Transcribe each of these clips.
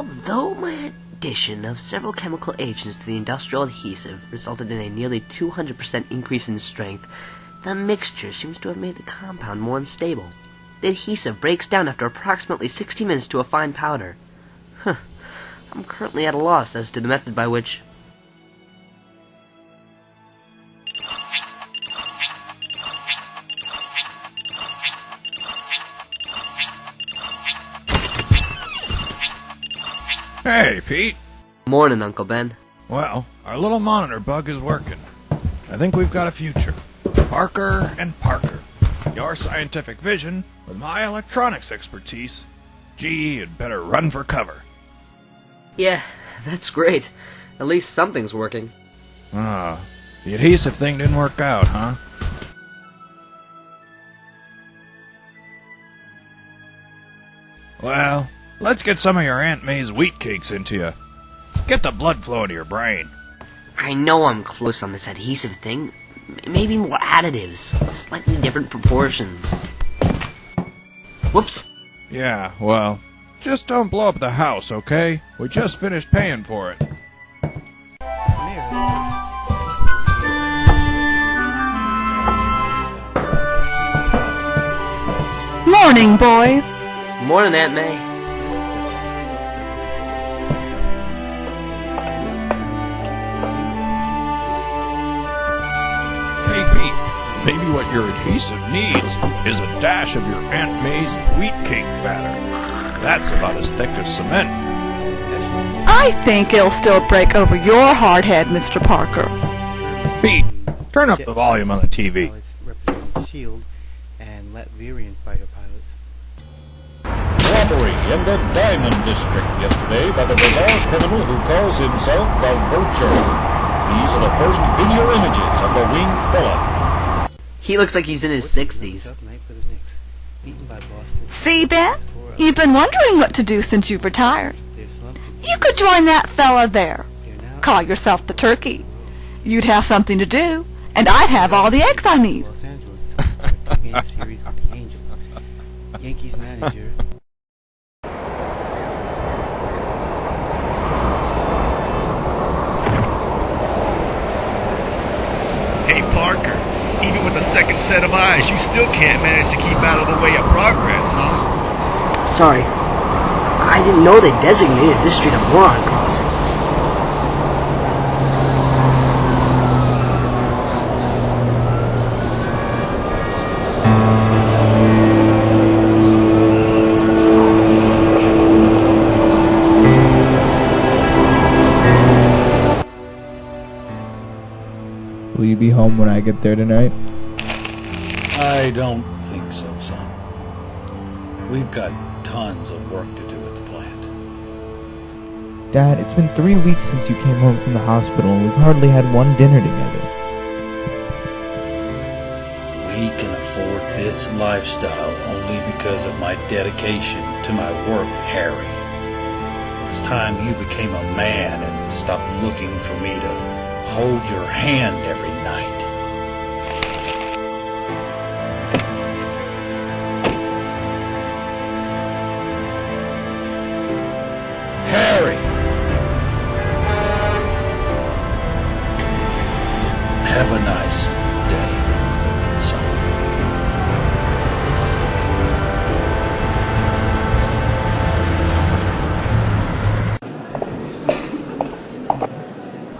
Although my addition of several chemical agents to the industrial adhesive resulted in a nearly 200% increase in strength, the mixture seems to have made the compound more unstable. The adhesive breaks down after approximately 60 minutes to a fine powder. I'm currently at a loss as to the method by which... Hey, Pete. Morning, Uncle Ben. Well, our little monitor bug is working. I think we've got a future. Parker and Parker. Your scientific vision with my electronics expertise. Gee, you'd better run for cover. Yeah, that's great. At least something's working. The adhesive thing didn't work out, huh? Well, let's get some of your Aunt May's wheat cakes into you. Get the blood flow into your brain. I know I'm close on this adhesive thing. Maybe more additives. Slightly different proportions. Whoops. Yeah, well, just don't blow up the house, okay? We just finished paying for it. Morning, boys. Morning, Aunt May. Hey, Pete, maybe what your adhesive needs is a dash of your Aunt May's wheat cake batter. That's about as thick as cement. I think it'll still break over your hard head, Mr. Parker. Pete, turn up the volume on the TV. Shield and Latvian fighter pilots. Robbery in the Diamond District yesterday by the bizarre criminal who calls himself the Vulture. These are the first video images of the winged fella. He looks like he's in his 60s. See, Ben? You've been wondering what to do since you've retired. You could join that fella there. Call yourself the turkey. You'd have something to do, and I'd have all the eggs I need. Los Angeles to a 2-game series with the Angels. Yankees manager. Hey, Parker, even with a second set of eyes, you still can't manage to keep out of the way of progress, huh? Sorry. I didn't know they designated this street a moron crossing. Will you be home when I get there tonight? I don't think so, son. We've got tons of work to do at the plant. Dad, it's been 3 weeks since you came home from the hospital and we've hardly had one dinner together. We can afford this lifestyle only because of my dedication to my work, Harry. It's time you became a man and stopped looking for me to hold your hand every night. Harry! Have a nice day, son.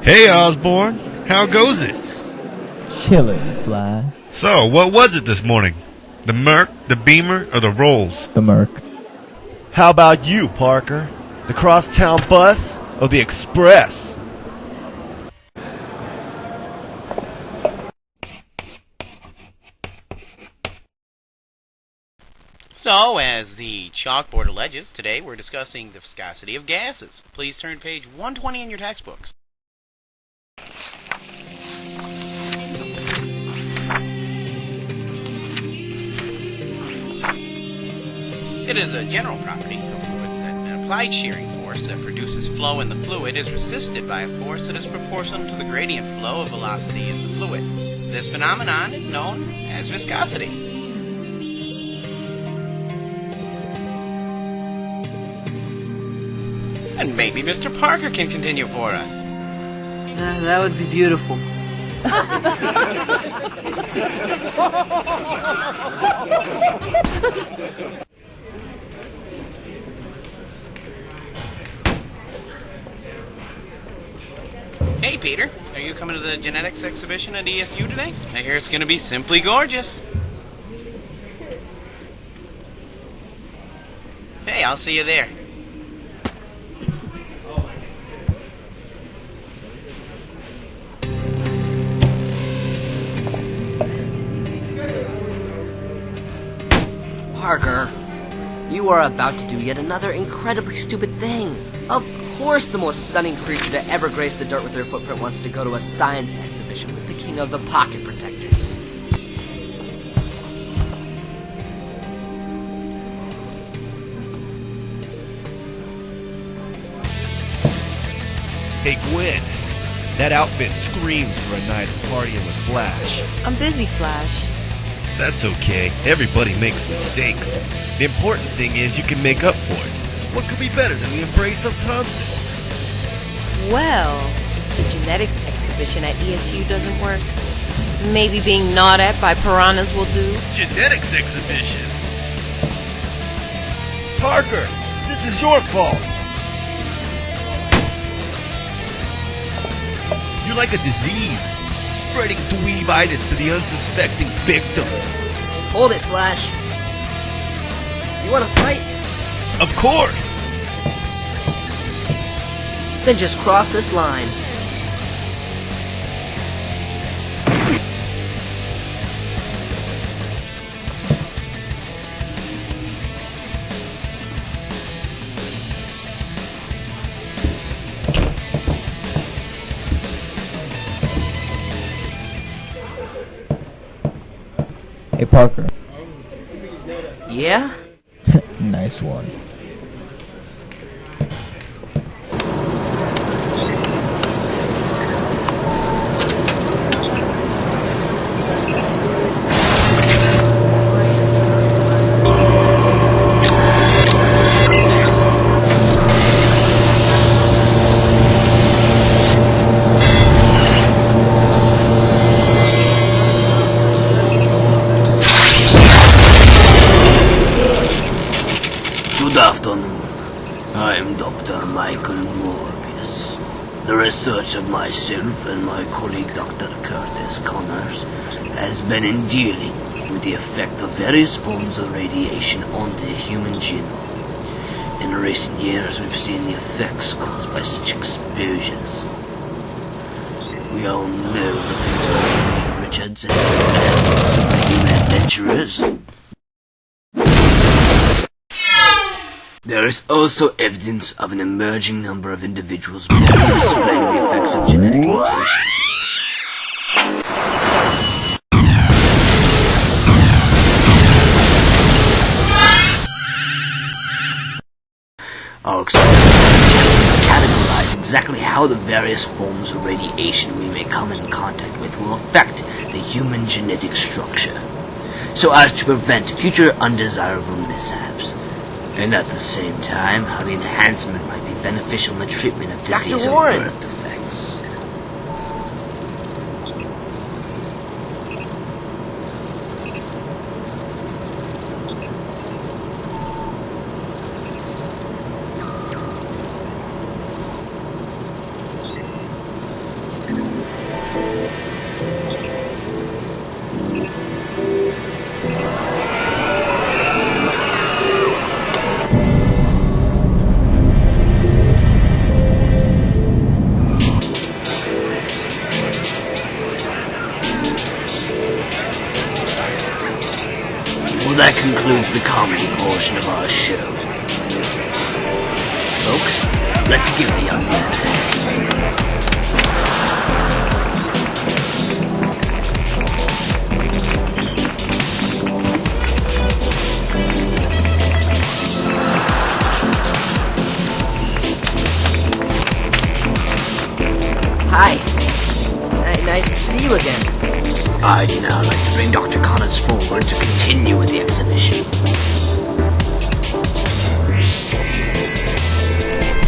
Hey, Osborne, how goes it? Chillin', Fly. So, what was it this morning? The Merc, the Beamer, or the Rolls? The Merc. How about you, Parker? The crosstown bus or the express? So, as the chalkboard alleges, today we're discussing the viscosity of gases. Please turn to page 120 in your textbooks. It is a general property of fluids that an applied shearing force that produces flow in the fluid is resisted by a force that is proportional to the gradient flow of velocity in the fluid. This phenomenon is known as viscosity. And maybe Mr. Parker can continue for us. That would be beautiful. Hey, Peter. Are you coming to the genetics exhibition at ESU today? I hear it's going to be simply gorgeous. Hey, I'll see you there. Parker, you are about to do yet another incredibly stupid thing. Of course the most stunning creature to ever grace the dirt with their footprint wants to go to a science exhibition with the king of the pocket protectors. Hey, Gwen. That outfit screams for a night of partying with Flash. I'm busy, Flash. That's okay. Everybody makes mistakes. The important thing is you can make up for it. What could be better than the embrace of Thompson? Well, if the genetics exhibition at ESU doesn't work, maybe being gnawed at by piranhas will do. Genetics exhibition? Parker, this is your fault. You're like a disease, spreading dweebitis to the unsuspecting victims. Hold it, Flash. You want to fight? Of course! Then just cross this line. Hey, Parker. Yeah? Nice one. Good afternoon. I am Dr. Michael Morbius. The research of myself and my colleague Dr. Curtis Connors has been in dealing with the effect of various forms of radiation on the human genome. In recent years, we've seen the effects caused by such exposures. We all know the things like Richards and superhuman adventurers. There is also evidence of an emerging number of individuals merely displaying the effects of genetic mutations. I'll categorize exactly how the various forms of radiation we may come in contact with will affect the human genetic structure, so as to prevent future undesirable mishaps. And at the same time, how the enhancement might be beneficial in the treatment of disease or birth defects. Well, that concludes the comedy portion of our show. Folks, let's give the young man a hand. Hi. Nice to see you again. I'd now like to bring Dr. Connors forward to continue with the exhibition.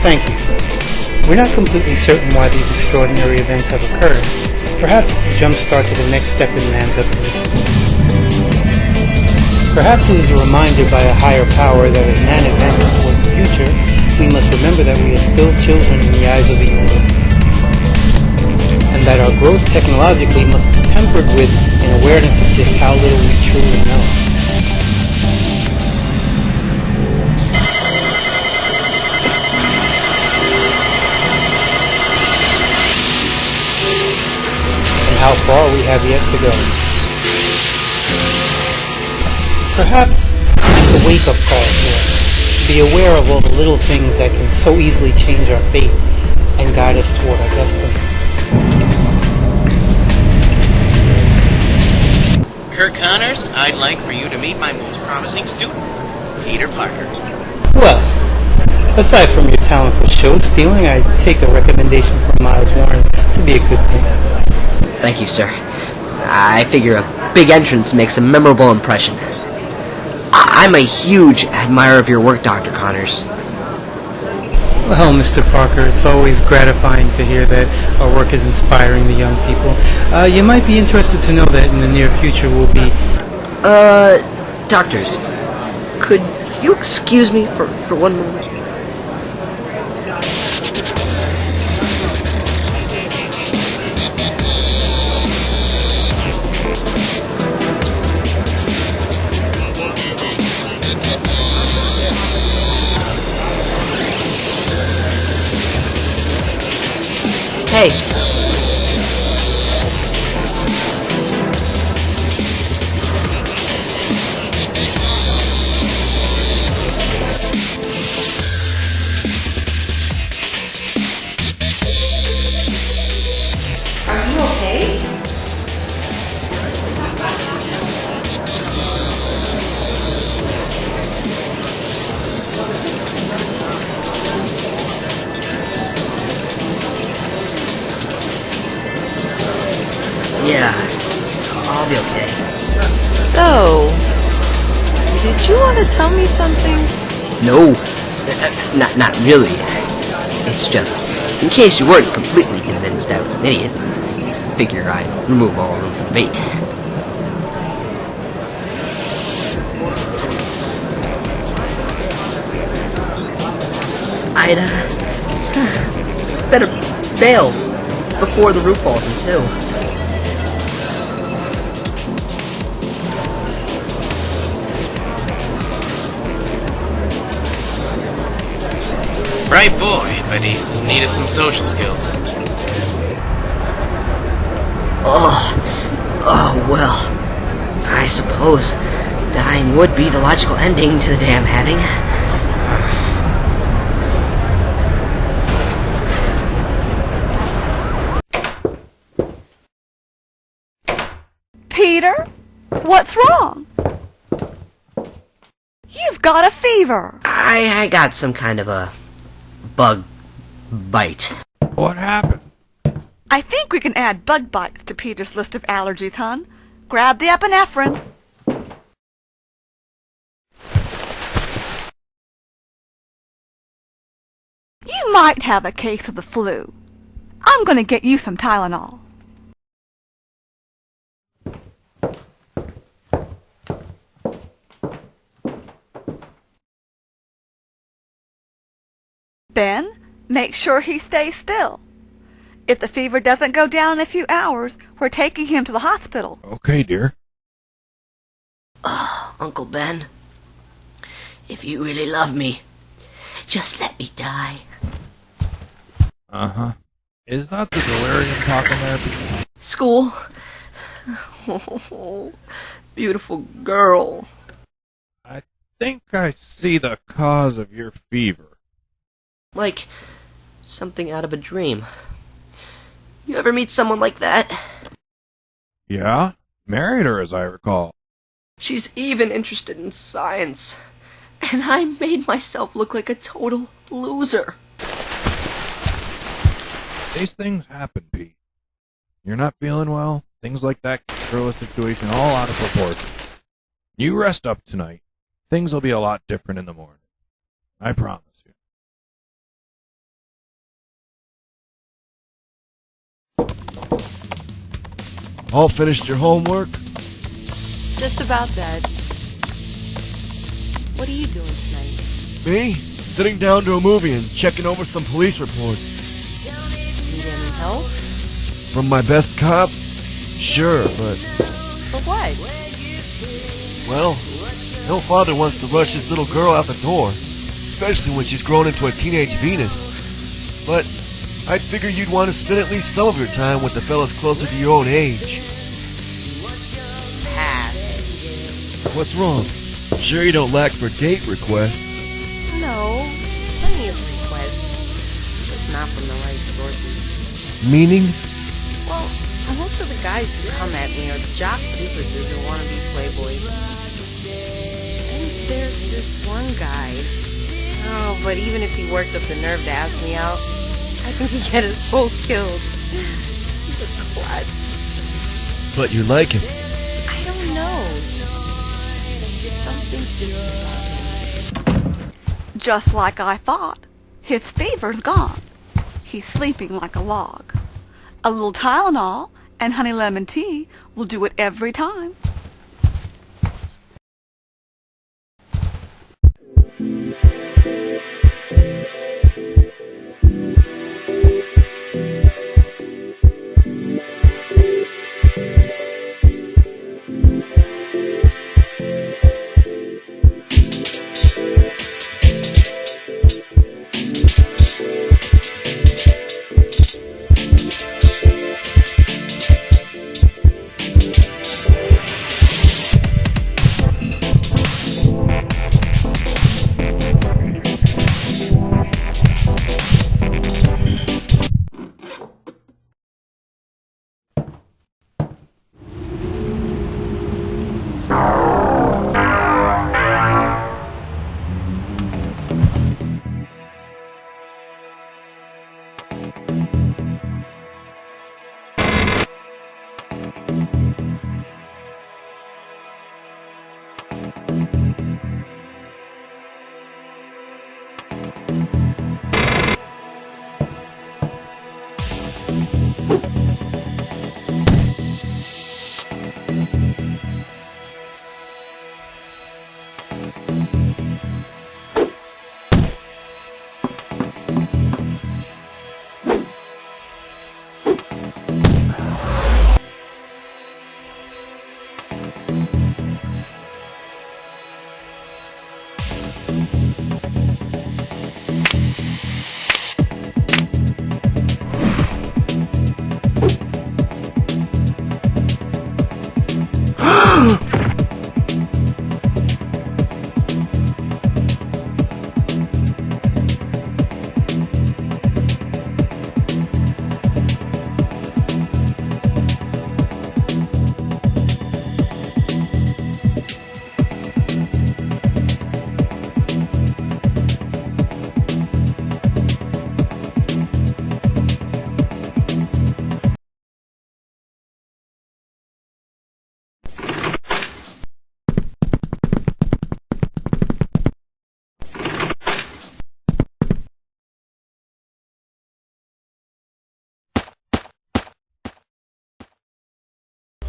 Thank you. We're not completely certain why these extraordinary events have occurred. Perhaps it's a jump start to the next step in man's evolution. Perhaps it is a reminder by a higher power that as man advances towards the future, we must remember that we are still children in the eyes of the universe, and that our growth technologically must be tempered with an awareness of just how little we truly know. And how far we have yet to go. Perhaps it's a wake-up call for us to be aware of all the little things that can so easily change our fate and guide us toward our destiny. Kurt Connors, I'd like for you to meet my most promising student, Peter Parker. Well, aside from your talent for show stealing, I take a recommendation from Miles Warren to be a good thing. Thank you, sir. I figure a big entrance makes a memorable impression. I'm a huge admirer of your work, Dr. Connors. Well, Mr. Parker, it's always gratifying to hear that our work is inspiring the young people. You might be interested to know that in the near future we'll be... Doctors, could you excuse me for one moment? Hey. Are you okay? Yeah, I'll be okay. So, did you want to tell me something? No, not really. It's just, in case you weren't completely convinced I was an idiot, figure I'd remove all room for debate. I'd, better bail before the roof falls in two. Bright boy, but he's in need of some social skills. Oh, well, I suppose dying would be the logical ending to the damn having. Peter, what's wrong? You've got a fever. I got some kind of a bug bite. What happened? I think we can add bug bites to Peter's list of allergies, hon. Grab the epinephrine. You might have a case of the flu. I'm going to get you some Tylenol. Ben, make sure he stays still. If the fever doesn't go down in a few hours, we're taking him to the hospital. Okay, dear. Oh, Uncle Ben, if you really love me, just let me die. Uh-huh. Is that the delirium talking there? School? Oh, beautiful girl. I think I see the cause of your fever. Like something out of a dream. You ever meet someone like that? Yeah? Married her, as I recall. She's even interested in science. And I made myself look like a total loser. These things happen, Pete. You're not feeling well. Things like that can throw a situation all out of proportion. You rest up tonight. Things will be a lot different in the morning. I promise. All finished your homework? Just about, Dad. What are you doing tonight? Me? Sitting down to a movie and checking over some police reports. Need any help? From my best cop? Sure, but... For what? Well, no father wants to rush his little girl out the door, especially when she's grown into a teenage Venus. But I figure you'd want to spend at least some of your time with the fellas closer to your own age. Pass. What's wrong? Sure you don't lack for date requests? No, plenty of requests. Just not from the right sources. Meaning? Well, most of the guys who come at me are jock doofuses who want to be playboys. And there's this one guy. Oh, but even if he worked up the nerve to ask me out, I think he'd get us both killed. He's a klutz. But you like him? I don't know. Something different about him. Just like I thought. His fever's gone. He's sleeping like a log. A little Tylenol and honey lemon tea will do it every time.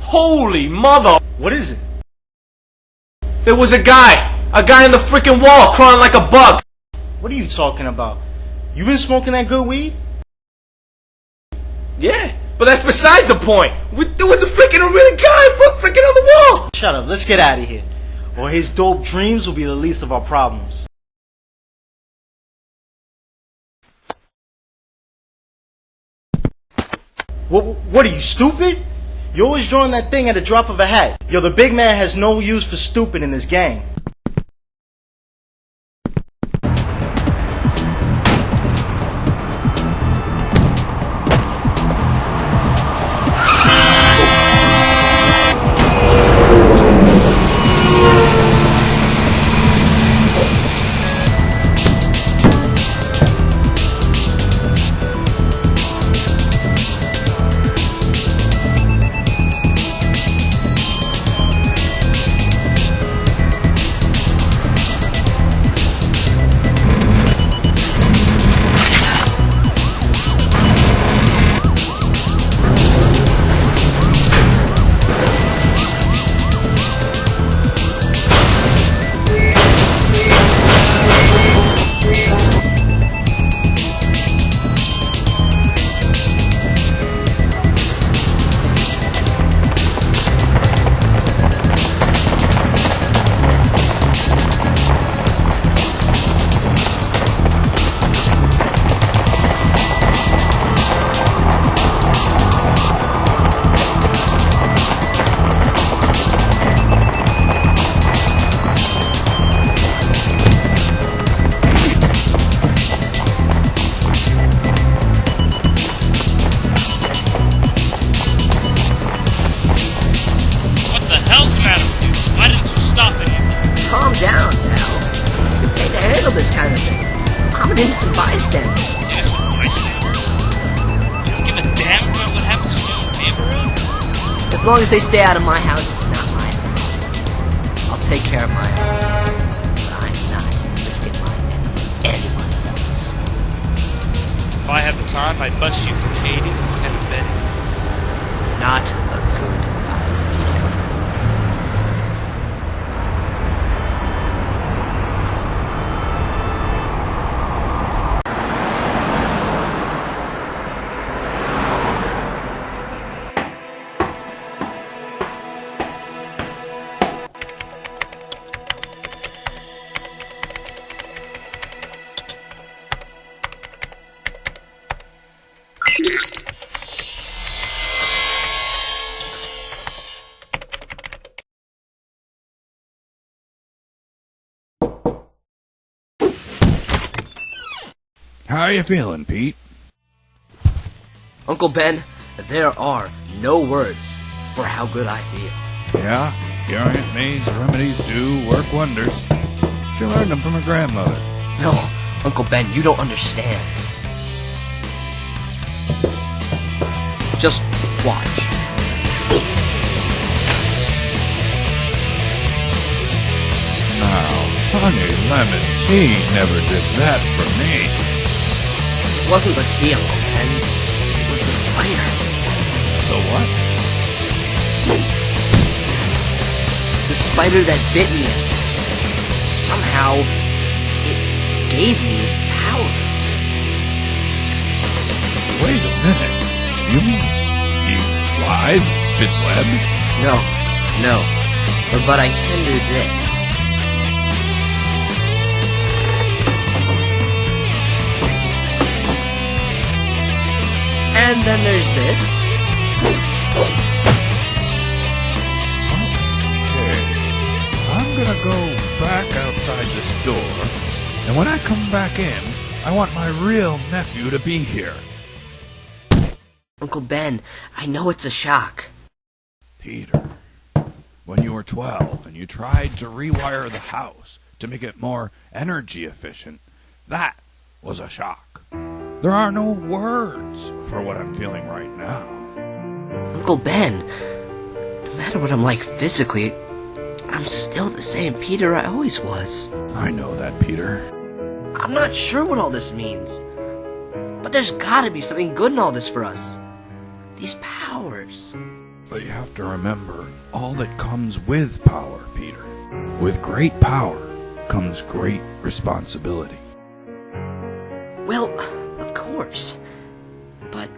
Holy mother! What is it? There was a guy in the freaking wall crawling like a bug. What are you talking about? You been smoking that good weed? Yeah, but that's besides the point. There was a really guy freaking on the wall. Shut up, let's get out of here. Or his dope dreams will be the least of our problems. What are you, stupid? You're always drawing that thing at a drop of a hat. Yo, the big man has no use for stupid in this gang. an innocent bystander. Innocent bystander? You don't give a damn about what happens in your neighborhood? As long as they stay out of my house, it's not my house. I'll take care of my own. But I'm not risking my neck for anyone else. If I had the time, I'd bust you for aiding and abetting. Not a good idea. How you feeling, Pete? Uncle Ben, there are no words for how good I feel. Yeah, your Aunt May's remedies do work wonders. She learned them from her grandmother. No, Uncle Ben, you don't understand. Just watch. Now, honey lemon tea never did that for me. It wasn't the tea, Uncle Ben. It was the spider. The what? The spider that bit me yesterday. Somehow, it gave me its powers. Wait a minute. You mean you flies and spit webs? No. But I can do this. And then there's this. Okay. I'm gonna go back outside this door, and when I come back in, I want my real nephew to be here. Uncle Ben, I know it's a shock. Peter, when you were 12 and you tried to rewire the house to make it more energy efficient, that was a shock. There are no words for what I'm feeling right now. Uncle Ben, no matter what I'm like physically, I'm still the same Peter I always was. I know that, Peter. I'm not sure what all this means, but there's gotta be something good in all this for us. These powers. But you have to remember all that comes with power, Peter. With great power comes great responsibility. Well, of course. But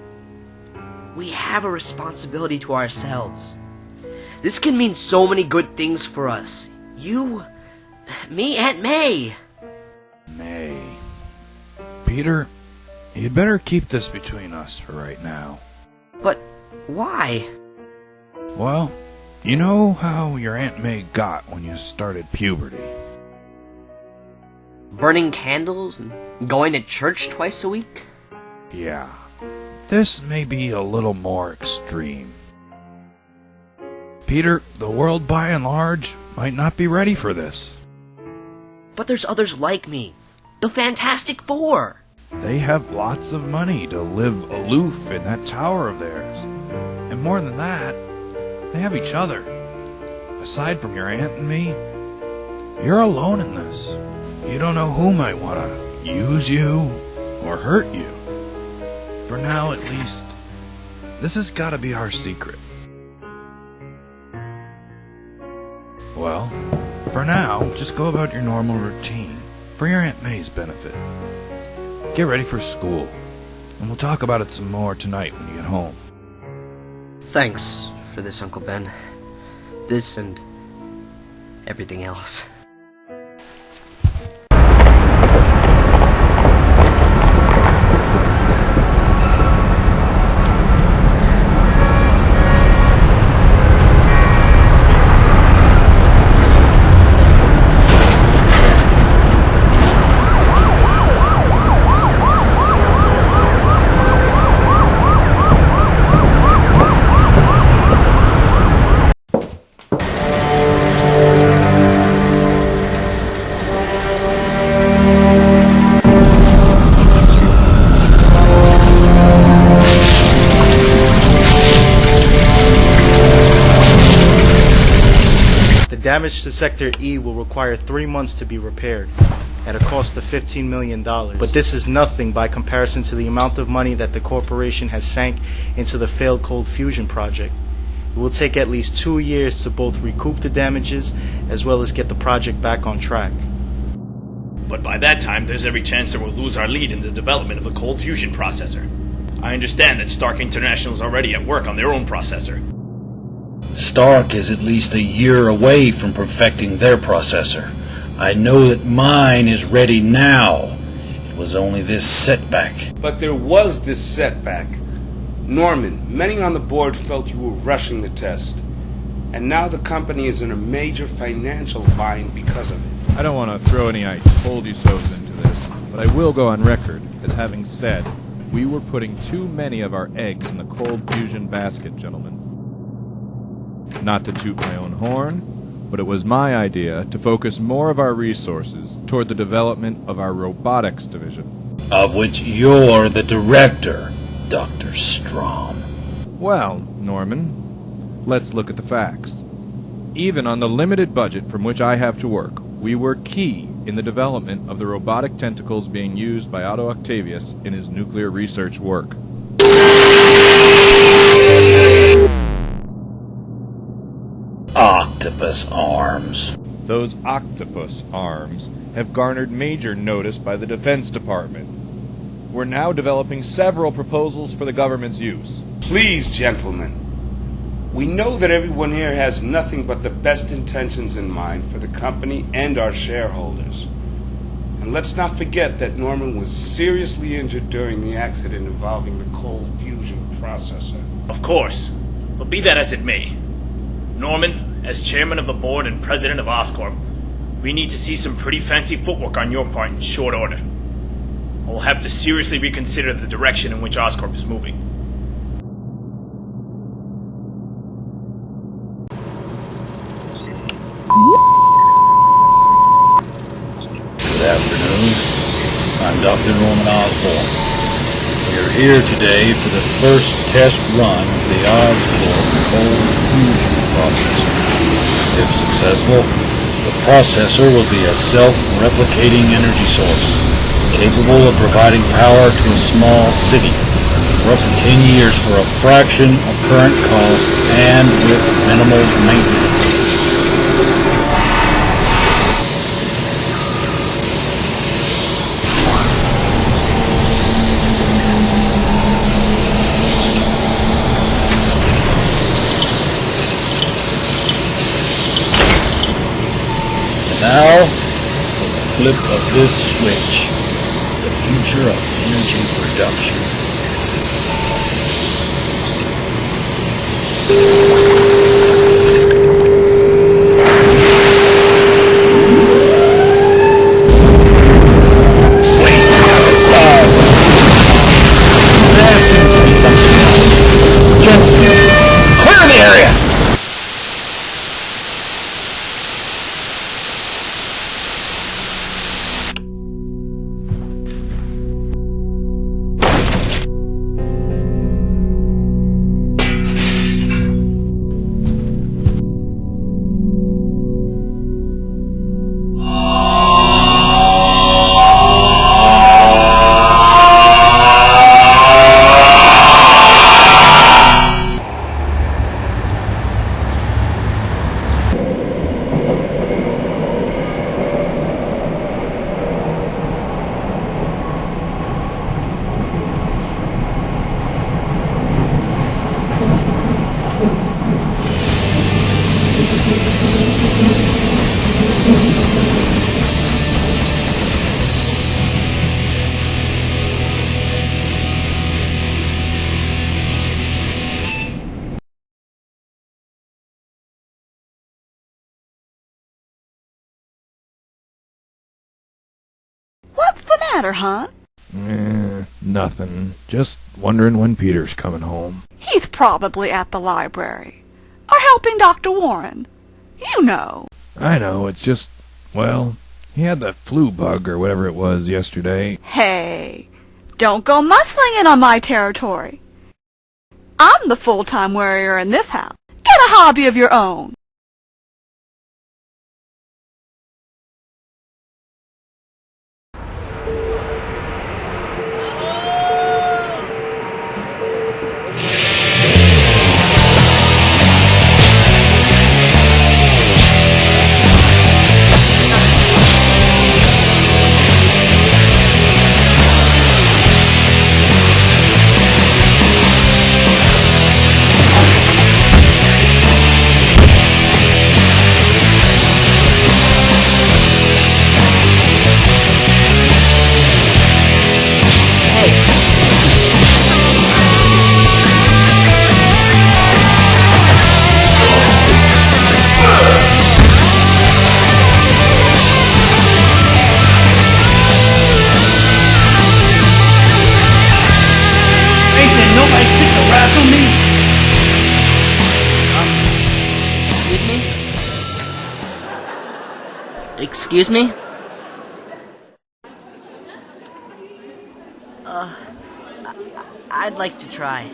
we have a responsibility to ourselves. This can mean so many good things for us. You, me, Aunt May. May. Peter, you'd better keep this between us for right now. But why? Well, you know how your Aunt May got when you started puberty. Burning candles and going to church twice a week? Yeah. This may be a little more extreme. Peter, the world by and large might not be ready for this. But there's others like me. The Fantastic Four. They have lots of money to live aloof in that tower of theirs. And more than that, they have each other. Aside from your aunt and me, you're alone in this. You don't know who might want to use you or hurt you. For now, at least, this has got to be our secret. Well, for now, just go about your normal routine for your Aunt May's benefit. Get ready for school, and we'll talk about it some more tonight when you get home. Thanks for this, Uncle Ben. This and everything else. damage to Sector E will require 3 months to be repaired, at a cost of $15 million. But this is nothing by comparison to the amount of money that the corporation has sank into the failed cold fusion project. It will take at least 2 years to both recoup the damages as well as get the project back on track. But by that time, there's every chance that we'll lose our lead in the development of the cold fusion processor. I understand that Stark International is already at work on their own processor. Stark is at least a year away from perfecting their processor. I know that mine is ready now. It was only this setback. But there was this setback. Norman, many on the board felt you were rushing the test. And now the company is in a major financial bind because of it. I don't want to throw any I told you so's into this, but I will go on record as having said we were putting too many of our eggs in the cold fusion basket, gentlemen. Not to toot my own horn, but it was my idea to focus more of our resources toward the development of our robotics division. Of which you're the director, Dr. Strom. Well, Norman, let's look at the facts. Even on the limited budget from which I have to work, we were key in the development of the robotic tentacles being used by Otto Octavius in his nuclear research work. Octopus arms. Those octopus arms have garnered major notice by the Defense Department. We're now developing several proposals for the government's use. Please, gentlemen. We know that everyone here has nothing but the best intentions in mind for the company and our shareholders. And let's not forget that Norman was seriously injured during the accident involving the cold fusion processor. Of course, but be that as it may, Norman, as chairman of the board and president of Oscorp, we need to see some pretty fancy footwork on your part in short order. We'll have to seriously reconsider the direction in which Oscorp is moving. Good afternoon. I'm Dr. Norman Osborn. We're here today for the first test run of the Oscorp cold fusion processor. If successful, the processor will be a self-replicating energy source, capable of providing power to a small city for up to 10 years for a fraction of current cost and with minimal maintenance. Now, with the flip of this switch, the future of energy production. Wait! There seems to be something wrong. Gentlemen, clear the area! What's the matter, huh? Nothing. Just wondering when Peter's coming home. He's probably at the library. Or helping Dr. Warren. You know. I know, it's just, well, he had the flu bug or whatever it was yesterday. Hey, don't go muscling in on my territory. I'm the full-time warrior in this house. Get a hobby of your own. Excuse me? I'd like to try.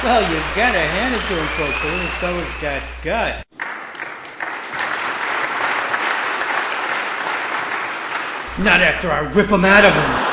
Well, you gotta hand it to him, folks. The little fella's got gut. Not after I rip him out of him.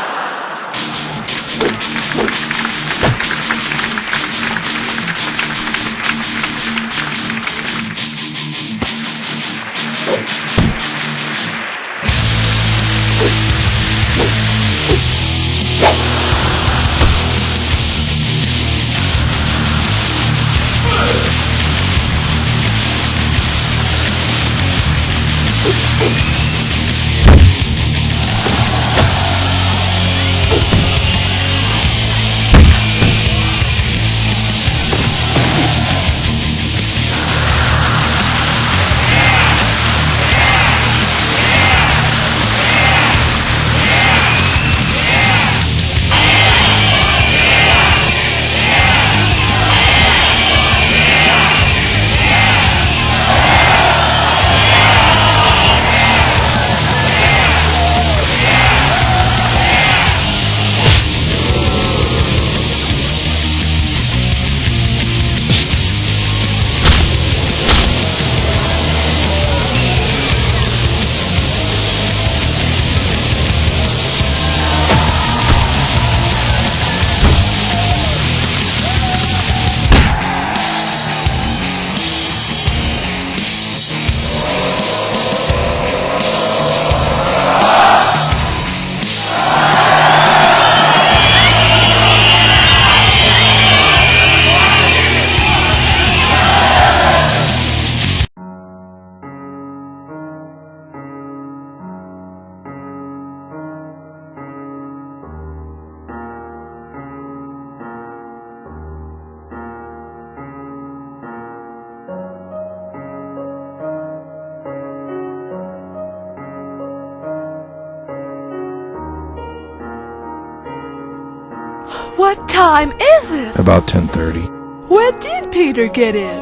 What time is it? About 10:30. When did Peter get in?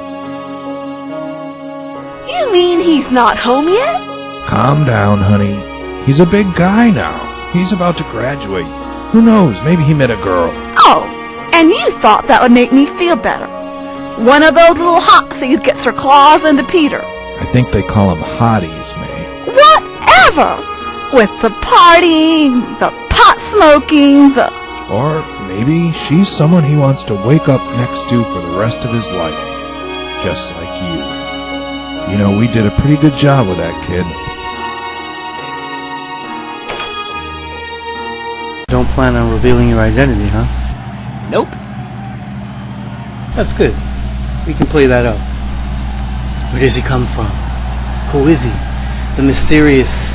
You mean he's not home yet? Calm down, honey. He's a big guy now. He's about to graduate. Who knows, maybe he met a girl. Oh, and you thought that would make me feel better. One of those little hoxies gets her claws into Peter. I think they call him hotties, May. Whatever! With the partying, the pot smoking, the... Or maybe she's someone he wants to wake up next to for the rest of his life. Just like you. You know, we did a pretty good job with that kid. Don't plan on revealing your identity, huh? Nope. That's good. We can play that out. Where does he come from? Who is he? The mysterious...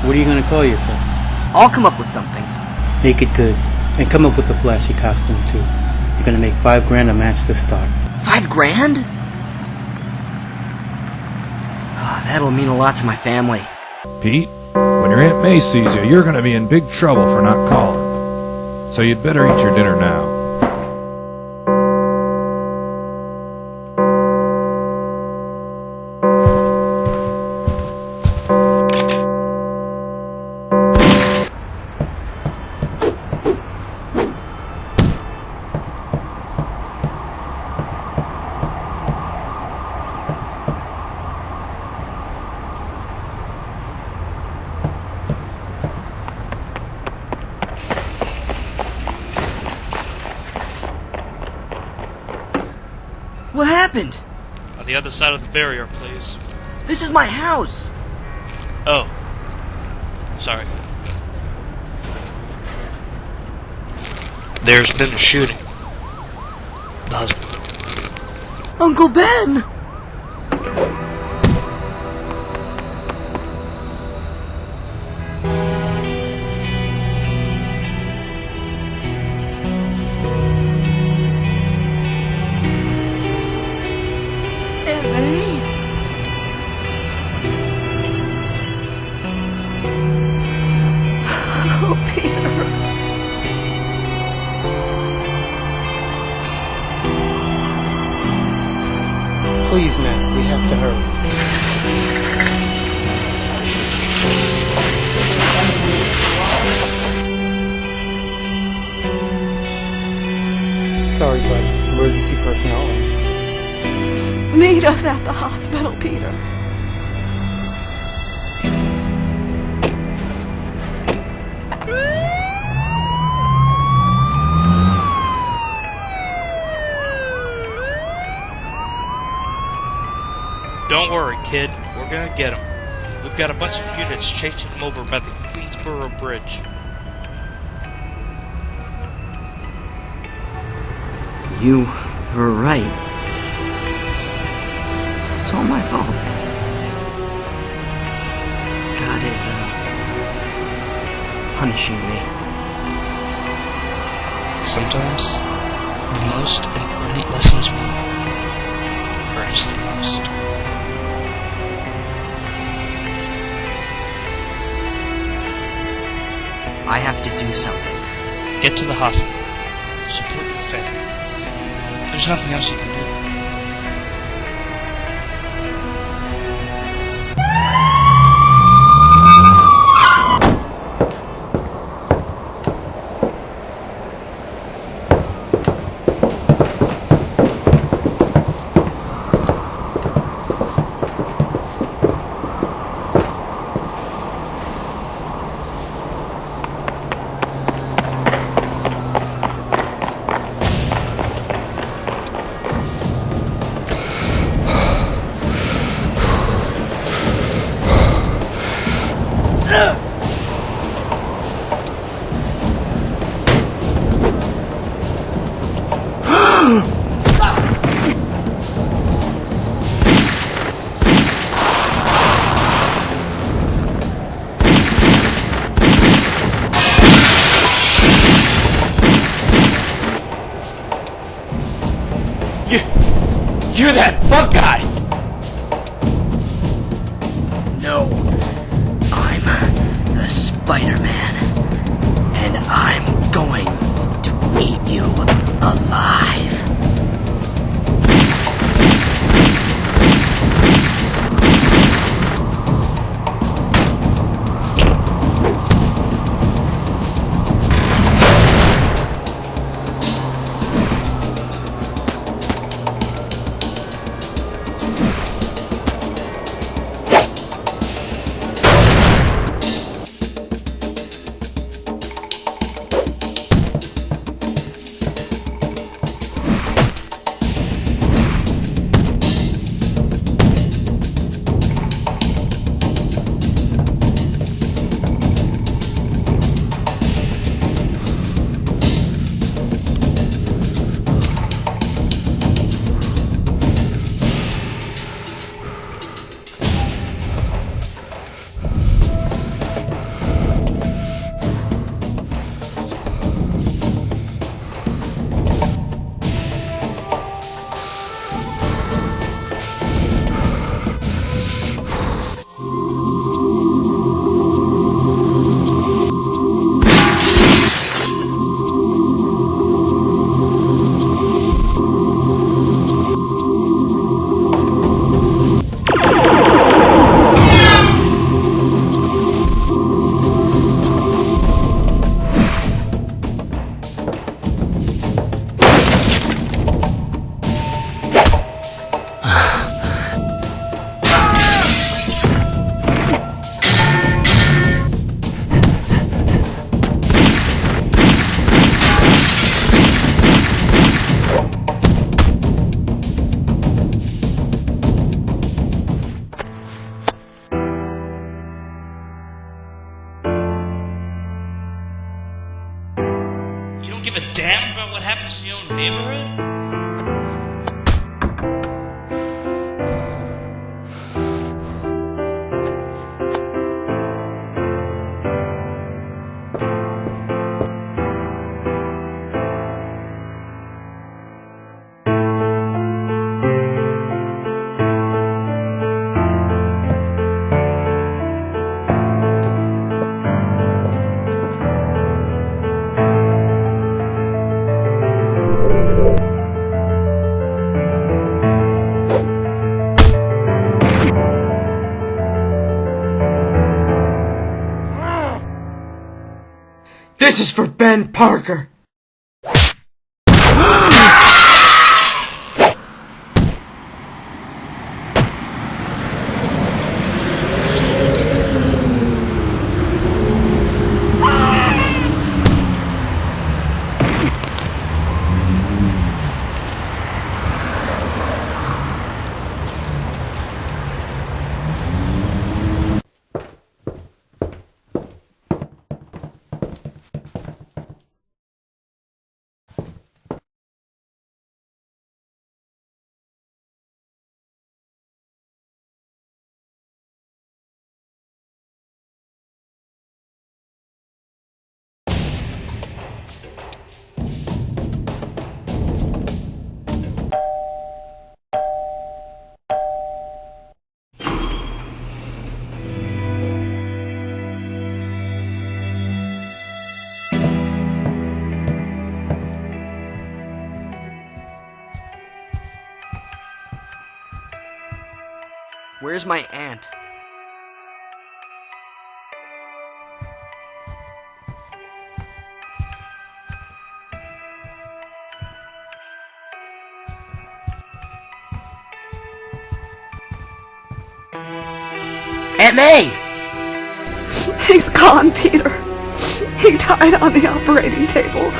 What are you gonna call yourself? I'll come up with something. Make it good. And come up with a flashy costume, too. You're gonna make $5,000 a match to start. $5,000? Oh, that'll mean a lot to my family. Pete, when your Aunt May sees you, you're gonna be in big trouble for not calling. So you'd better eat your dinner now. What happened? On the other side of the barrier, please. This is my house. Oh. Sorry. There's been a shooting. The husband. Uncle Ben! Oh, Peter. Please, man, we have to hurry. Sorry, bud. Emergency personnel. Meet us at the hospital, Peter. Don't worry, kid. We're gonna get him. We've got a bunch of units chasing him over by the Queensboro Bridge. You were right. It's all my fault. God is, punishing me. Sometimes, the most important lessons we learn hurt us the most. I have to do something. Get to the hospital. Support your family. There's nothing else you can do. You're that bug guy! No. I'm the Spider-Man. And I'm going to eat you alive. You don't give a damn about what happens in your own neighborhood? This is for Ben Parker. Where's my aunt? Aunt May! He's gone, Peter. He died on the operating table.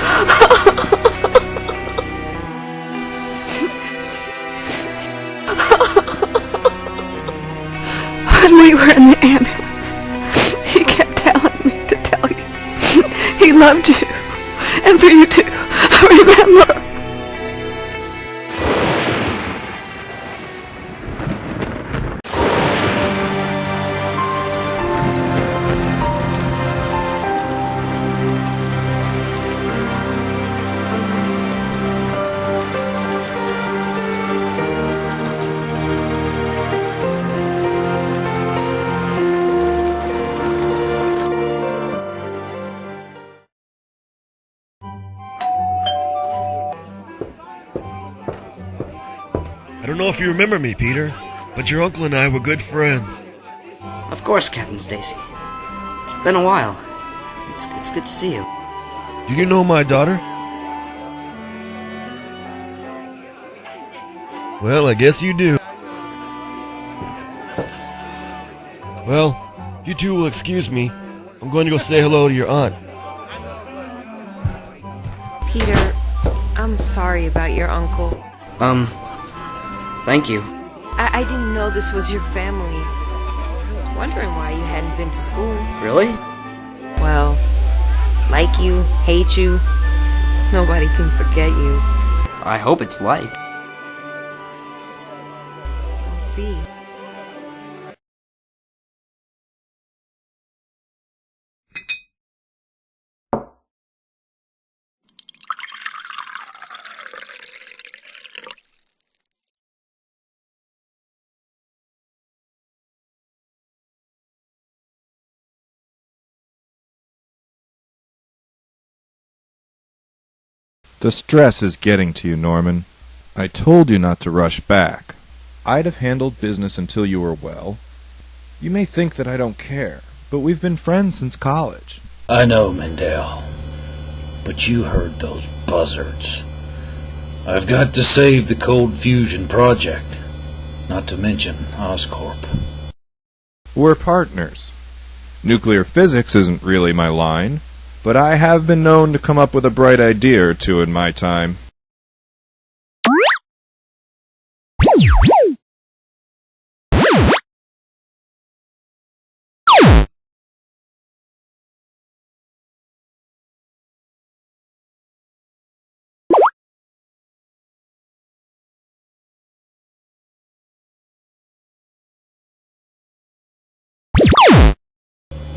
When we were in the ambulance, he kept telling me to tell you he loved you, and for you to remember. I don't know if you remember me, Peter, but your uncle and I were good friends. Of course, Captain Stacy. It's been a while. It's good to see you. Do you know my daughter? Well, I guess you do. Well, if you two will excuse me, I'm going to go say hello to your aunt. Peter, I'm sorry about your uncle. Thank you. I didn't know this was your family. I was wondering why you hadn't been to school. Really? Well, like you, hate you, nobody can forget you. I hope it's like. We'll see. The stress is getting to you, Norman. I told you not to rush back. I'd have handled business until you were well. You may think that I don't care, but we've been friends since college. I know, Mendel. But you heard those buzzards. I've got to save the Cold Fusion project. Not to mention Oscorp. We're partners. Nuclear physics isn't really my line, but I have been known to come up with a bright idea or two in my time.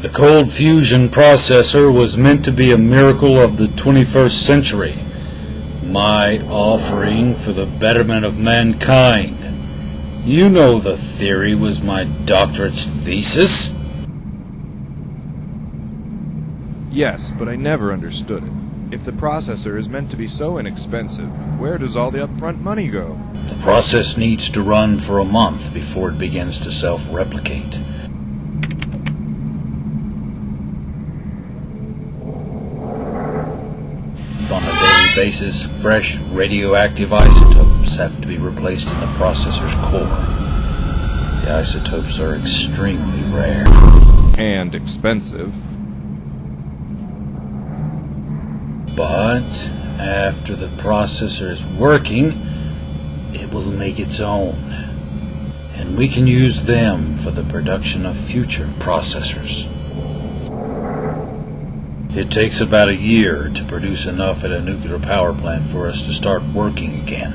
The cold fusion processor was meant to be a miracle of the 21st century. My offering for the betterment of mankind. You know the theory was my doctorate's thesis? Yes, but I never understood it. If the processor is meant to be so inexpensive, where does all the upfront money go? The process needs to run for a month before it begins to self-replicate. On a daily basis, fresh radioactive isotopes have to be replaced in the processor's core. The isotopes are extremely rare. And expensive. But after the processor is working, it will make its own. And we can use them for the production of future processors. It takes about a year to produce enough at a nuclear power plant for us to start working again.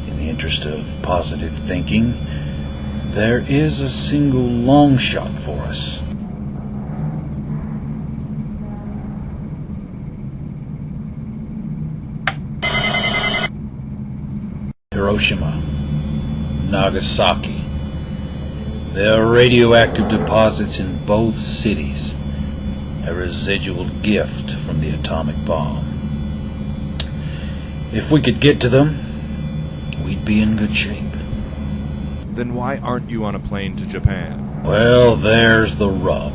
In the interest of positive thinking, there is a single long shot for us. Hiroshima, Nagasaki. There are radioactive deposits in both cities, a residual gift from the atomic bomb. If we could get to them, we'd be in good shape. Then why aren't you on a plane to Japan? Well, there's the rub.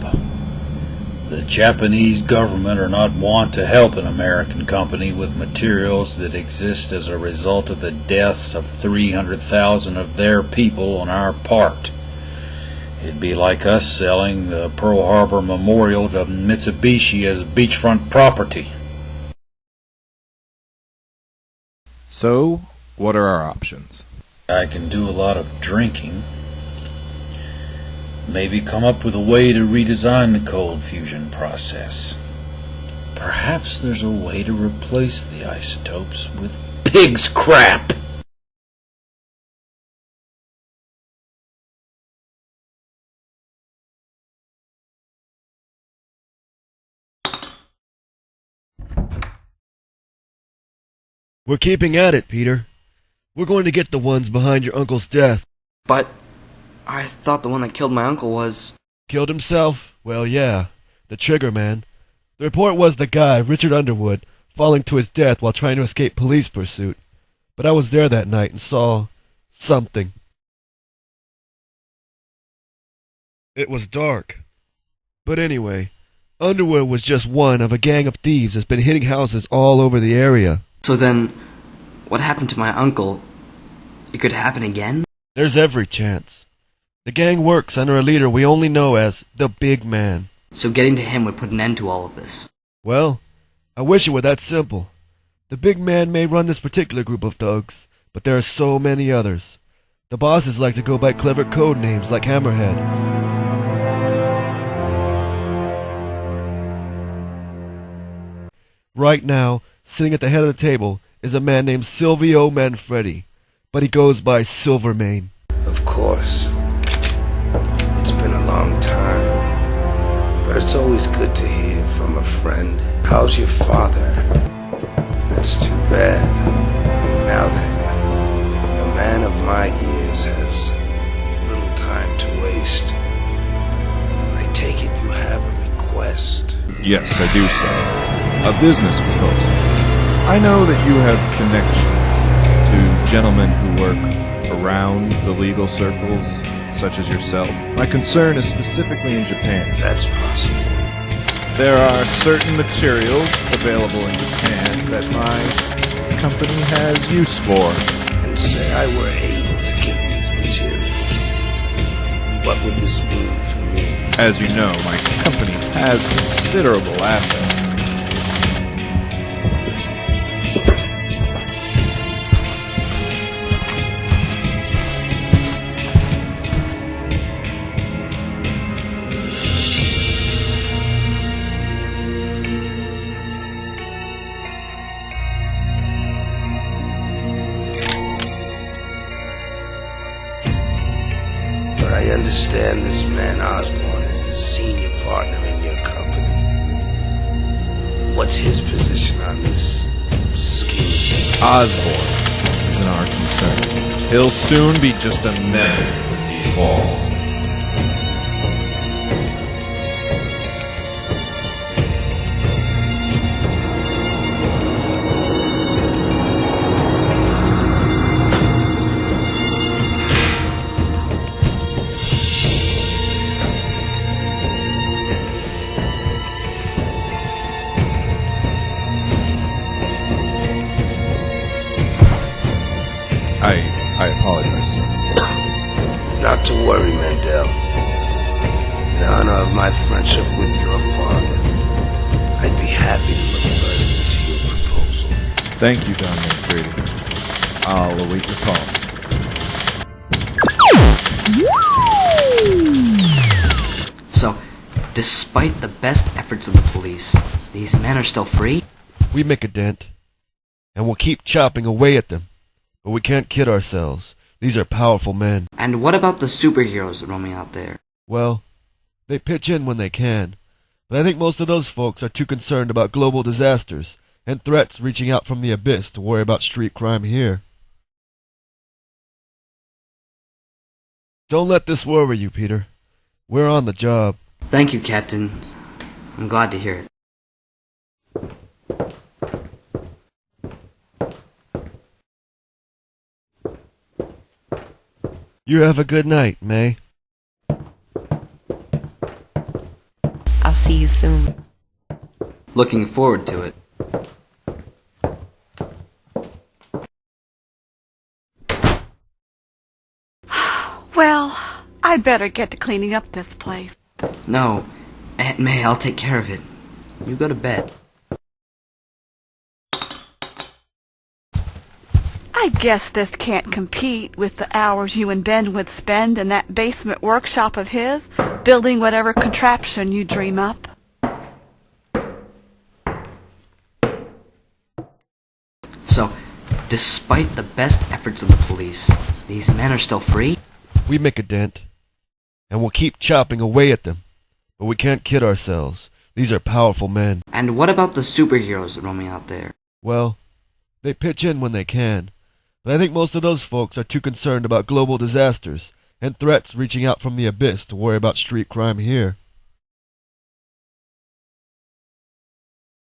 The Japanese government are not wont to help an American company with materials that exist as a result of the deaths of 300,000 of their people on our part. It'd be like us selling the Pearl Harbor Memorial to Mitsubishi as beachfront property. So, what are our options? I can do a lot of drinking. Maybe come up with a way to redesign the cold fusion process. Perhaps there's a way to replace the isotopes with pig's crap. We're keeping at it, Peter. We're going to get the ones behind your uncle's death. But I thought the one that killed my uncle was... Killed himself? Well, yeah. The trigger man. The report was the guy, Richard Underwood, falling to his death while trying to escape police pursuit. But I was there that night and saw... something. It was dark. But anyway, Underwood was just one of a gang of thieves that's been hitting houses all over the area. So then, what happened to my uncle? It could happen again? There's every chance. The gang works under a leader we only know as the Big Man. So getting to him would put an end to all of this. Well, I wish it were that simple. The Big Man may run this particular group of thugs, but there are so many others. The bosses like to go by clever code names like Hammerhead. Right now, sitting at the head of the table is a man named Silvio Manfredi, but he goes by Silvermane. Of course. It's been a long time, but it's always good to hear from a friend. How's your father? That's too bad. Now then, a man of my years has little time to waste. I take it you have a request. Yes, I do, sir. A business proposal. I know that you have connections to gentlemen who work around the legal circles, such as yourself. My concern is specifically in Japan. That's possible. There are certain materials available in Japan that my company has use for. And say I were able to get these materials. What would this mean for me? As you know, my company has considerable assets. I understand this man Osborne is the senior partner in your company. What's his position on this scheme? Osborne isn't our concern. He'll soon be just a member of these walls. apologies. Not to worry, Mandel. In honor of my friendship with your father, I'd be happy to look further into your proposal. Thank you, Don Manfredi. I'll await your call. So, despite the best efforts of the police, these men are still free? We make a dent, and we'll keep chopping away at them. But we can't kid ourselves. These are powerful men. And what about the superheroes roaming out there? Well, they pitch in when they can. But I think most of those folks are too concerned about global disasters and threats reaching out from the abyss to worry about street crime here. Don't let this worry you, Peter. We're on the job. Thank you, Captain. I'm glad to hear it. You have a good night, May. I'll see you soon. Looking forward to it. Well, I'd better get to cleaning up this place. No, Aunt May, I'll take care of it. You go to bed. I guess this can't compete with the hours you and Ben would spend in that basement workshop of his, building whatever contraption you dream up. So, despite the best efforts of the police, these men are still free? We make a dent, and we'll keep chopping away at them. But we can't kid ourselves. These are powerful men. And what about the superheroes roaming out there? Well, they pitch in when they can. But I think most of those folks are too concerned about global disasters and threats reaching out from the abyss to worry about street crime here.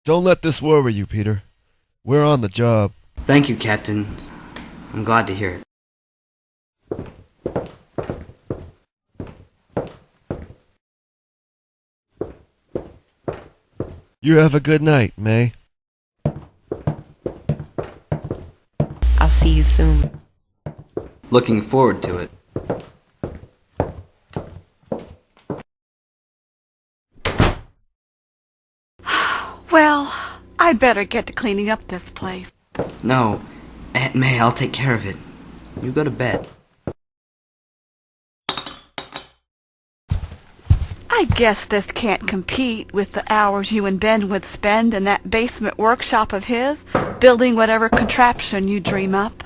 Don't let this worry you, Peter. We're on the job. Thank you, Captain. I'm glad to hear it. You have a good night, May. I'll see you soon. Looking forward to it. Well, I'd better get to cleaning up this place. No, Aunt May, I'll take care of it. You go to bed. I guess this can't compete with the hours you and Ben would spend in that basement workshop of his, building whatever contraption you dream up.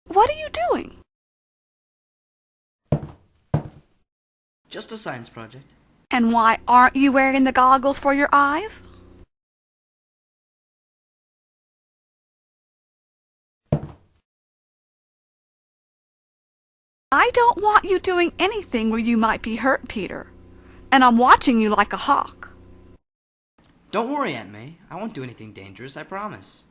What are you doing? Just a science project. And why aren't you wearing the goggles for your eyes? I don't want you doing anything where you might be hurt, Peter. And I'm watching you like a hawk. Don't worry, Aunt May. I won't do anything dangerous, I promise.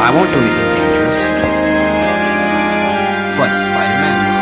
I won't do anything dangerous. But Spider-Man will.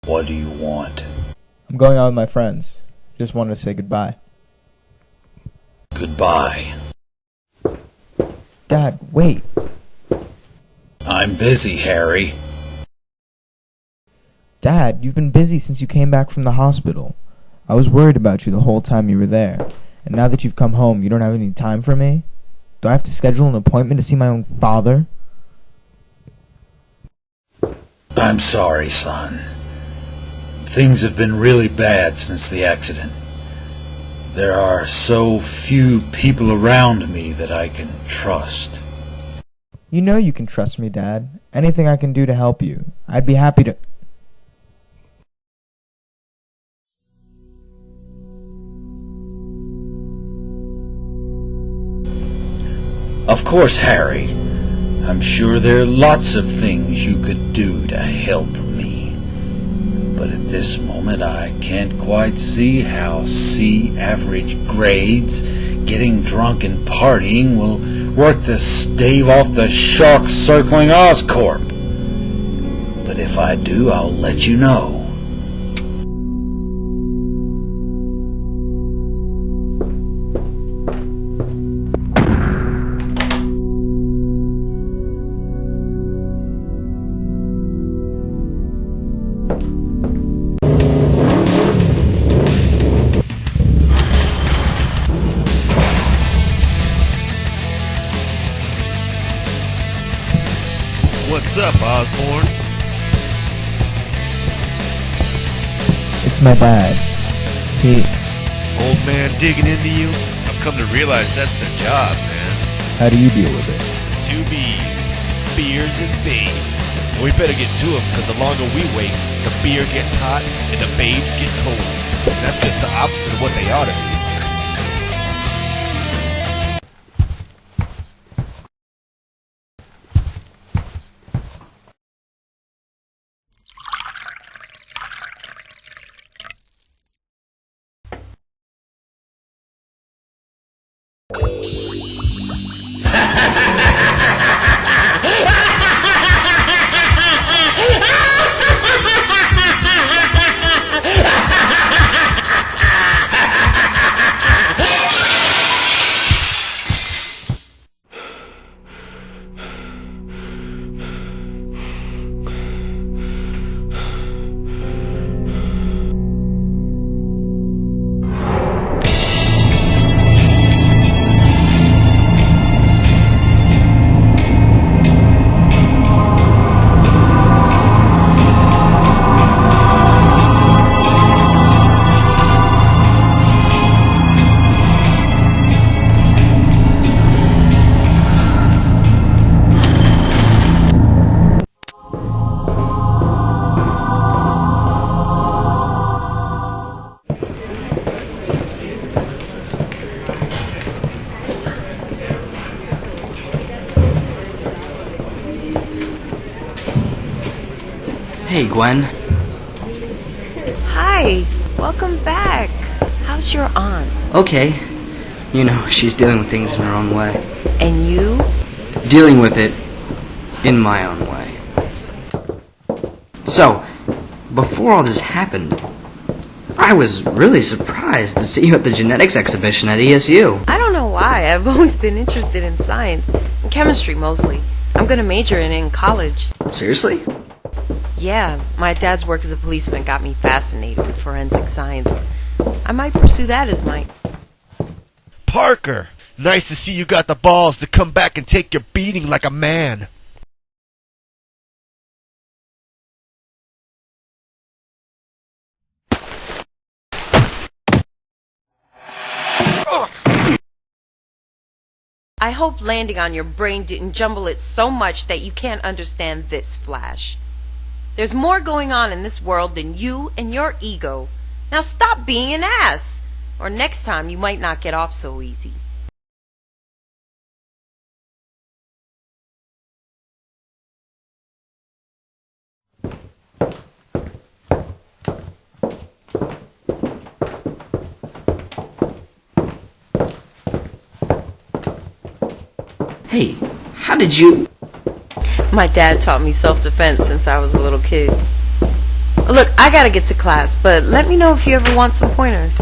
What do you want? I'm going out with my friends. Just wanted to say goodbye. Goodbye. Dad, wait. I'm busy, Harry. Dad, you've been busy since you came back from the hospital. I was worried about you the whole time you were there. And now that you've come home, you don't have any time for me? Do I have to schedule an appointment to see my own father? I'm sorry, son. Things have been really bad since the accident. There are so few people around me that I can trust. You know you can trust me, Dad. Anything I can do to help you, I'd be happy to... Of course, Harry. I'm sure there are lots of things you could do to help me. But at this moment, I can't quite see how C-average grades, getting drunk and partying will work to stave off the sharks circling Oscorp. But if I do, I'll let you know. What's up, Osborn? It's my dad. Old man digging into you? I've come to realize that's the job, man. How do you deal with it? 2 B's. Beers and babes. We better get to them, because the longer we wait, the beer gets hot and the babes get cold. That's just the opposite of what they ought to be. Hey, Gwen. Hi, welcome back. How's your aunt? Okay. You know, she's dealing with things in her own way. And you? Dealing with it in my own way. So, before all this happened, I was really surprised to see you at the genetics exhibition at ESU. I don't know why. I've always been interested in science. And chemistry, mostly. I'm going to major in it in college. Seriously? Yeah, my dad's work as a policeman got me fascinated with forensic science. I might pursue that as my... Parker! Nice to see you got the balls to come back and take your beating like a man. I hope landing on your brain didn't jumble it so much that you can't understand this, Flash. There's more going on in this world than you and your ego. Now stop being an ass, or next time you might not get off so easy. Hey, how did you... My dad taught me self-defense since I was a little kid. Look, I gotta get to class, but let me know if you ever want some pointers.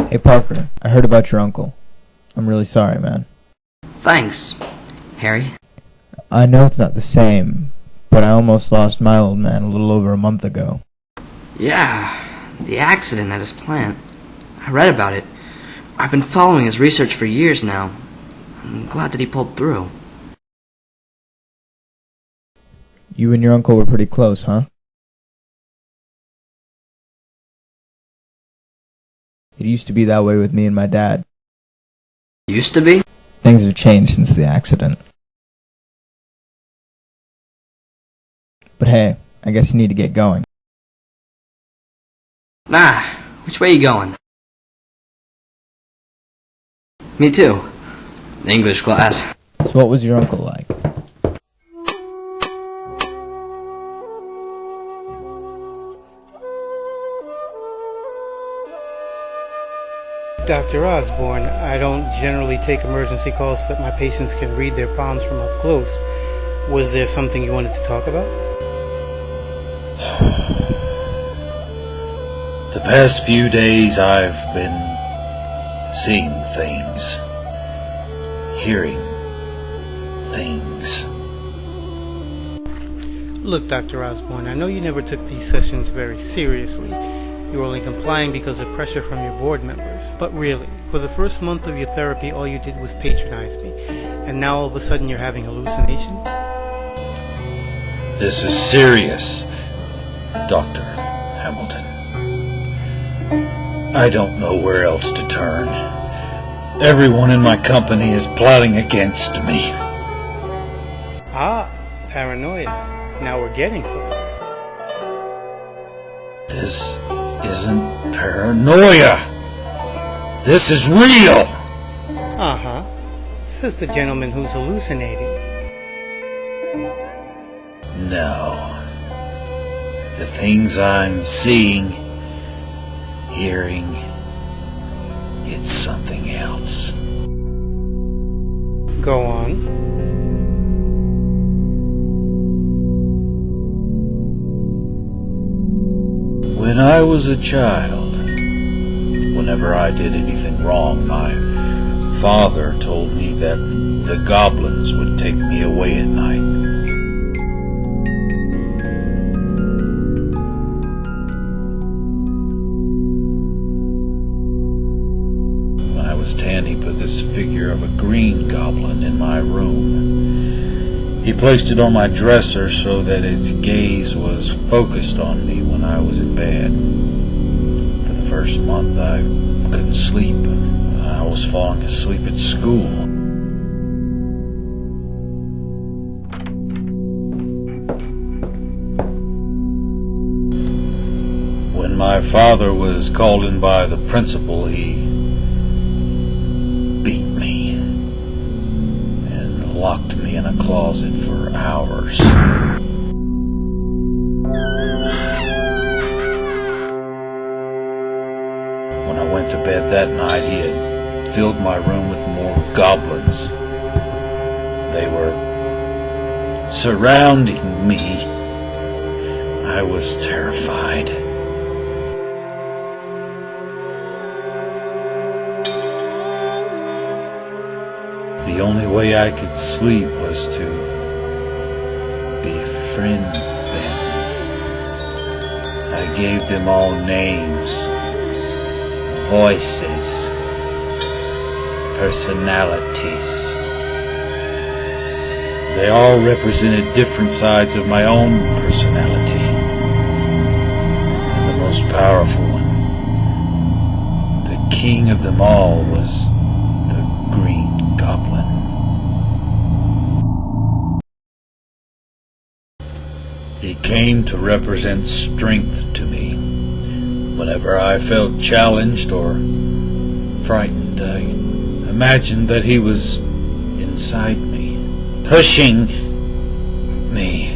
Hey Parker, I heard about your uncle. I'm really sorry, man. Thanks, Harry. I know it's not the same, but I almost lost my old man a little over a month ago. Yeah, the accident at his plant. I read about it. I've been following his research for years now. I'm glad that he pulled through. You and your uncle were pretty close, huh? It used to be that way with me and my dad. Used to be? Things have changed since the accident. But hey, I guess you need to get going. Which way you going? Me too. English class. So what was your uncle like? Dr. Osborne, I don't generally take emergency calls so that my patients can read their palms from up close. Was there something you wanted to talk about? The past few days I've been seeing things, hearing things. Look, Dr. Osborne, I know you never took these sessions very seriously. You're only complying because of pressure from your board members. But really, for the first month of your therapy, all you did was patronize me. And now all of a sudden you're having hallucinations? This is serious, Dr. Hamilton. I don't know where else to turn. Everyone in my company is plotting against me. Ah, paranoia. Now we're getting somewhere. This isn't paranoia. This is real. Uh-huh. Says the gentleman who's hallucinating. No. The things I'm seeing, hearing, it's something else. Go on. When I was a child, whenever I did anything wrong, my father told me that the goblins would take me away at night. When I was 10, he put this figure of a green goblin in my room. He placed it on my dresser so that its gaze was focused on me when I was in bed. For the first month, I couldn't sleep. I was falling asleep at school. When my father was called in by the principal, he beat me and locked me in a closet for hours. When I went to bed that night, he had filled my room with more goblins. They were surrounding me. I was terrified. The only way I could sleep was to befriend them. I gave them all names, voices, personalities. They all represented different sides of my own personality. And the most powerful one, the king of them all, was the Green Goblin. He came to represent strength to me. Whenever I felt challenged or frightened, I imagined that he was inside me, pushing me.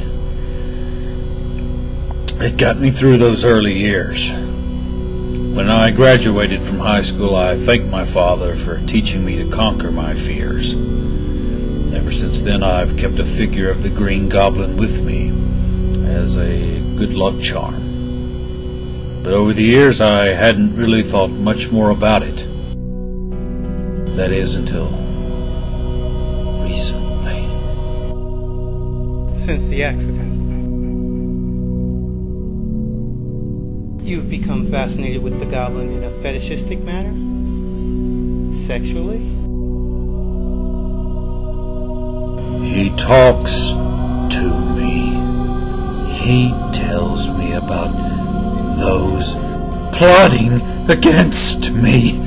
It got me through those early years. When I graduated from high school, I thanked my father for teaching me to conquer my fears. Ever Ever since then, I've kept a figure of the Green Goblin with me as a good luck charm. But over the years, I hadn't really thought much more about it. That is, until recently. Since the accident, you've become fascinated with the goblin in a fetishistic manner? Sexually? He talks to me. He tells me about those plotting against me.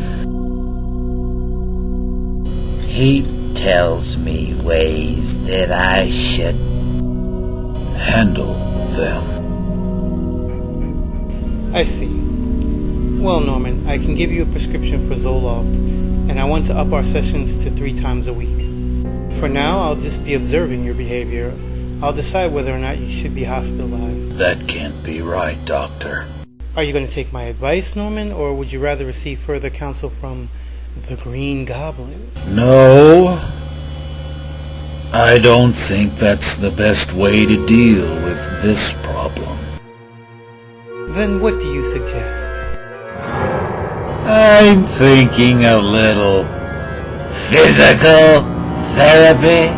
He tells me ways that I should handle them. I see. Well, Norman, I can give you a prescription for Zoloft, and I want to up our sessions to 3 times a week. For now, I'll just be observing your behavior. I'll decide whether or not you should be hospitalized. That can't be right, Doctor. Are you going to take my advice, Norman, or would you rather receive further counsel from the Green Goblin? No, I don't think that's the best way to deal with this problem. Then what do you suggest? I'm thinking a little physical therapy.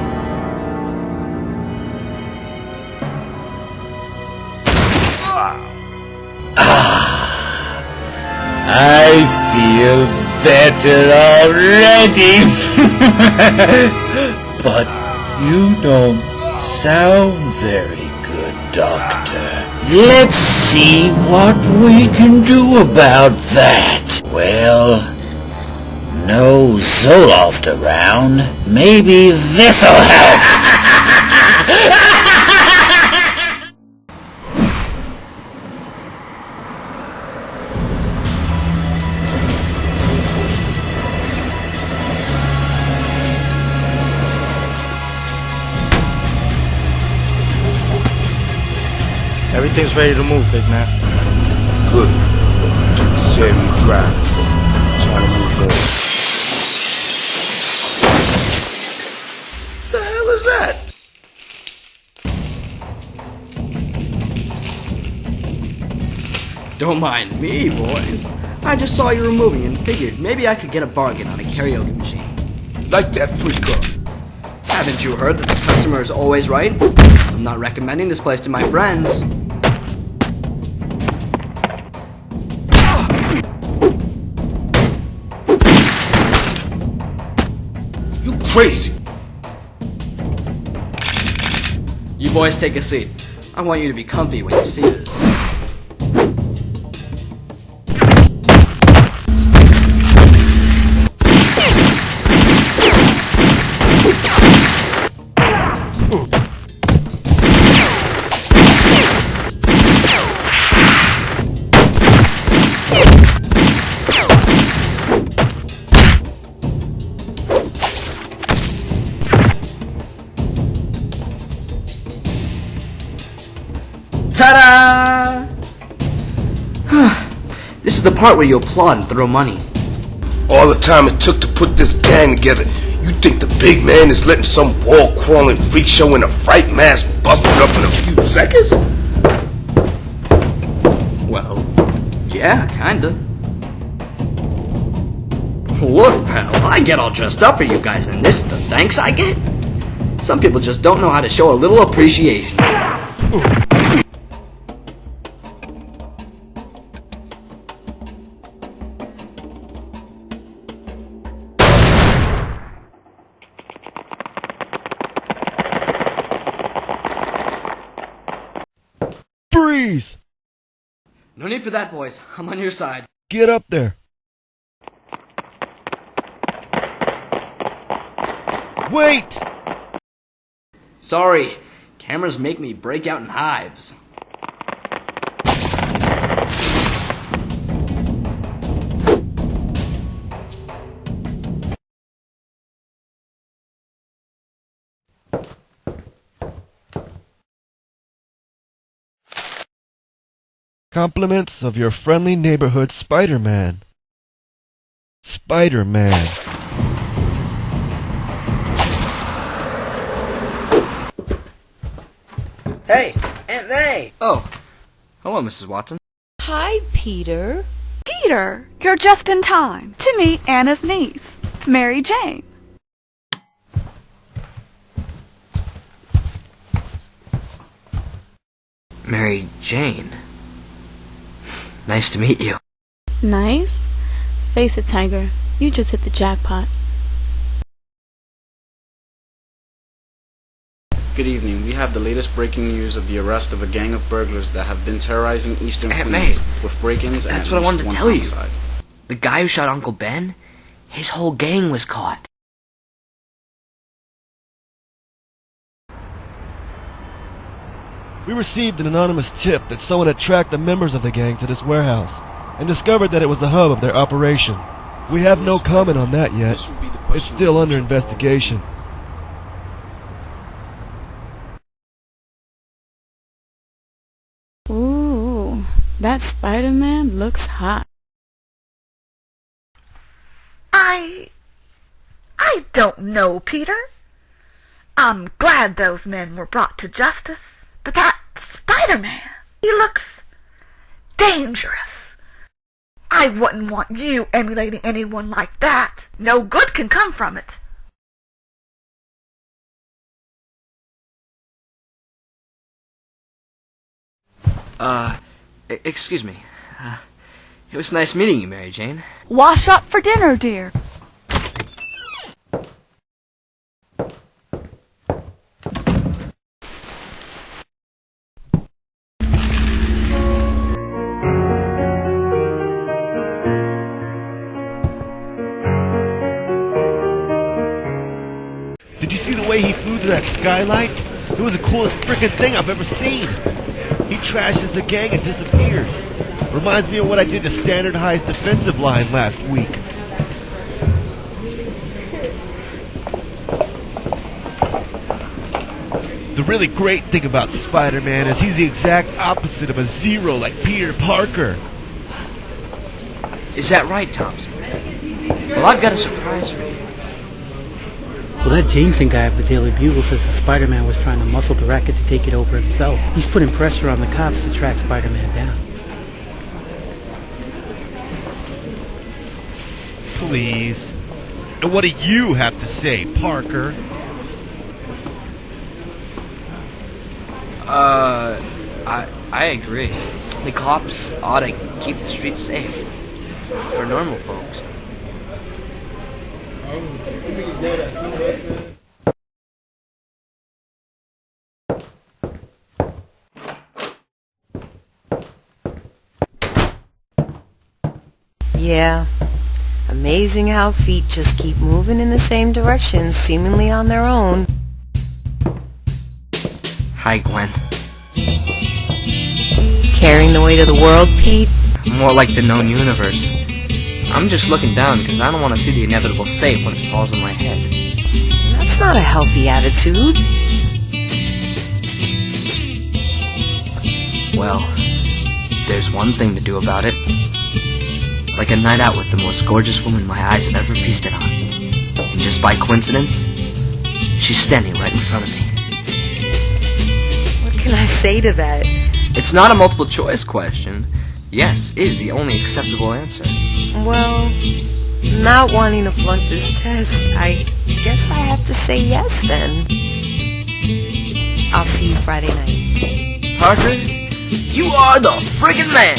I feel better already. But you don't sound very good, Doctor. Let's see what we can do about that. Well, no Zoloft around. Maybe this'll help. Everything's ready to move, big man. Good. Keep this area dry. Try to move on. What the hell is that? Don't mind me, boys. I just saw you were moving and figured maybe I could get a bargain on a karaoke machine. Like that freak up. Haven't you heard that the customer is always right? I'm not recommending this place to my friends. You crazy. You boys take a seat. I want you to be comfy when you see this. Ta-da! This is the part where you applaud and throw money. All the time it took to put this gang together. You think the big man is letting some wall-crawling freak show in a fright mask bust it up in a few seconds? Well, yeah, kinda. Look, pal, I get all dressed up for you guys, and this is the thanks I get? Some people just don't know how to show a little appreciation. Freeze! No need for that, boys. I'm on your side. Get up there. Wait! Sorry. Cameras make me break out in hives. Compliments of your friendly neighborhood Spider-Man. Spider-Man. Hey, Aunt May! Oh, hello, Mrs. Watson. Hi, Peter. Peter, you're just in time to meet Anna's niece, Mary Jane. Mary Jane. Nice to meet you. Nice? Face it, Tiger. You just hit the jackpot. Good evening. We have the latest breaking news of the arrest of a gang of burglars that have been terrorizing Eastern Aunt Queens May. with break-ins and That's at what I least wanted to one tell homicide. you. The guy who shot Uncle Ben, his whole gang was caught. We received an anonymous tip that someone had tracked the members of the gang to this warehouse and discovered that it was the hub of their operation. We have no comment on that yet. It's still under investigation. Ooh, that Spider-Man looks hot. I don't know, Peter. I'm glad those men were brought to justice, but that Spider-Man, he looks dangerous. I wouldn't want you emulating anyone like that. No good can come from it. Excuse me. It was nice meeting you, Mary Jane. Wash up for dinner, dear. Did you see the way he flew through that skylight? It was the coolest frickin' thing I've ever seen. He trashes the gang and disappears. Reminds me of what I did to Standard High's defensive line last week. The really great thing about Spider-Man is he's the exact opposite of a zero like Peter Parker. Is that right, Thompson? Well, I've got a surprise for you. Well, that Jameson guy of the Daily Bugle says the Spider-Man was trying to muscle the racket to take it over himself. He's putting pressure on the cops to track Spider-Man down. Please. And what do you have to say, Parker? I agree. The cops ought to keep the streets safe. For normal folks. Yeah. Amazing how feet just keep moving in the same direction, seemingly on their own. Hi, Gwen. Carrying the weight of the world, Pete? More like the known universe. I'm just looking down because I don't want to see the inevitable safe when it falls on my head. That's not a healthy attitude. Well, there's one thing to do about it. Like a night out with the most gorgeous woman my eyes have ever feasted on. And just by coincidence, she's standing right in front of me. What can I say to that? It's not a multiple choice question. Yes is the only acceptable answer. Well, not wanting to flunk this test, I guess I have to say yes then. I'll see you Friday night. Parker, you are the friggin' man!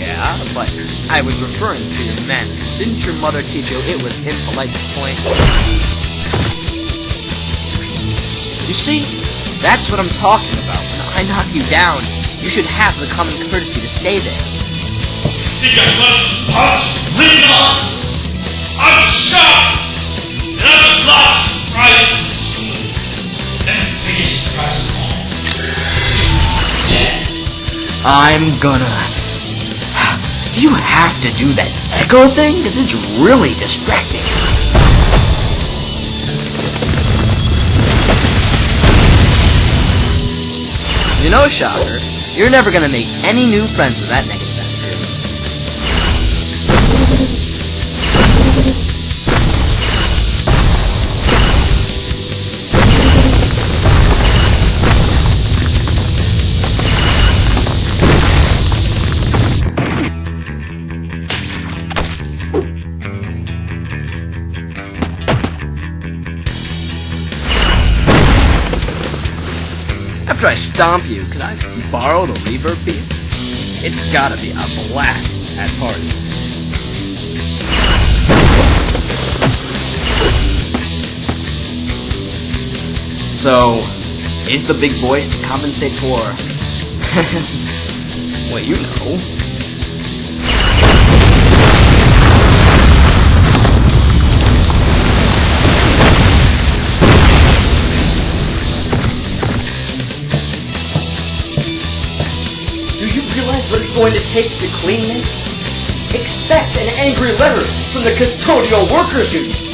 Yeah, but I was referring to your manners. Didn't your mother teach you it was impolite to point? You see, that's what I'm talking about. When I knock you down, you should have the common courtesy to stay there. Think I'm gonna punch, lean on. I'm shocked, and I'm lost surprises. And the biggest surprise of all, I'm gonna... Do you have to do that echo thing? Because it's really distracting. You know, Shocker, you're never gonna make any new friends with that negative attitude. After I stomp you, could I borrow the reverb piece? It's gotta be a blast at parties. So, is the big voice to compensate for... well, you know. What it's going to take to clean this? Expect an angry letter from the custodial workers union.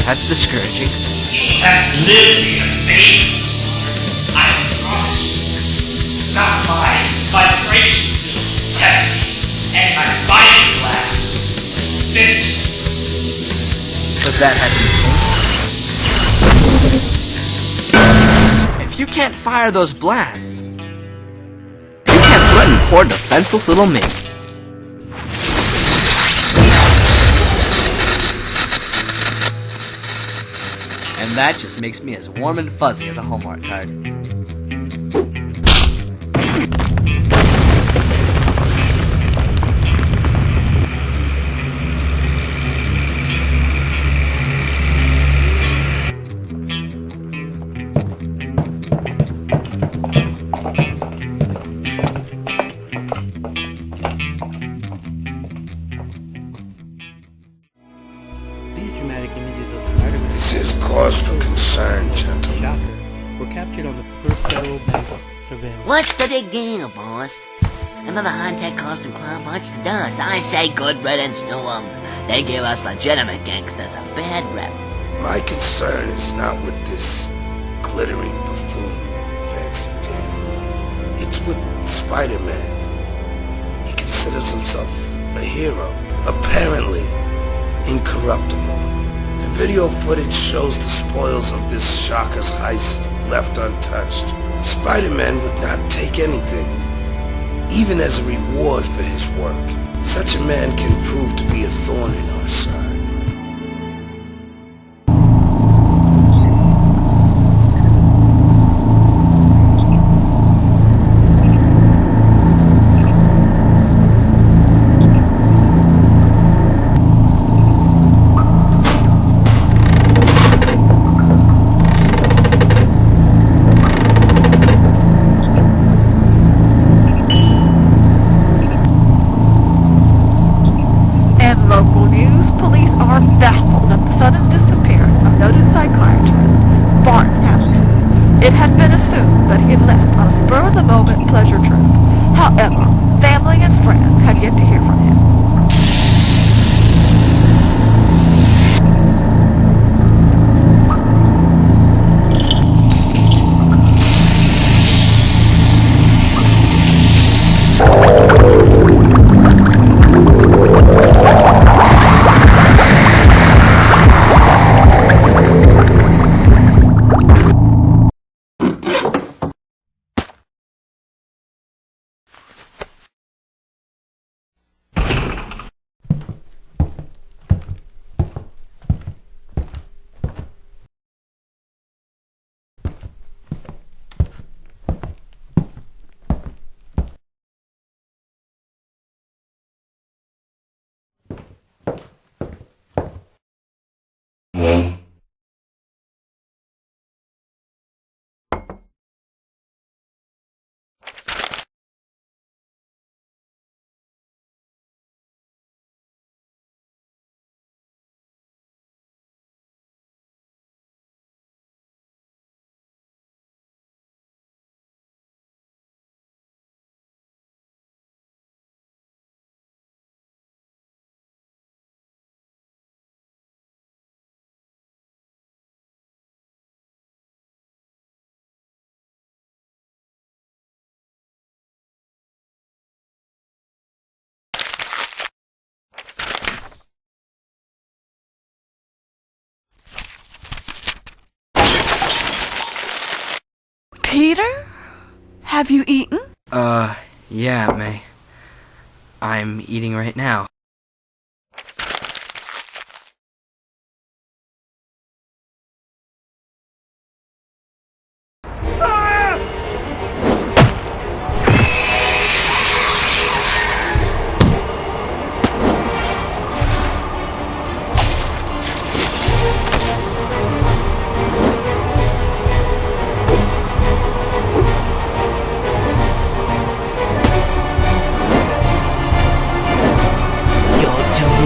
That's discouraging. You have lived in a phase. I promise you. Not my vibration will protect me, and my body glass finished. Does that have anything? If you can't fire those blasts, you can't threaten poor defenseless little me. And that just makes me as warm and fuzzy as a Hallmark card. These dramatic images of Spider-Man... This is cause for concern, gentlemen. Shocker were captured on the first federal bank surveillance. What's the big deal, boss? Another high-tech costume clown bites the dust. I say good riddance to them. They give us legitimate gangsters a bad rep. My concern is not with this glittering buffoon, Fancy Dan. It's with Spider-Man. He considers himself a hero, apparently incorruptible. The video footage shows the spoils of this Shocker's heist left untouched. Spider-Man would not take anything, even as a reward for his work. Such a man can prove to be a thorn in our side. Local news, police are baffled at the sudden disappearance of noted psychiatrist Barton Hamilton. It had been assumed that he had left on a spur-of-the-moment pleasure trip. However, family and friends had yet to hear from him. Peter? Have you eaten? Yeah, May. I'm eating right now.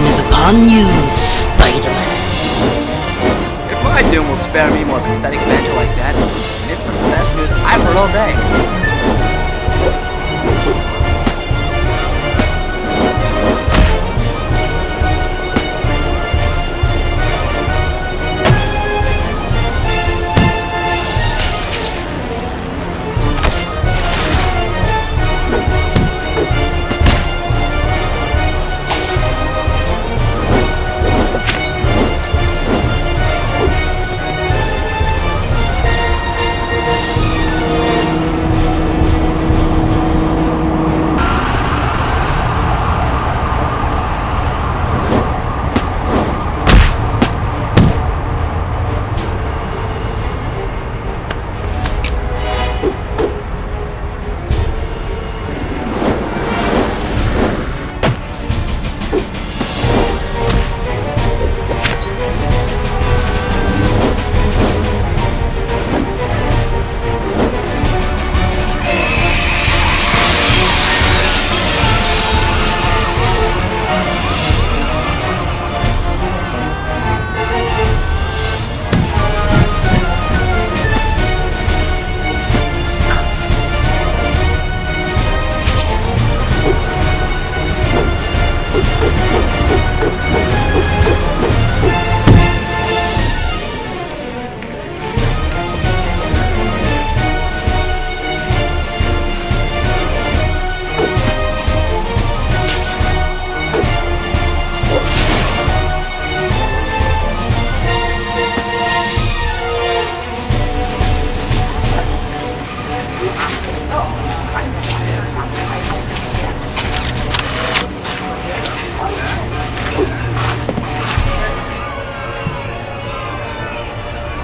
Upon you, Spider-Man. If my doom will spare me more pathetic banter like that, it's the best news I've heard all day.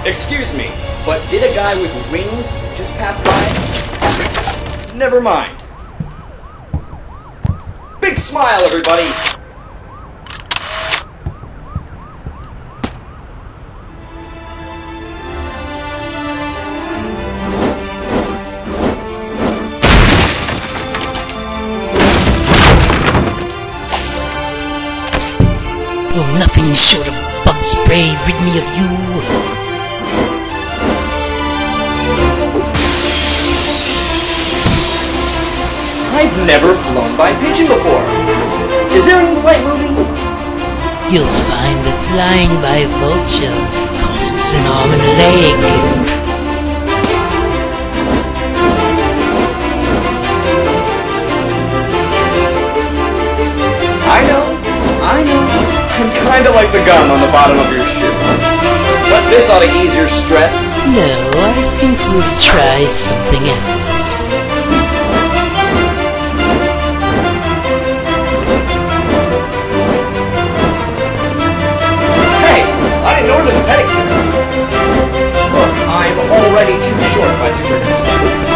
Excuse me, but did a guy with wings just pass by? Never mind. Big smile, everybody! Will nothing short of bug spray rid me of you? I've never flown by pigeon before. Is there an in-flight movie? You'll find that flying by vulture costs an arm and a leg. I know. I'm kinda like the gun on the bottom of your shoe. But this ought to ease your stress. No, I think we'll try something else. I didn't order the pedicure. Look, I'm already too short by superhero standards.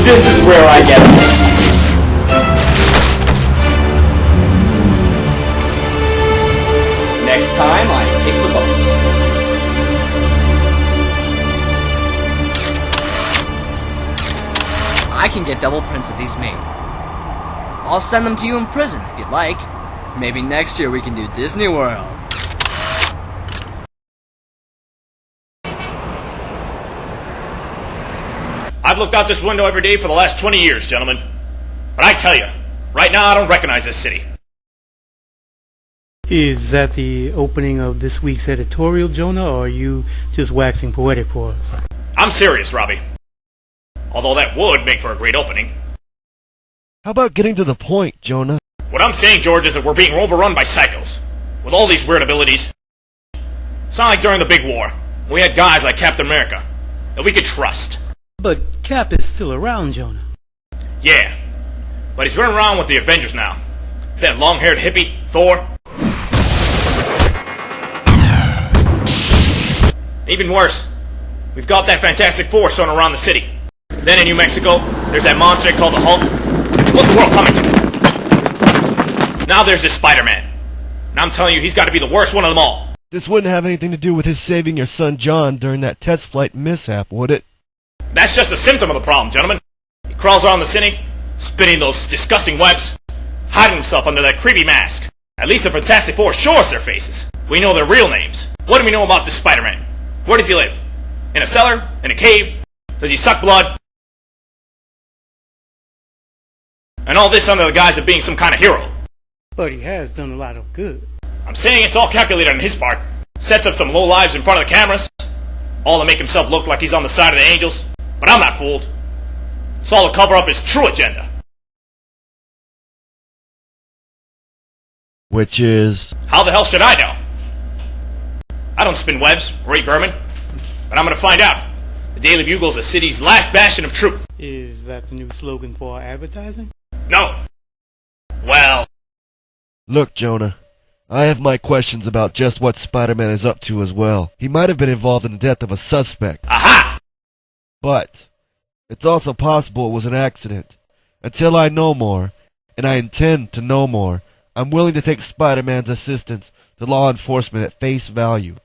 This is where I get it. Next time, I take the bus. I can get double prints of these made. I'll send them to you in prison if you'd like. Maybe next year we can do Disney World. I've looked out this window every day for the last 20 years, gentlemen. But I tell you, right now I don't recognize this city. Is that the opening of this week's editorial, Jonah, or are you just waxing poetic for us? I'm serious, Robbie. Although that would make for a great opening. How about getting to the point, Jonah? What I'm saying, George, is that we're being overrun by psychos. With all these weird abilities. It's not like during the big war. We had guys like Captain America that we could trust. But Cap is still around, Jonah. Yeah, but he's running around with the Avengers now. That long-haired hippie, Thor. Even worse, we've got that Fantastic Four thrown around the city. Then in New Mexico, there's that monster called the Hulk. What's the world coming to? Now there's this Spider-Man. And I'm telling you, he's got to be the worst one of them all. This wouldn't have anything to do with his saving your son John during that test flight mishap, would it? That's just a symptom of the problem, gentlemen. He crawls around the city, spinning those disgusting webs, hiding himself under that creepy mask. At least the Fantastic Four show us their faces. We know their real names. What do we know about this Spider-Man? Where does he live? In a cellar? In a cave? Does he suck blood? And all this under the guise of being some kind of hero. But he has done a lot of good. I'm saying it's all calculated on his part. Sets up some lowlives in front of the cameras. All to make himself look like he's on the side of the angels. But I'm not fooled. It's all to cover up his true agenda. Which is? How the hell should I know? I don't spin webs or eat vermin. But I'm gonna find out. The Daily Bugle's the city's last bastion of truth. Is that the new slogan for our advertising? No. Well... Look, Jonah. I have my questions about just what Spider-Man is up to as well. He might have been involved in the death of a suspect. Aha! But it's also possible it was an accident. Until I know more, and I intend to know more, I'm willing to take Spider-Man's assistance to law enforcement at face value.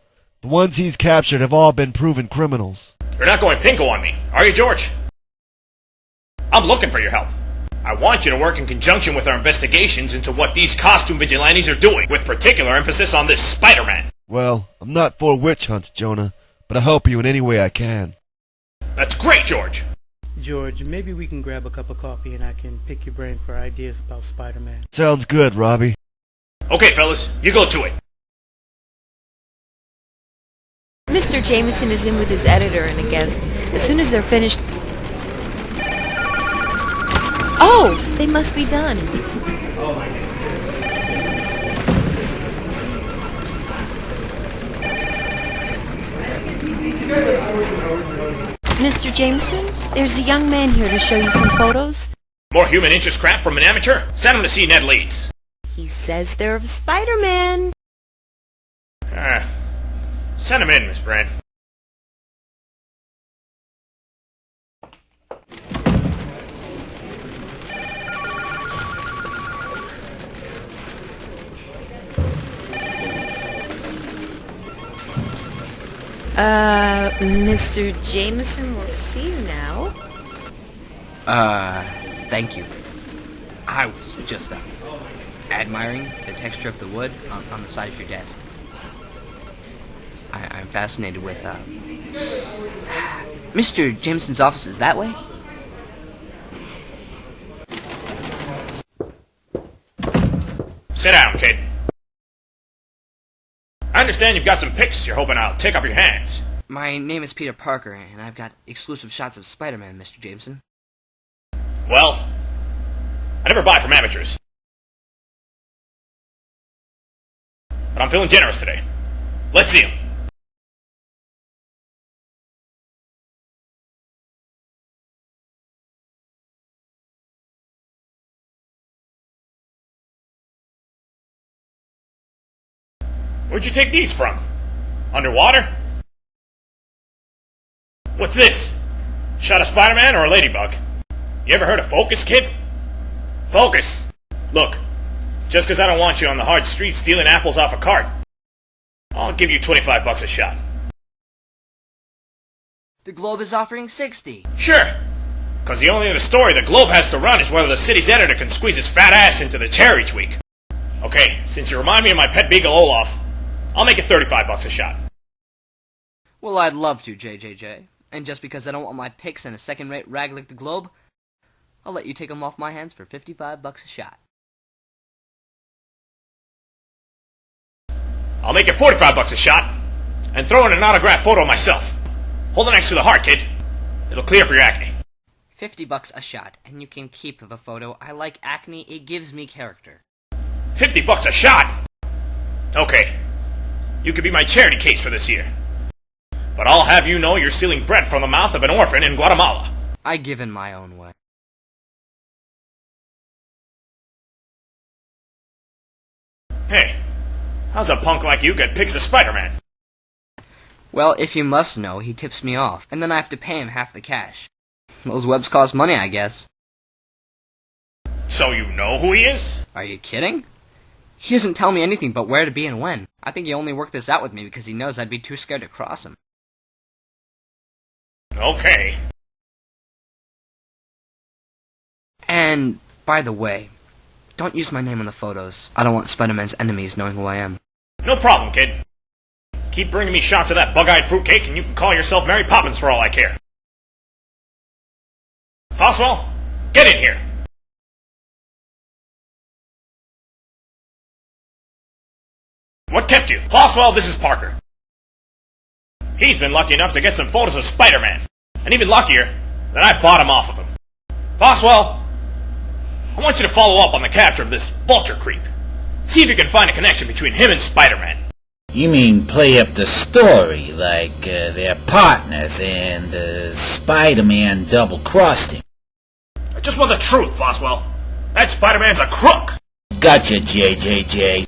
The ones he's captured have all been proven criminals. You're not going pinko on me, are you, George? I'm looking for your help. I want you to work in conjunction with our investigations into what these costume vigilantes are doing, with particular emphasis on this Spider-Man. Well, I'm not for witch hunts, Jonah, but I'll help you in any way I can. That's great, George! George, maybe we can grab a cup of coffee and I can pick your brain for ideas about Spider-Man. Sounds good, Robbie. Okay, fellas, you go to it. Mr. Jameson is in with his editor and a guest. As soon as they're finished... Oh, they must be done. Mr. Jameson, there's a young man here to show you some photos. More human interest crap from an amateur? Send him to see Ned Leeds. He says they're of Spider-Man. Send him in, Miss Brand. Mr. Jameson will see you now. Thank you. I was just, admiring the texture of the wood on the side of your desk. I'm fascinated with, Mr. Jameson's office is that way? Sit down, kid. I understand you've got some pics you're hoping I'll take off your hands. My name is Peter Parker, and I've got exclusive shots of Spider-Man, Mr. Jameson. Well, I never buy from amateurs. But I'm feeling generous today. Let's see him. Where'd you take these from? Underwater? What's this? Shot a Spider-Man or a ladybug? You ever heard of Focus, kid? Focus! Look, just 'cause I don't want you on the hard street stealing apples off a cart, I'll give you $25 a shot. The Globe is offering 60. Sure. 'Cause the only other story the Globe has to run is whether the city's editor can squeeze his fat ass into the chair each week. Okay, since you remind me of my pet beagle Olaf, I'll make it $35 a shot. Well, I'd love to, JJJ. And just because I don't want my pics in a second-rate rag like the Globe, I'll let you take them off my hands for $55 a shot. I'll make it $45 a shot, and throw in an autographed photo of myself. Hold it next to the heart, kid. It'll clear up your acne. $50 a shot, and you can keep the photo. I like acne, it gives me character. $50 a shot? Okay. You could be my charity case for this year. But I'll have you know you're stealing bread from the mouth of an orphan in Guatemala. I give in my own way. Hey, how's a punk like you get pics of Spider-Man? Well, if you must know, he tips me off, and then I have to pay him half the cash. Those webs cost money, I guess. So you know who he is? Are you kidding? He doesn't tell me anything but where to be and when. I think he only worked this out with me because he knows I'd be too scared to cross him. Okay. And, by the way, don't use my name on the photos. I don't want Spider-Man's enemies knowing who I am. No problem, kid. Keep bringing me shots of that bug-eyed fruitcake and you can call yourself Mary Poppins for all I care. Foswell, get in here. What kept you? Foswell, this is Parker. He's been lucky enough to get some photos of Spider-Man. And even luckier that I bought him off of him. Foswell, I want you to follow up on the capture of this vulture creep. See if you can find a connection between him and Spider-Man. You mean play up the story like they're partners and Spider-Man double-crossed him? I just want the truth, Foswell. That Spider-Man's a crook. Gotcha, JJJ.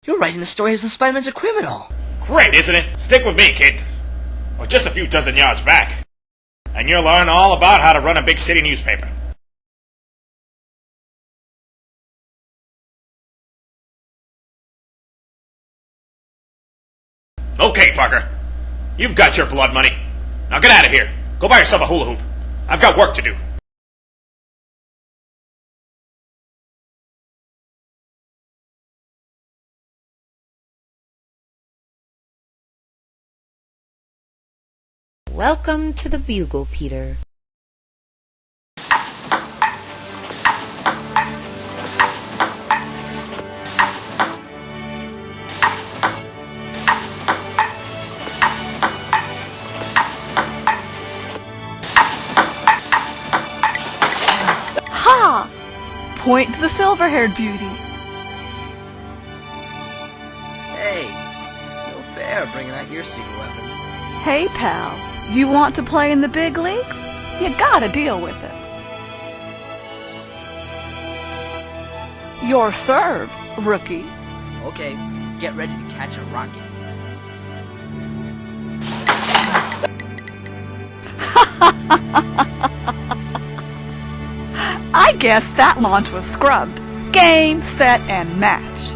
You're writing the story as though Spider-Man's a criminal. Great, isn't it? Stick with me, kid. Or just a few dozen yards back. And you'll learn all about how to run a big city newspaper. Okay, Parker. You've got your blood money. Now get out of here. Go buy yourself a hula hoop. I've got work to do. Welcome to the Bugle, Peter. Ha! Point to the silver-haired beauty. Hey, no fair bringing out your secret weapon. Hey, pal. You want to play in the big leagues? You gotta deal with it. Your serve, rookie. Okay, get ready to catch a rocket. I guess that launch was scrubbed. Game, set, and match.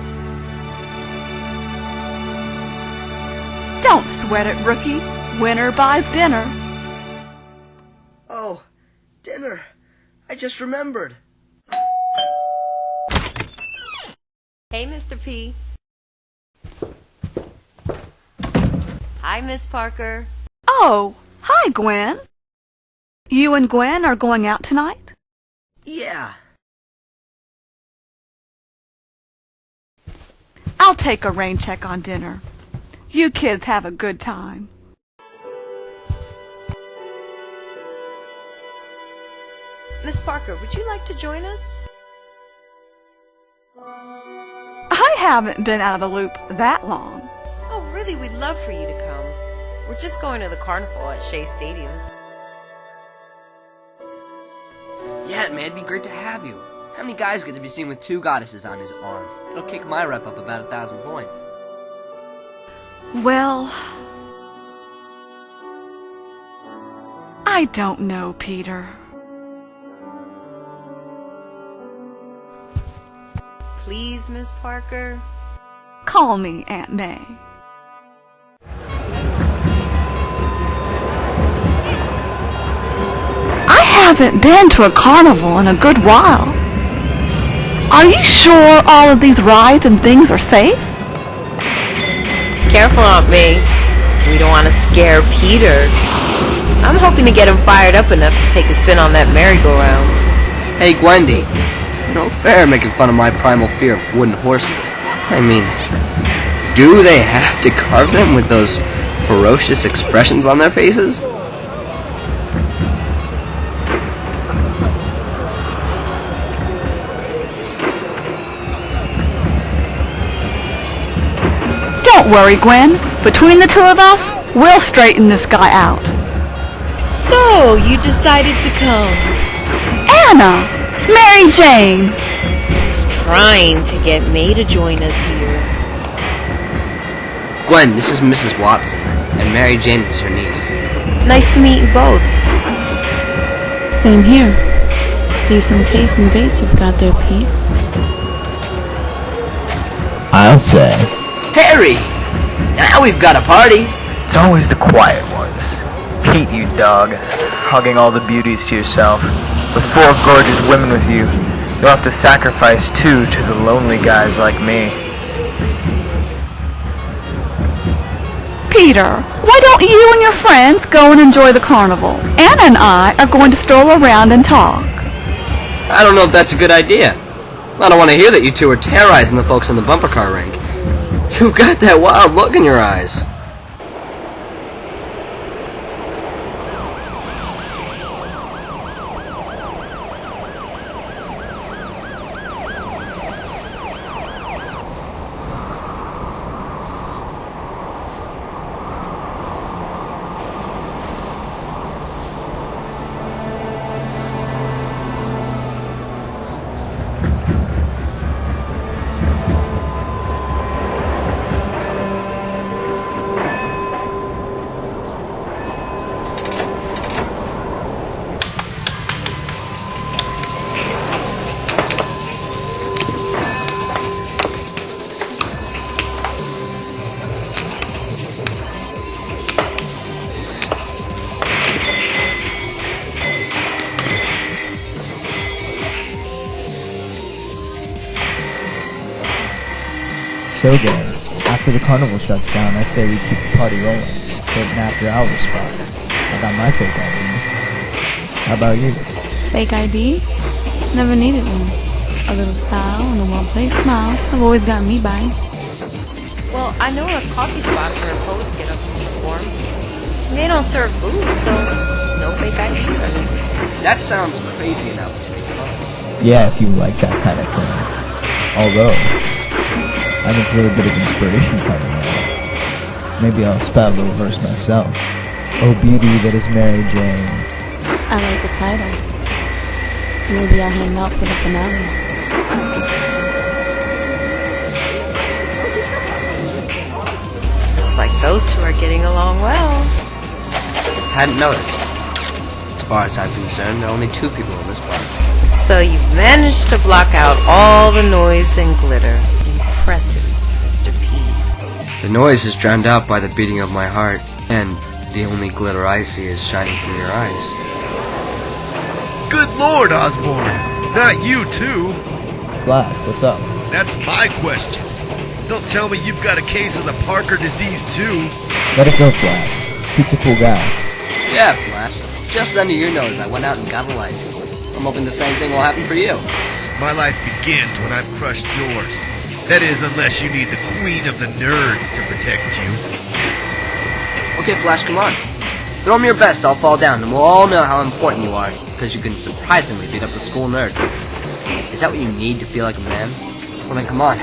Don't sweat it, rookie. Winner buys dinner. Oh, dinner. I just remembered. Hey, Mr. P. Hi, Miss Parker. Oh, hi, Gwen. You and Gwen are going out tonight? Yeah. I'll take a rain check on dinner. You kids have a good time. Miss Parker, would you like to join us? I haven't been out of the loop that long. Oh, really? We'd love for you to come. We're just going to the carnival at Shea Stadium. Yeah, man, it'd be great to have you. How many guys get to be seen with 2 goddesses on his arm? It'll kick my rep up about 1,000 points. Well, I don't know, Peter. Please, Miss Parker. Call me Aunt May. I haven't been to a carnival in a good while. Are you sure all of these rides and things are safe? Careful, Aunt May. We don't want to scare Peter. I'm hoping to get him fired up enough to take a spin on that merry-go-round. Hey, Gwendy. No fair making fun of my primal fear of wooden horses. I mean, do they have to carve them with those ferocious expressions on their faces? Don't worry, Gwen. Between the two of us, we'll straighten this guy out. So, you decided to come. Anna! Mary Jane! He's trying to get May to join us here. Gwen, this is Mrs. Watson, and Mary Jane is her niece. Nice to meet you both. Same here. Decent taste in dates you've got there, Pete. I'll say. Harry! Now we've got a party! It's always the quiet ones. Pete, you dog. Hugging all the beauties to yourself. With 4 gorgeous women with you, you'll have to sacrifice 2 to the lonely guys like me. Peter, why don't you and your friends go and enjoy the carnival? Anna and I are going to stroll around and talk. I don't know if that's a good idea. I don't want to hear that you two are terrorizing the folks in the bumper car rink. You've got that wild look in your eyes. So then, after the carnival shuts down, I say we keep the party rolling. Take an after-hours spot. I got my fake ID. How about you? Fake ID? Never needed one. A little style and a well-placed smile have always gotten me by. Well, I know a coffee spot where poets get up to perform. They don't serve booze, so no fake ID. That sounds crazy enough to make fun. Yeah, if you like that kind of thing. Although, I think a little bit of inspiration coming out. Maybe I'll spout a little verse myself. Oh beauty that is Mary Jane. I like the title. Maybe I'll hang out for the finale. Looks like those two are getting along well. Hadn't noticed. As far as I'm concerned, there are only 2 people in this park. So you've managed to block out all the noise and glitter. Impressive, Mr. P. The noise is drowned out by the beating of my heart, and the only glitter I see is shining from your eyes. Good Lord, Osborne! Not you, too! Flash, what's up? That's my question. Don't tell me you've got a case of the Parker disease, too. Let it go, Flash. Pete's a cool guy. Yeah, Flash. Just under your nose, I went out and got a life. I'm hoping the same thing will happen for you. My life begins when I've crushed yours. That is, unless you need the Queen of the Nerds to protect you. Okay, Flash, come on. Throw me your best, I'll fall down, and we'll all know how important you are, because you can surprisingly beat up the school nerd. Is that what you need to feel like a man? Well then, come on.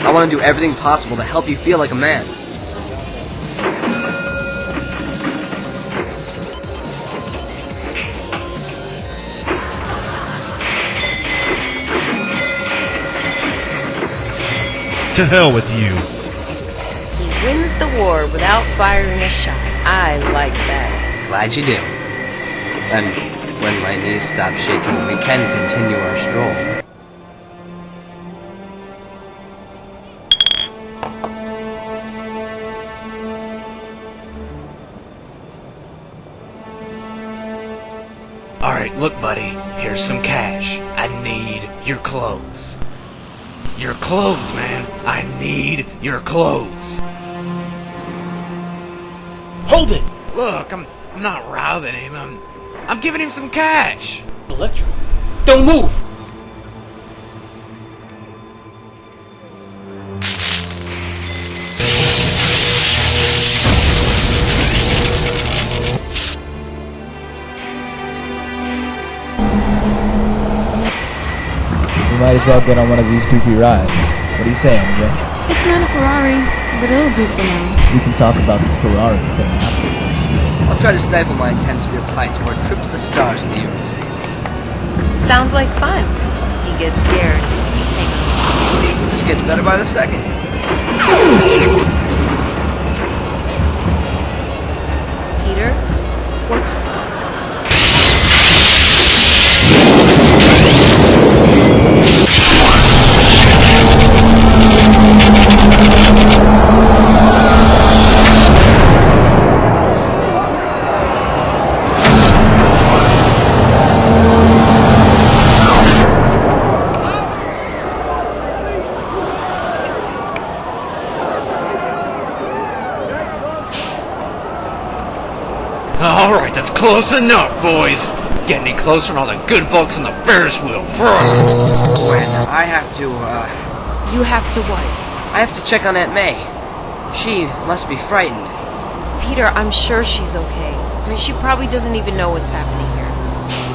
I want to do everything possible to help you feel like a man. To hell with you. He wins the war without firing a shot. I like that. Glad you do. And when my knees stop shaking, we can continue our stroll. Alright, look, buddy. Here's some cash. I need your clothes. Your clothes, man. I need your clothes. Hold it! Look, I'm not robbing him. I'm giving him some cash. Electro, don't move! We might as well get on one of these doofy rides. What do you say, MJ? It's not a Ferrari, but it'll do for now. We can talk about the Ferrari thing afterwards. I'll try to stifle my intense fear of heights for a trip to the stars in the early season. Sounds like fun. He gets scared. Just hang on. This gets better by the second. Peter, what's... Alright, that's close enough, boys. Get any closer and all the good folks on the Ferris wheel. When I have to, You have to what? I have to check on Aunt May. She must be frightened. Peter, I'm sure she's okay. I mean, she probably doesn't even know what's happening here.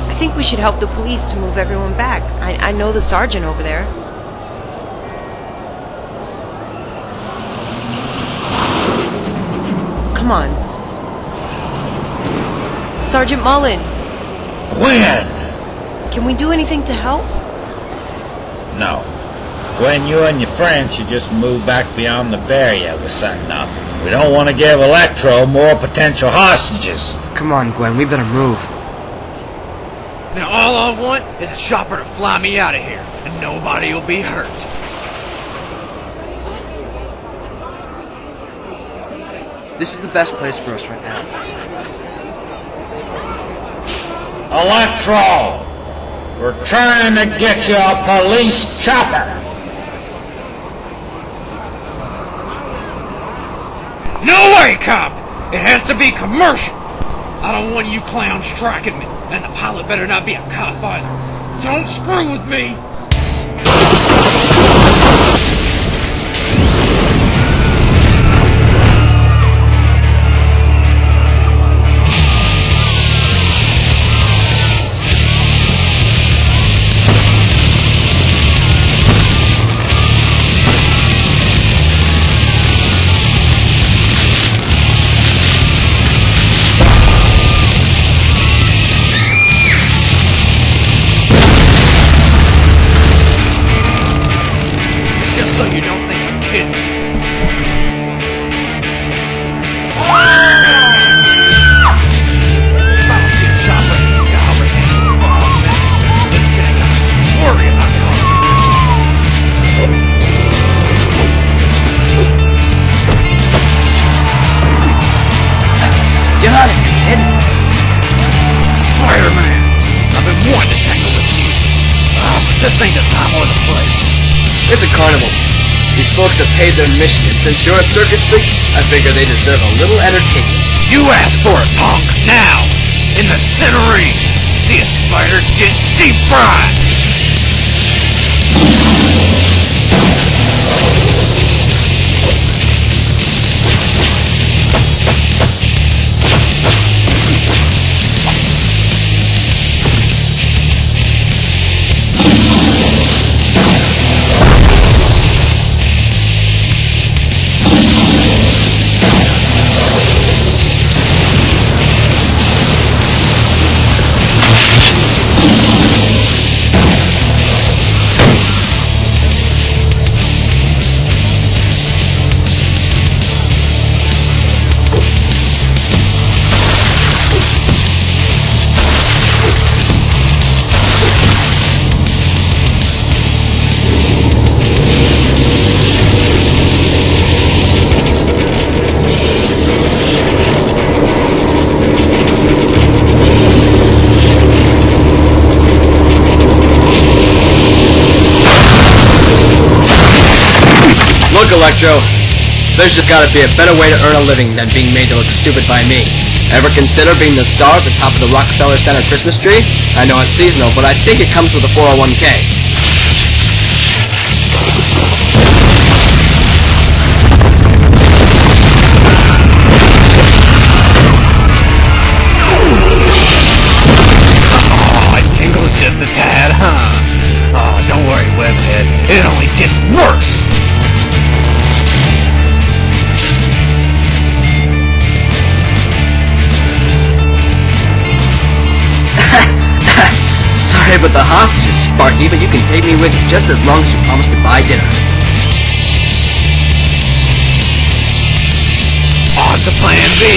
I think we should help the police to move everyone back. I know the sergeant over there. Come on. Sergeant Mullen. Gwen! Can we do anything to help? No. Gwen, you and your friends should just move back beyond the barrier we're setting up. We don't want to give Electro more potential hostages. Come on, Gwen, we better move. Now all I want is a chopper to fly me out of here, and nobody will be hurt. This is the best place for us right now. Electro! We're trying to get you a police chopper! No way, cop! It has to be commercial! I don't want you clowns tracking me, and the pilot better not be a cop either. Don't screw with me! So you don't think I'm kidding. If I don't see a chopper in the sky right now for 5 minutes, this gang I'm worried about it. Get out of here, kid! Spider-Man! I've been wanting to tangle with you. But this ain't the time or the place. It's a carnival. These folks have paid their mission, and since you're a circus freak, I figure they deserve a little entertainment. You asked for it, punk! Now! In the center ring! See a spider get deep fried! Look, Electro, there's just gotta be a better way to earn a living than being made to look stupid by me. Ever consider being the star at the top of the Rockefeller Center Christmas tree? I know it's seasonal, but I think it comes with a 401k. Just a tad, huh? Oh, don't worry, Webhead. It only gets worse! Sorry about the hostages, Sparky, but you can take me with you just as long as you promise to buy dinner. On to plan B!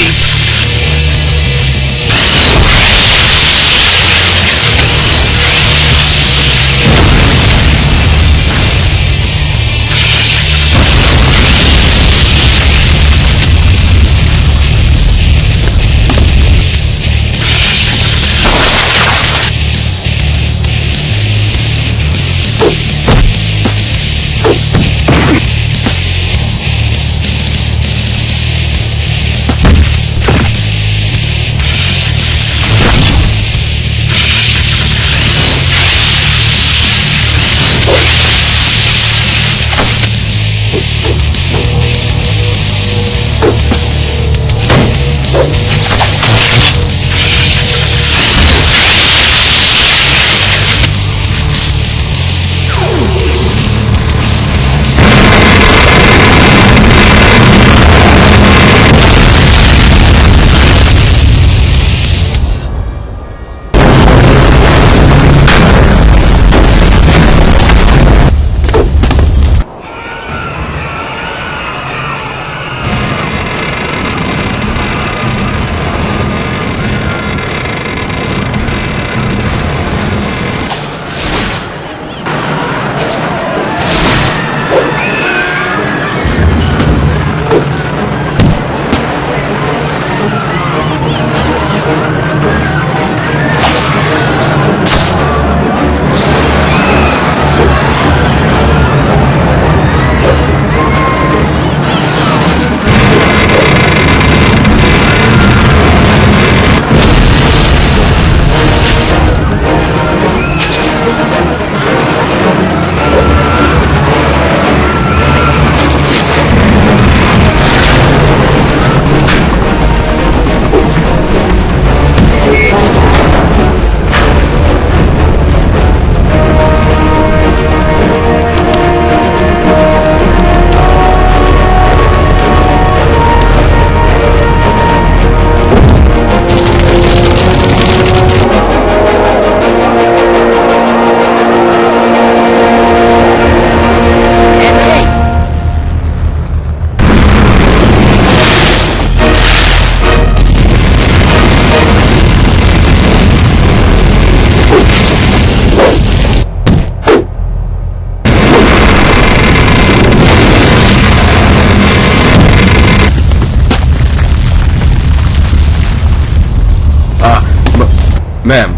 Ma'am,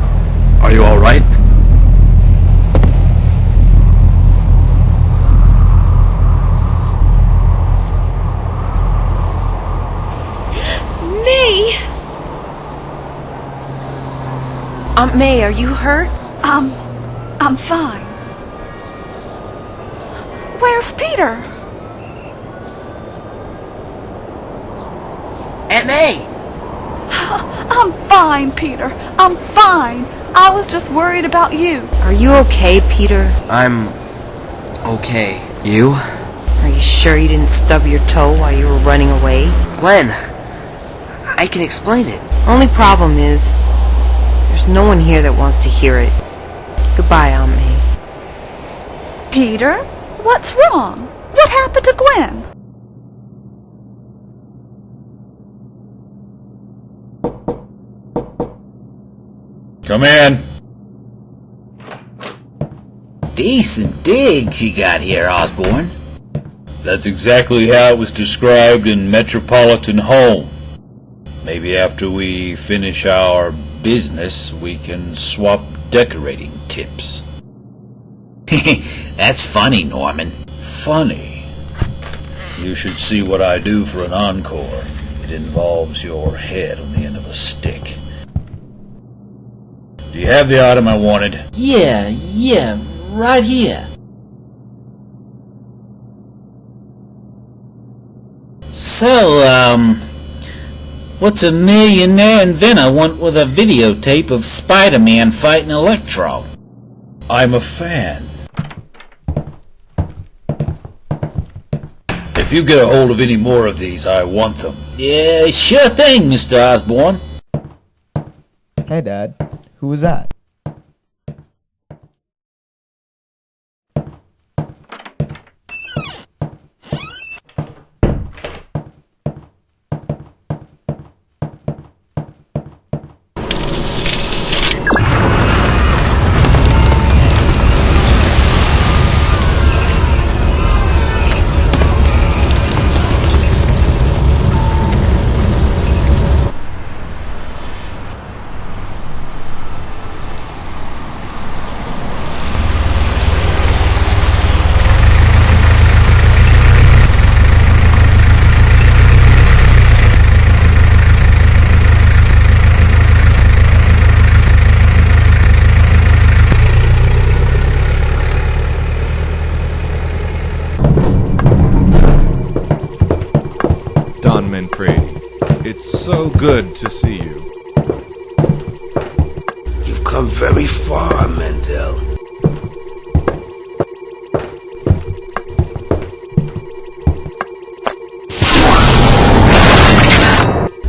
are you alright? May! Aunt May, are you hurt? I'm fine. Where's Peter? Aunt May! I'm fine, Peter. I'm fine. I was just worried about you. Are you okay, Peter? I'm okay. You? Are you sure you didn't stub your toe while you were running away? Gwen, I can explain it. Only problem is, there's no one here that wants to hear it. Goodbye, Aunt May. Peter? What's wrong? What happened to Gwen? Come in. Decent digs you got here, Osborne. That's exactly how it was described in Metropolitan Home. Maybe after we finish our business, we can swap decorating tips. That's funny, Norman. Funny? You should see what I do for an encore. It involves your head on the end of a stick. Do you have the item I wanted? Yeah, right here. So, what's a millionaire inventor want with a videotape of Spider-Man fighting Electro? I'm a fan. If you get a hold of any more of these, I want them. Yeah, sure thing, Mr. Osborn. Hey, Dad. Who was that? Don Manfredi, it's so good to see you. You've come very far, Mendel.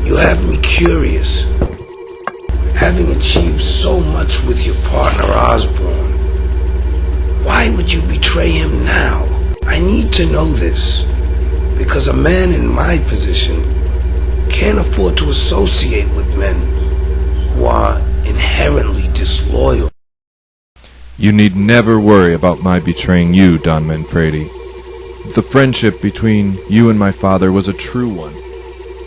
You have me curious. Having achieved so much with your partner Osborn, why would you betray him now? I need to know this, because a man in my position can't afford to associate with men who are inherently disloyal. You need never worry about my betraying you, Don Manfredi. The friendship between you and my father was a true one,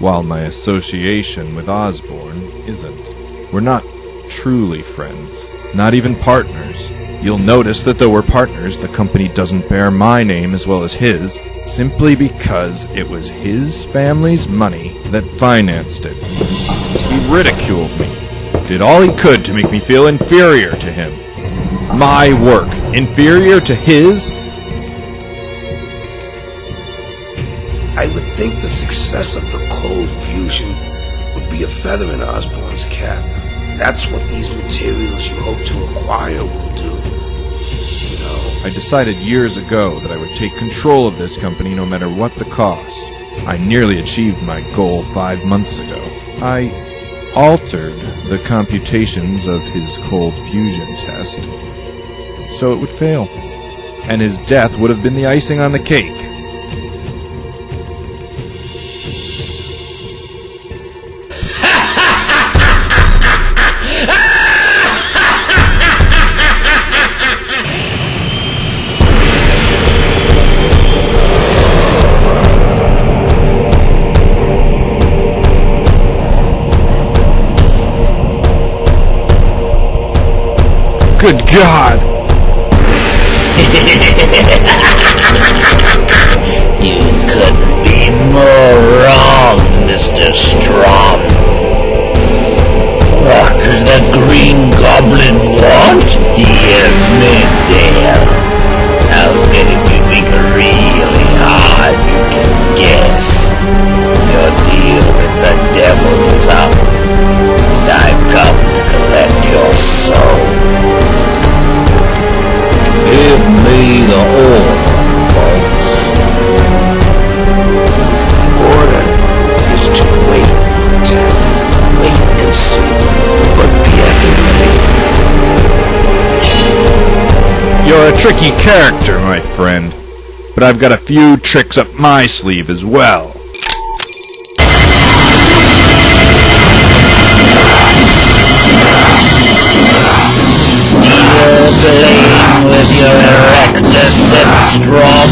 while my association with Osborn isn't. We're not truly friends, not even partners. You'll notice that though we're partners, the company doesn't bear my name as well as his, simply because it was his family's money that financed it. He ridiculed me, did all he could to make me feel inferior to him. My work, inferior to his? I would think the success of the cold fusion would be a feather in Osborn's cap. That's what these materials you hope to acquire will do. You know, I decided years ago that I would take control of this company no matter what the cost. I nearly achieved my goal 5 months ago. I altered the computations of his cold fusion test so it would fail, and his death would have been the icing on the cake. Good God! You couldn't be more wrong, Mr. Strong. What does the Green Goblin want, dear Mendel? I'll bet if you think really hard, you can guess. Your deal with the devil is up, and I've come to collect your soul. Give me the order, folks. the order is to wait, Lieutenant. Wait and see, but be at the ready. You're a tricky character, my friend, but I've got a few tricks up my sleeve as well. Playing with your erector Strong.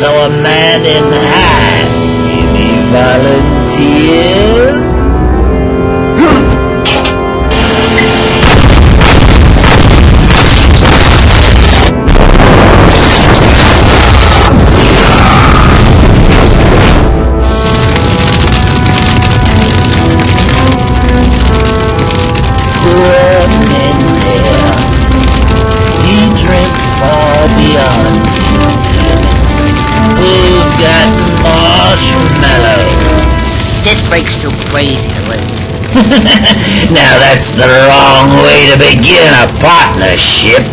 saw a man in half. Any volunteers? Beyond his limits. Who's got marshmallow? This break's too crazy to listen. Now that's the wrong way to begin a partnership.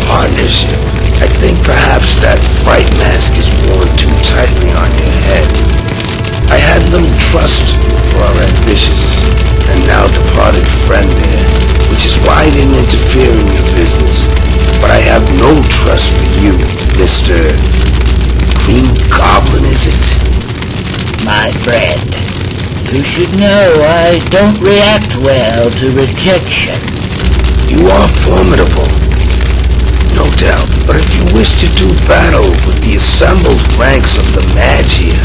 Partnership? I think perhaps that fright mask is worn too tightly on your head. I had little trust for our ambitious and now departed friend there, which is why I didn't interfere in your business. But I have no trust for you, Mr. Green Goblin, is it? My friend, you should know I don't react well to rejection. You are formidable, no doubt. But if you wish to do battle with the assembled ranks of the Magia,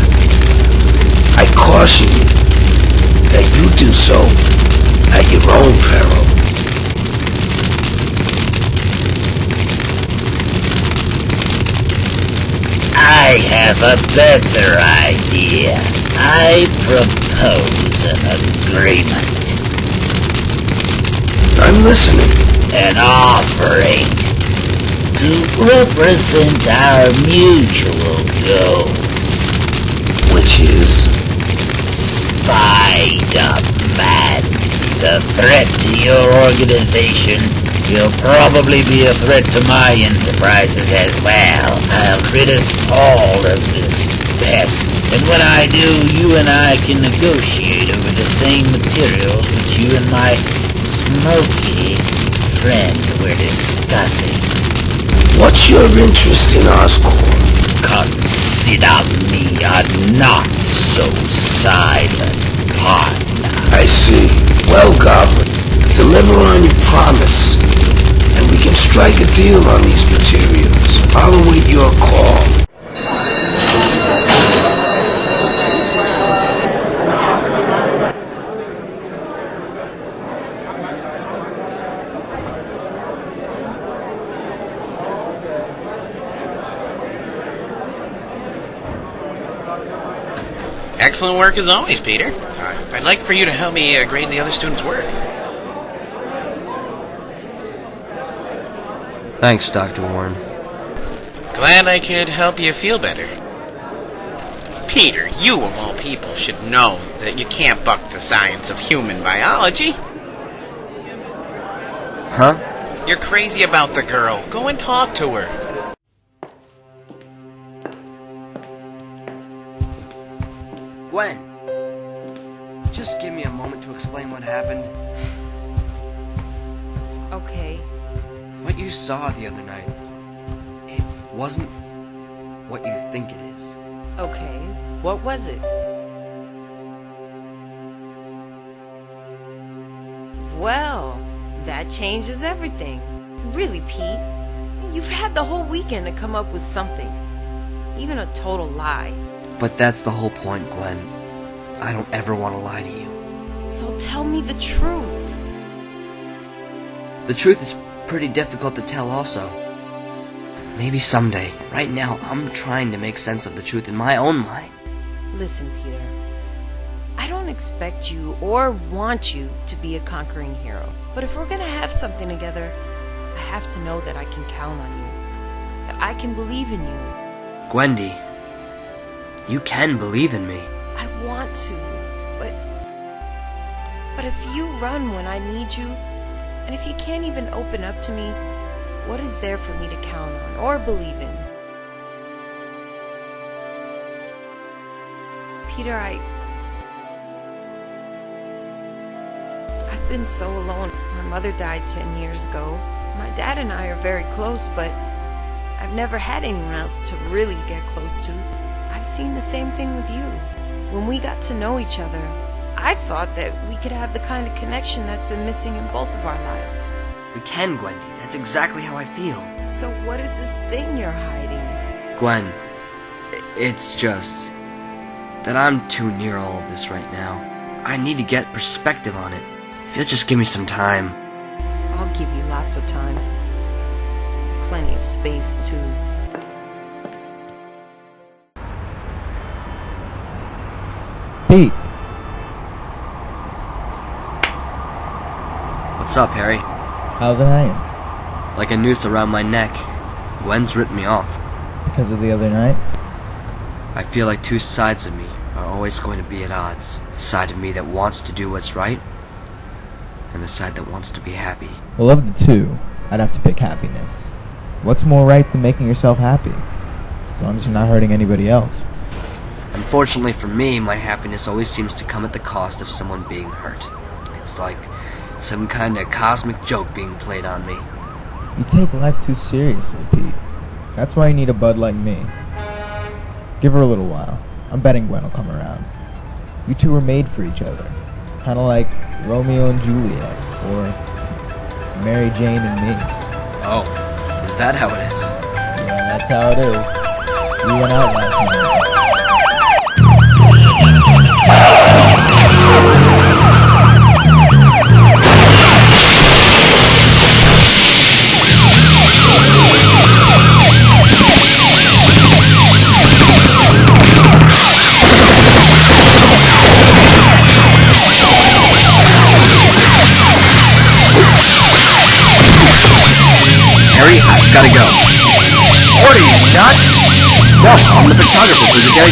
I caution you that you do so at your own peril. I have a better idea. I propose an agreement. I'm listening. An offering to represent our mutual goals. Which is? Spider-Man is a threat to your organization. He'll probably be a threat to my enterprises as well. I'll rid us all of this pest. And when I do, you and I can negotiate over the same materials which you and my smoky friend were discussing. What's your interest in Oscorp? Consider me a not-so-silent partner. I see. Well, Goblin, deliver on your promise, and we can strike a deal on these materials. I'll await your call. Excellent work as always, Peter. I'd like for you to help me grade the other students' work. Thanks, Dr. Warren. Glad I could help you feel better. Peter, you of all people should know that you can't buck the science of human biology. Huh? You're crazy about the girl. Go and talk to her. Gwen, just give me a moment to explain what happened. Okay. What you saw the other night, it wasn't what you think it is. Okay. What was it? Well, that changes everything. Really, Pete. You've had the whole weekend to come up with something. Even a total lie. But that's the whole point, Gwen. I don't ever want to lie to you. So tell me the truth. The truth is pretty difficult to tell also. Maybe someday. Right now, I'm trying to make sense of the truth in my own mind. Listen, Peter. I don't expect you or want you to be a conquering hero. But if we're gonna have something together, I have to know that I can count on you. That I can believe in you. Gwendy, you can believe in me. I want to, but if you run when I need you, and if you can't even open up to me, what is there for me to count on or believe in? Peter, I've been so alone. My mother died 10 years ago. My dad and I are very close, but I've never had anyone else to really get close to. I've seen the same thing with you. When we got to know each other, I thought that we could have the kind of connection that's been missing in both of our lives. We can, Gwendy. That's exactly how I feel. So what is this thing you're hiding? Gwen, It's just that I'm too near all of this right now. I need to get perspective on it. If you'll just give me some time. I'll give you lots of time. Plenty of space, too. Pete. What's up, Harry? How's it hanging? Like a noose around my neck. Gwen's ripped me off. Because of the other night? I feel like two sides of me are always going to be at odds. The side of me that wants to do what's right, and the side that wants to be happy. Well, of the two, I'd have to pick happiness. What's more right than making yourself happy? As long as you're not hurting anybody else. Unfortunately for me, my happiness always seems to come at the cost of someone being hurt. It's like some kind of cosmic joke being played on me. You take life too seriously, Pete. That's why you need a bud like me. Give her a little while. I'm betting Gwen will come around. You two were made for each other. Kind of like Romeo and Juliet, or Mary Jane and me. Oh, is that how it is? Yeah, that's how it is. We went out last night. Harry, I've gotta go. What are you, nuts? No, I'm the photographer for the Gary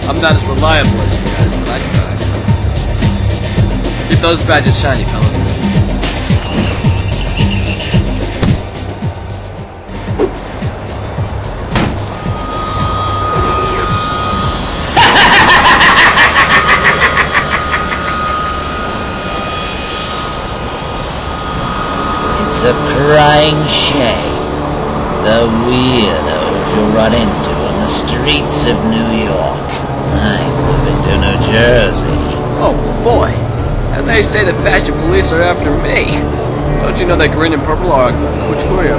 I'm not as reliable as you guys, but I try. Keep those badges shiny, fellas. It's a crying shame. The weirdos you run into on the streets of New York. I'm moving to New Jersey. Oh boy, and they say the fashion police are after me. Don't you know that green and purple are a couture?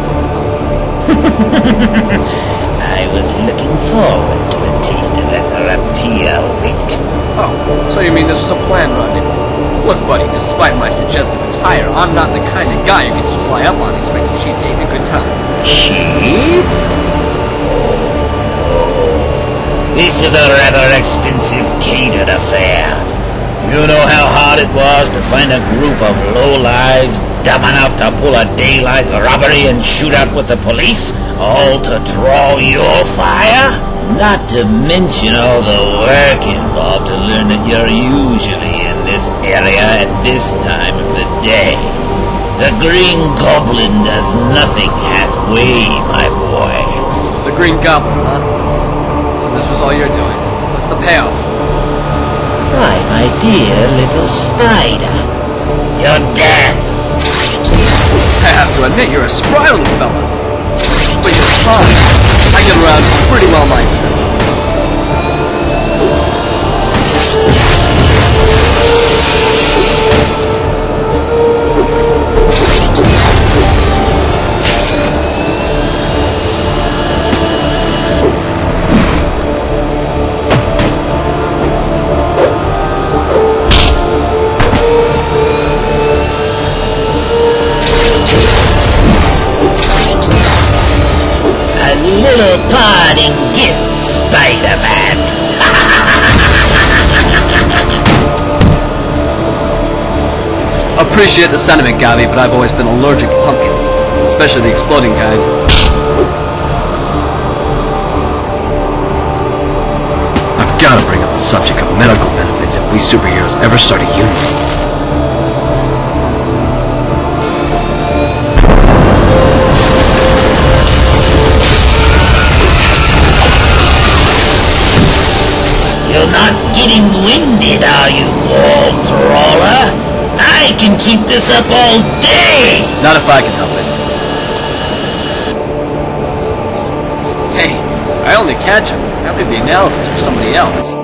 I was looking forward to a taste of that rapier wit. Oh, so you mean this was a planned rendezvous? Look, buddy, despite my suggestive attire, I'm not the kind of guy you can just fly up on expecting she'd give me a good time. Cheap? This was a rather expensive catered affair. You know how hard it was to find a group of lowlives dumb enough to pull a daylight robbery and shoot out with the police, all to draw your fire? Not to mention all the work involved to learn that you're usually in this area at this time of the day. The Green Goblin does nothing halfway, my boy. The Green Goblin, huh? This was all you're doing. What's the payoff? Why, my dear little spider, your death. I have to admit, you're a spry little fella. But you're fine. I get around pretty well myself. your parting gift, Spider-Man. Appreciate the sentiment, Gabi, but I've always been allergic to pumpkins, especially the exploding kind. I've got to bring up the subject of medical benefits if we superheroes ever start a union. You're not getting winded, are you, wall crawler? I can keep this up all day! Not if I can help it. Hey, I only catch him. I leave the analysis for somebody else.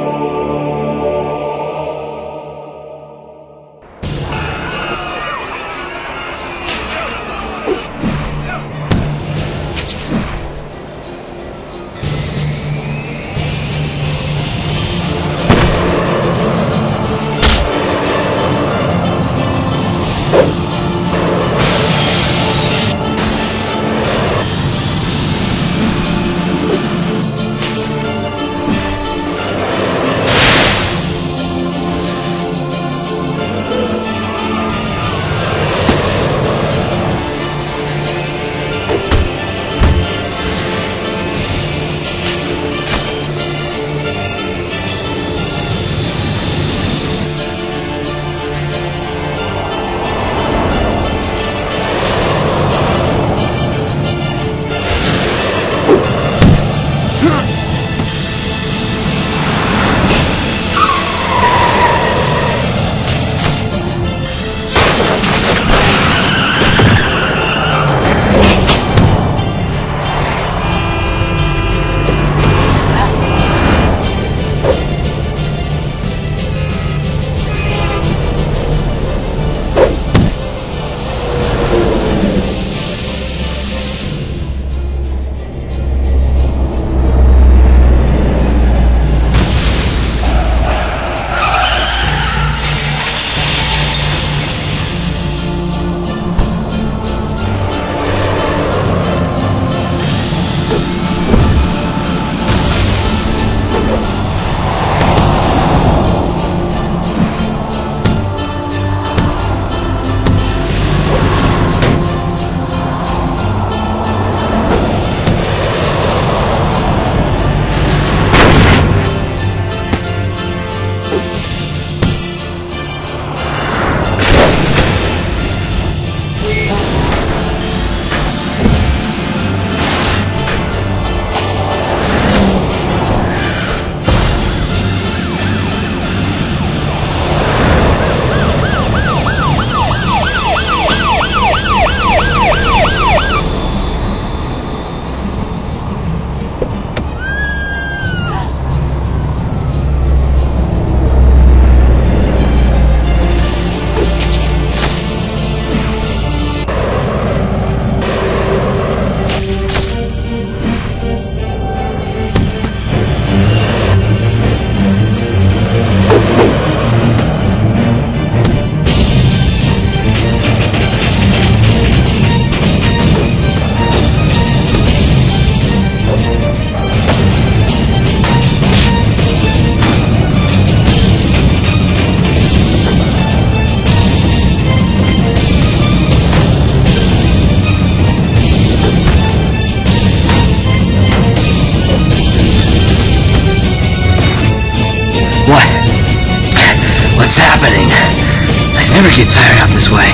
What's happening? I never get tired out this way.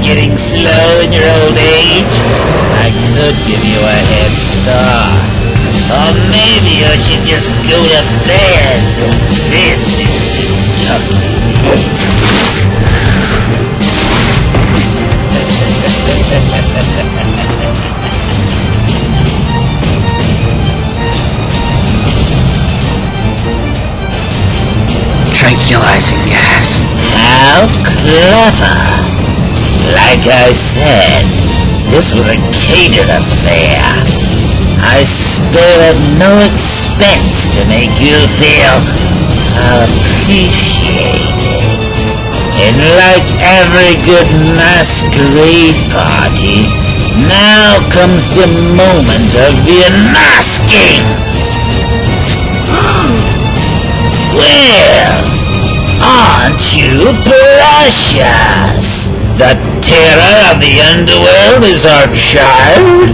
Getting slow in your old age? I could give you a head start. Or maybe I should just go to bed. This is Kentucky. Tranquilizing gas. How clever. Like I said, This was a catered affair. I spared no expense to make you feel appreciated. And like every good masquerade party, now comes the moment of the unmasking! Well, aren't you precious? The terror of the underworld is our child?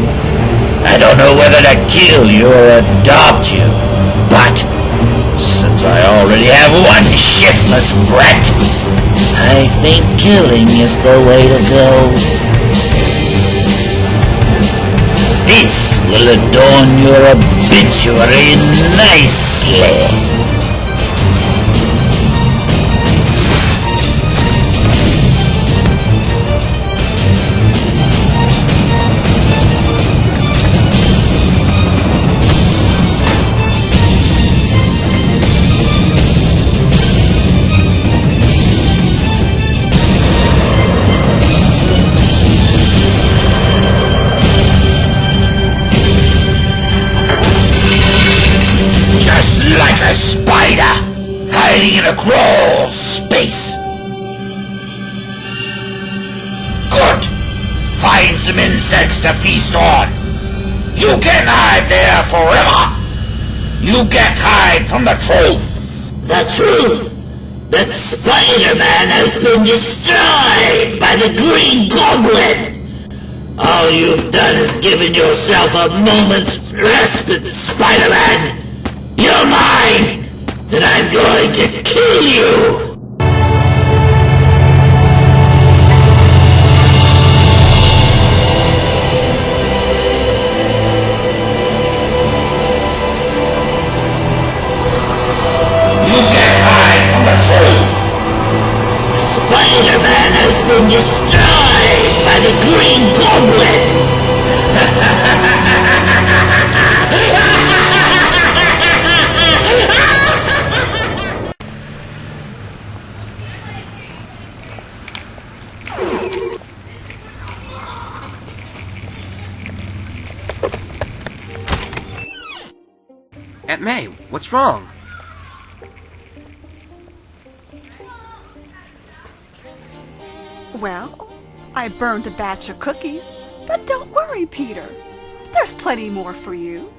I don't know whether to kill you or adopt you, but since I already have one shiftless brat, I think killing is the way to go. This will adorn your obituary nicely. Like a spider hiding in a crawl space. Good! Find some insects to feast on. You can't hide there forever. You can't hide from the truth. The truth that Spider-Man has been destroyed by the Green Goblin. All you've done is given yourself a moment's respite, Spider-Man. You're mine, and I'm going to kill you! You can't hide from the truth! Spider-Man has been destroyed by the Green Goblin! Aunt May, what's wrong? Well, I burned a batch of cookies, but don't worry, Peter. There's plenty more for you.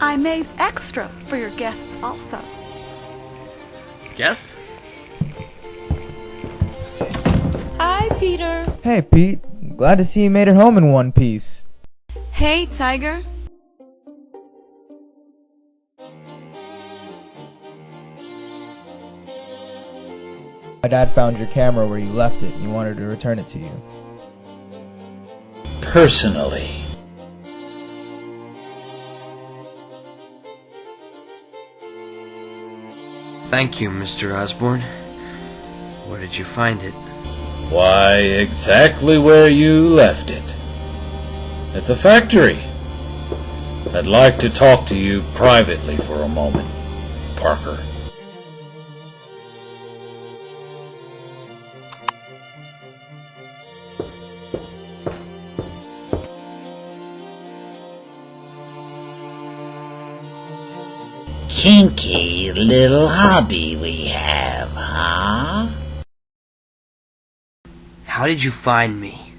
I made extra for your guests also. Guests? Hi, Peter. Hey, Pete. Glad to see you made it home in one piece. Hey, Tiger. My dad found your camera where you left it and he wanted to return it to you. Personally. Thank you, Mr. Osborne. Where did you find it? Why, exactly where you left it. At the factory. I'd like to talk to you privately for a moment, Parker. Kinky little hobby we have, huh? How did you find me?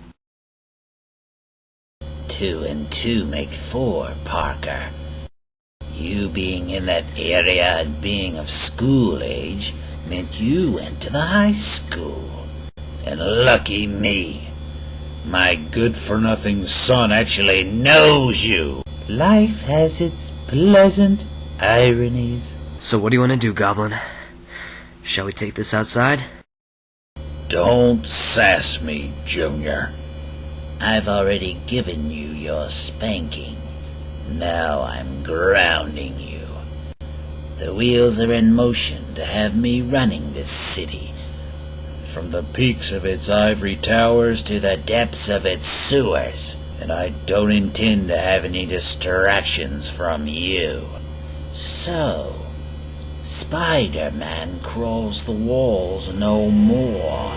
2 and 2 make 4, Parker. You being in that area and being of school age meant you went to the high school. And lucky me, my good-for-nothing son actually knows you. Life has its pleasant ironies. So what do you want to do, Goblin? Shall we take this outside? Don't sass me, Junior. I've already given you your spanking. Now I'm grounding you. The wheels are in motion to have me running this city. From the peaks of its ivory towers to the depths of its sewers. And I don't intend to have any distractions from you. So, Spider-Man crawls the walls no more.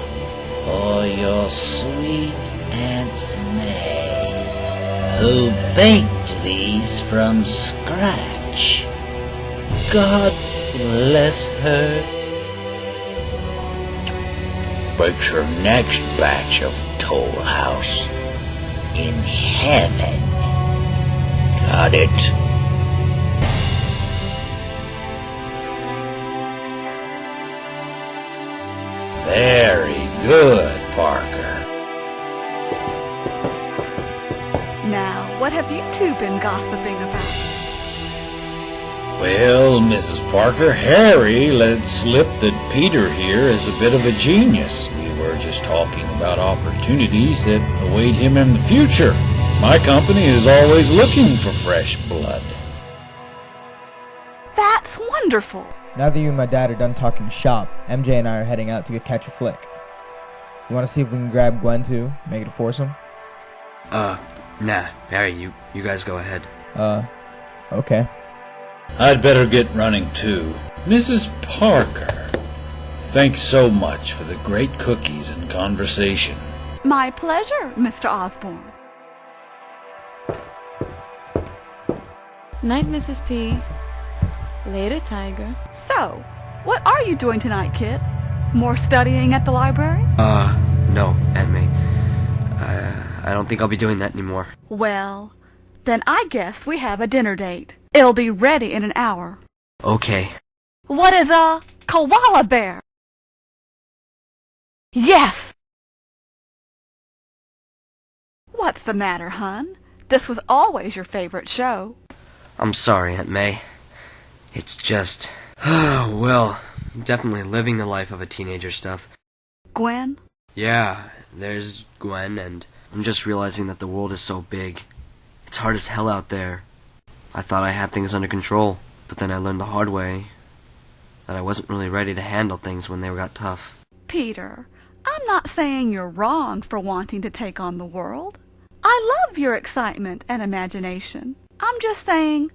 or your sweet Aunt May, who baked these from scratch. God bless her. Bakes her next batch of Toll House in heaven. Got it? Very good, Parker. Now, what have you two been gossiping about? Well, Mrs. Parker, Harry let it slip that Peter here is a bit of a genius. We were just talking about opportunities that await him in the future. My company is always looking for fresh blood. That's wonderful. Now that you and my dad are done talking shop, MJ and I are heading out to catch a flick. You want to see if we can grab Gwen too? Make it a foursome? Nah. Harry, you guys go ahead. Okay. I'd better get running too. Mrs. Parker, thanks so much for the great cookies and conversation. My pleasure, Mr. Osborne. Night, Mrs. P. Later, Tiger. So, what are you doing tonight, kid? More studying at the library? No, Aunt May. I don't think I'll be doing that anymore. Well, then I guess we have a dinner date. It'll be ready in an hour. Okay. What is a koala bear? Yes! What's the matter, hun? This was always your favorite show. I'm sorry, Aunt May. It's just... well, definitely living the life of a teenager stuff. Gwen? Yeah, there's Gwen, and I'm just realizing that the world is so big. It's hard as hell out there. I thought I had things under control, but then I learned the hard way that I wasn't really ready to handle things when they got tough. Peter, I'm not saying you're wrong for wanting to take on the world. I love your excitement and imagination. I'm just saying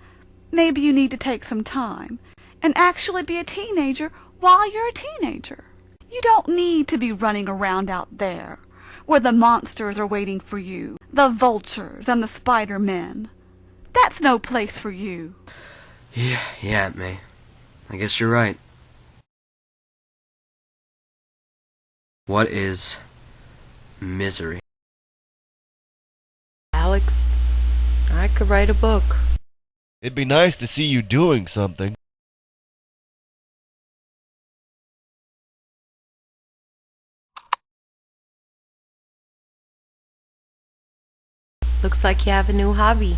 maybe you need to take some time and actually be a teenager while you're a teenager. You don't need to be running around out there where the monsters are waiting for you, the vultures and the Spider-Men. That's no place for you. Yeah, Aunt May. I guess you're right. What is misery? Alex, I could write a book. It'd be nice to see you doing something. Looks like you have a new hobby.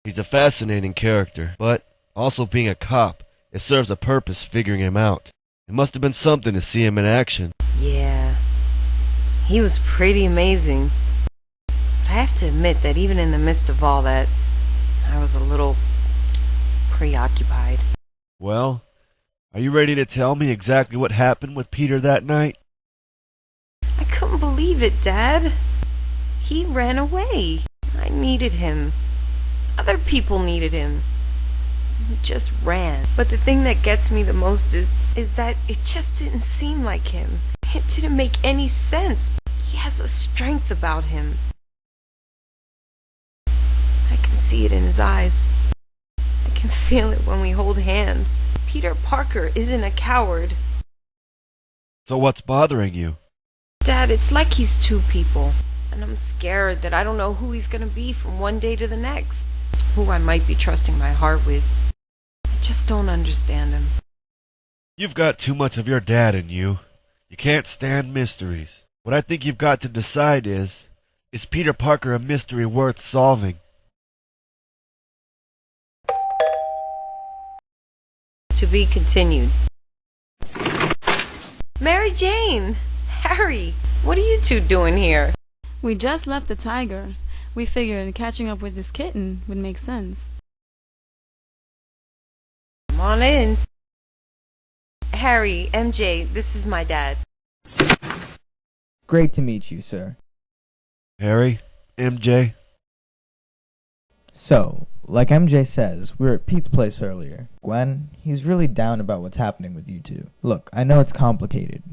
He's a fascinating character, but also being a cop, it serves a purpose figuring him out. It must have been something to see him in action. Yeah, he was pretty amazing. But I have to admit that even in the midst of all that, I was a little preoccupied. Well, are you ready to tell me exactly what happened with Peter that night? I couldn't believe it, Dad. He ran away. I needed him. Other people needed him. He just ran. But the thing that gets me the most is that it just didn't seem like him. It didn't make any sense. He has a strength about him. I can see it in his eyes. I can feel it when we hold hands. Peter Parker isn't a coward. So what's bothering you? Dad, it's like he's two people. And I'm scared that I don't know who he's gonna be from one day to the next. Who I might be trusting my heart with. I just don't understand him. You've got too much of your dad in you. You can't stand mysteries. What I think you've got to decide is Peter Parker a mystery worth solving? To be continued. Mary Jane! Harry! What are you two doing here? We just left the tiger. We figured catching up with this kitten would make sense. Come on in. Harry, MJ, this is my dad. Great to meet you, sir. Harry? MJ? So, like MJ says, we were at Pete's place earlier. Gwen, he's really down about what's happening with you two. Look, I know it's complicated.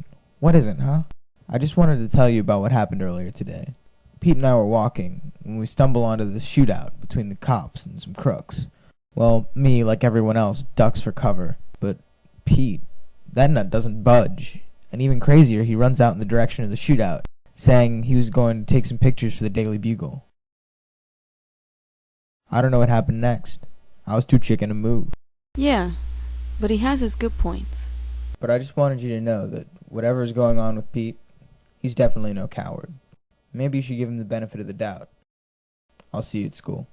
What isn't, huh? I just wanted to tell you about what happened earlier today. Pete and I were walking when we stumbled onto this shootout between the cops and some crooks. Well, me, like everyone else, ducks for cover. But Pete, that nut doesn't budge. And even crazier, he runs out in the direction of the shootout, saying he was going to take some pictures for the Daily Bugle. I don't know what happened next. I was too chicken to move. Yeah, but he has his good points. But I just wanted you to know that whatever is going on with Pete, he's definitely no coward. Maybe you should give him the benefit of the doubt. I'll see you at school.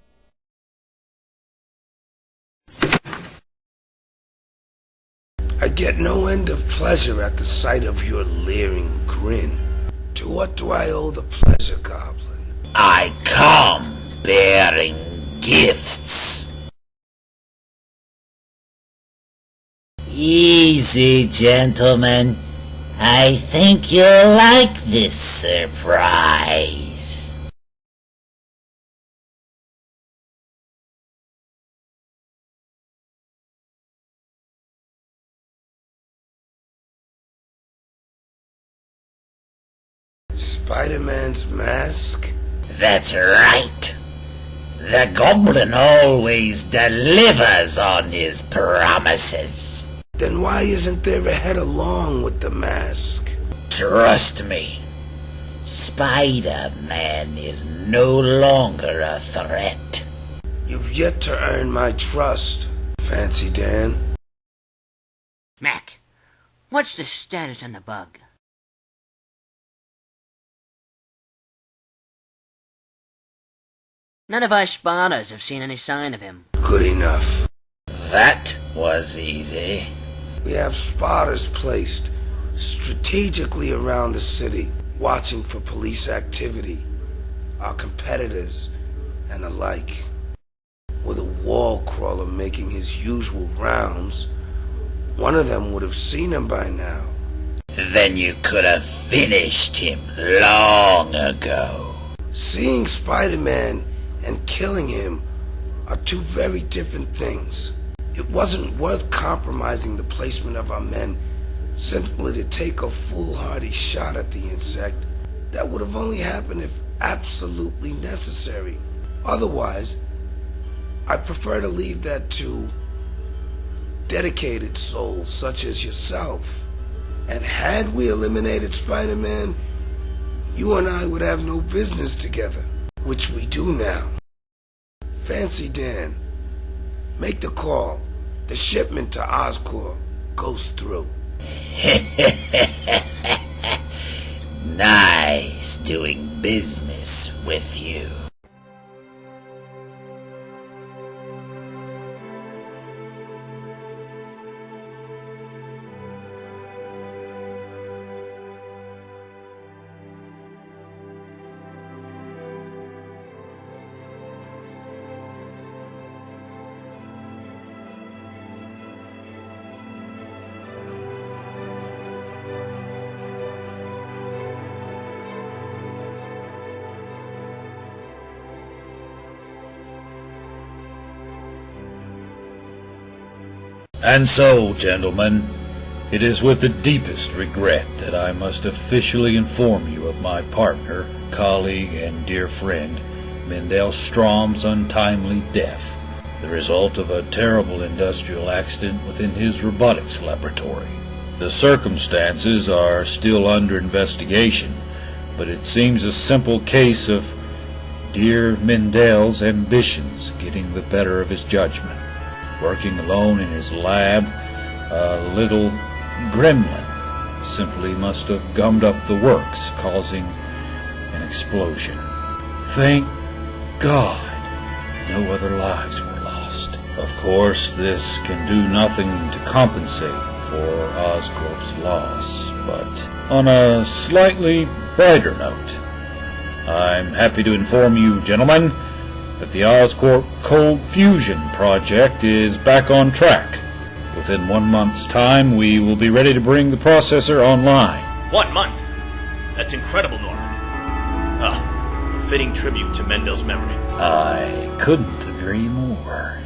I get no end of pleasure at the sight of your leering grin. To what do I owe the pleasure, Goblin? I come bearing gifts. Easy, gentlemen. I think you'll like this surprise. Spider-Man's mask? That's right. The Goblin always delivers on his promises. Then why isn't there a head along with the mask? Trust me, Spider-Man is no longer a threat. You've yet to earn my trust, Fancy Dan. Mac, what's the status on the bug? None of our spotters have seen any sign of him. Good enough. That was easy. We have spotters placed strategically around the city, watching for police activity, our competitors, and the like. With a wall crawler making his usual rounds, one of them would have seen him by now. Then you could have finished him long ago. Seeing Spider-Man and killing him are two very different things. It wasn't worth compromising the placement of our men simply to take a foolhardy shot at the insect. That would have only happened if absolutely necessary. Otherwise, I prefer to leave that to dedicated souls such as yourself. And had we eliminated Spider-Man, you and I would have no business together, which we do now. Fancy Dan, make the call. The shipment to Oscorp goes through. Nice doing business with you. And so, gentlemen, it is with the deepest regret that I must officially inform you of my partner, colleague, and dear friend, Mendel Strom's untimely death, the result of a terrible industrial accident within his robotics laboratory. The circumstances are still under investigation, but it seems a simple case of dear Mendel's ambitions getting the better of his judgment. Working alone in his lab, a little gremlin simply must have gummed up the works, causing an explosion. Thank God no other lives were lost. Of course, this can do nothing to compensate for Oscorp's loss, but on a slightly brighter note, I'm happy to inform you, gentlemen, that the Oscorp Cold Fusion project is back on track. Within 1 month's time, we will be ready to bring the processor online. 1 month? That's incredible, Norman. A fitting tribute to Mendel's memory. I couldn't Henry Moore.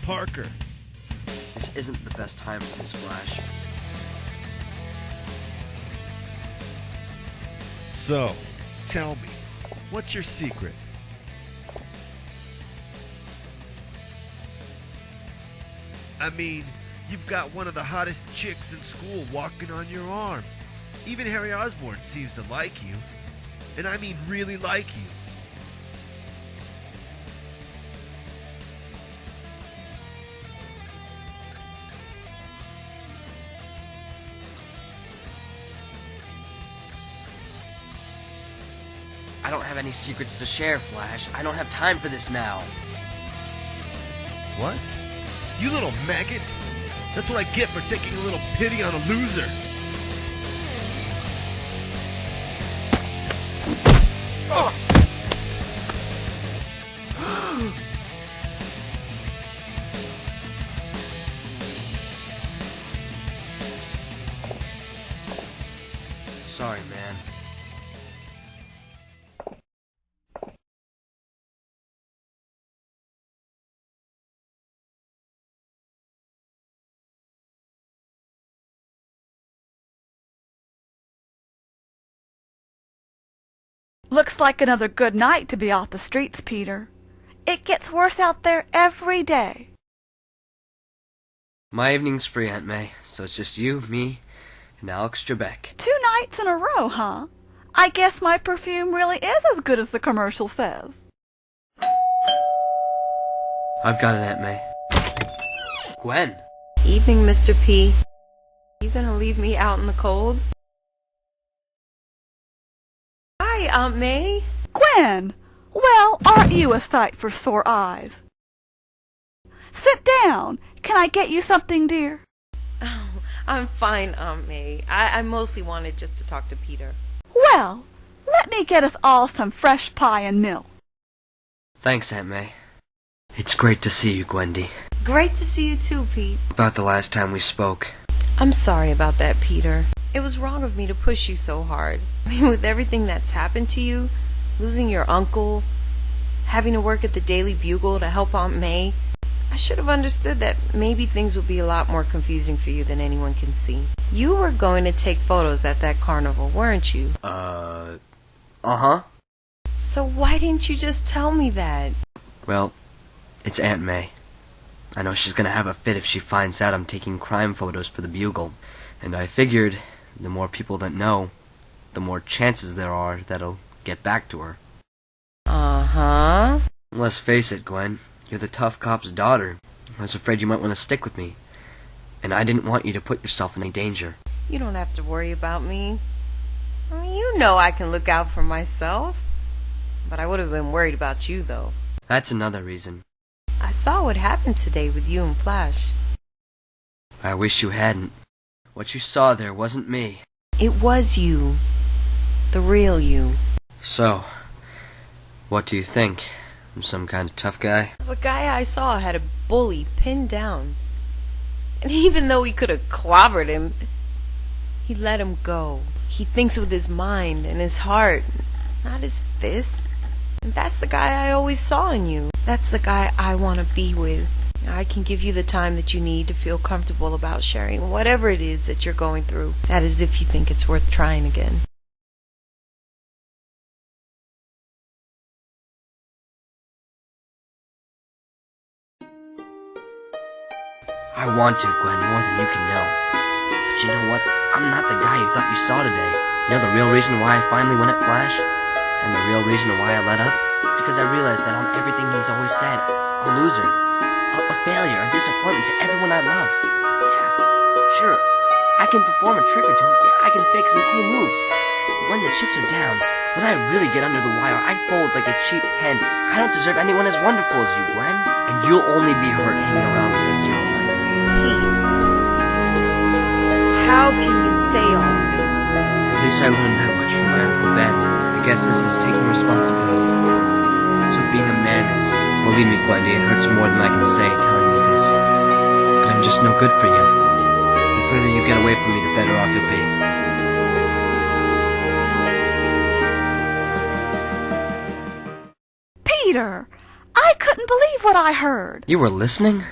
Parker. This isn't the best time for this, Flash. So, tell me, what's your secret? I mean, you've got one of the hottest chicks in school walking on your arm. Even Harry Osborn seems to like you. And I mean really like you. I don't have any secrets to share, Flash. I don't have time for this now. What? You little maggot? That's what I get for taking a little pity on a loser. Oh. Sorry, man. Looks like another good night to be off the streets, Peter. It gets worse out there every day. My evening's free, Aunt May, so it's just you, me, and Alex Trebek. 2 nights in a row, huh? I guess my perfume really is as good as the commercial says. I've got it, Aunt May. Gwen. Evening, Mr. P. You gonna leave me out in the cold? Hi, Aunt May. Gwen! Well, aren't you a sight for sore eyes? Sit down. Can I get you something, dear? Oh, I'm fine, Aunt May. I mostly wanted just to talk to Peter. Well, let me get us all some fresh pie and milk. Thanks, Aunt May. It's great to see you, Gwendy. Great to see you too, Pete. About the last time we spoke. I'm sorry about that, Peter. It was wrong of me to push you so hard. I mean, with everything that's happened to you, losing your uncle, having to work at the Daily Bugle to help Aunt May, I should have understood that maybe things would be a lot more confusing for you than anyone can see. You were going to take photos at that carnival, weren't you? Uh-huh. So why didn't you just tell me that? Well, it's Aunt May. I know she's gonna have a fit if she finds out I'm taking crime photos for the Bugle. And I figured the more people that know, the more chances there are that it'll get back to her. Uh-huh. Let's face it, Gwen. You're the tough cop's daughter. I was afraid you might want to stick with me. And I didn't want you to put yourself in any danger. You don't have to worry about me. I mean, you know I can look out for myself. But I would have been worried about you, though. That's another reason. I saw what happened today with you and Flash. I wish you hadn't. What you saw there wasn't me. It was you. The real you. So, what do you think? I'm some kind of tough guy? The guy I saw had a bully pinned down. And even though he could have clobbered him, he let him go. He thinks with his mind and his heart, not his fists. And that's the guy I always saw in you. That's the guy I want to be with. I can give you the time that you need to feel comfortable about sharing whatever it is that you're going through. That is if you think it's worth trying again. I want to, Gwen, more than you can know. But you know what? I'm not the guy you thought you saw today. You know the real reason why I finally went at Flash? And the real reason why I let up? Because I realized that I'm everything he's always said. A loser. A failure. A disappointment to everyone I love. Yeah, sure. I can perform a trick or two. Yeah, I can fake some cool moves. But when the chips are down, when I really get under the wire, I fold like a cheap hen. I don't deserve anyone as wonderful as you, Gwen. And you'll only be hurt hanging around with us, your life. Pete, how can you say all this? At least I learned that much from my Uncle Ben. I guess this is taking responsibility. That's what being a man is. Believe me, Gwendy, it hurts more than I can say telling you this. But I'm just no good for you. The further you get away from me, the better off you'll be. Peter, I couldn't believe what I heard. You were listening?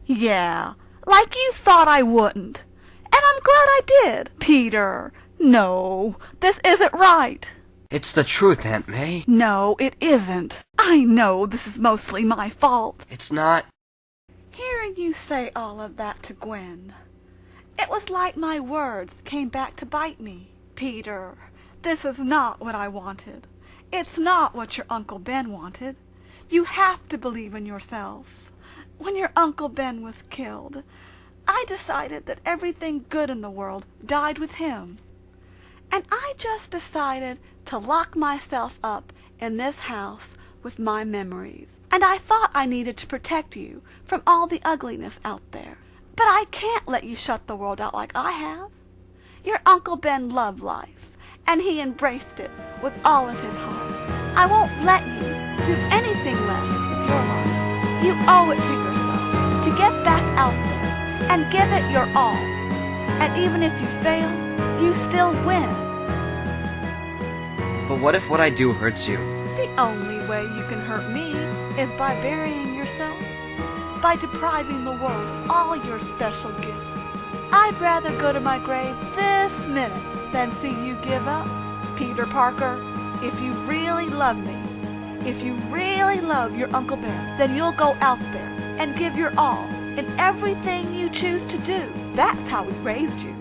Yeah, like you thought I wouldn't. And I'm glad I did. Peter, no, this isn't right. It's the truth, Aunt May. No, it isn't. I know this is mostly my fault. It's not. Hearing you say all of that to Gwen, it was like my words came back to bite me. Peter, this is not what I wanted. It's not what your Uncle Ben wanted. You have to believe in yourself. When your Uncle Ben was killed, I decided that everything good in the world died with him. And I just decided to lock myself up in this house with my memories. And I thought I needed to protect you from all the ugliness out there. But I can't let you shut the world out like I have. Your Uncle Ben loved life, and he embraced it with all of his heart. I won't let you do anything less with your life. You owe it to yourself to get back out there and give it your all. And even if you fail, you still win. But what if what I do hurts you? The only way you can hurt me is by burying yourself, by depriving the world of all your special gifts. I'd rather go to my grave this minute than see you give up. Peter Parker, if you really love me, if you really love your Uncle Ben, then you'll go out there and give your all in everything you choose to do. That's how we raised you.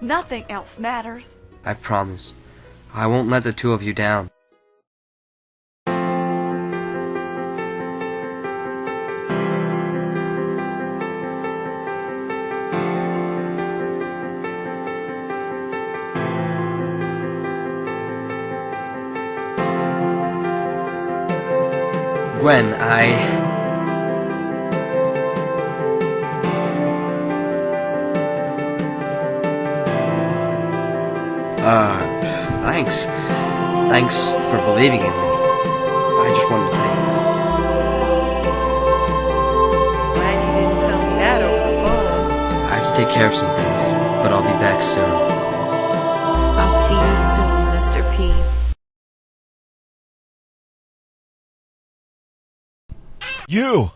Nothing else matters. I promise. I won't let the two of you down. Gwen, thanks. Thanks for believing in me. I just wanted to tell you that. Glad you didn't tell me that over the phone. I have to take care of some things, but I'll be back soon. I'll see you soon, Mr. P. You!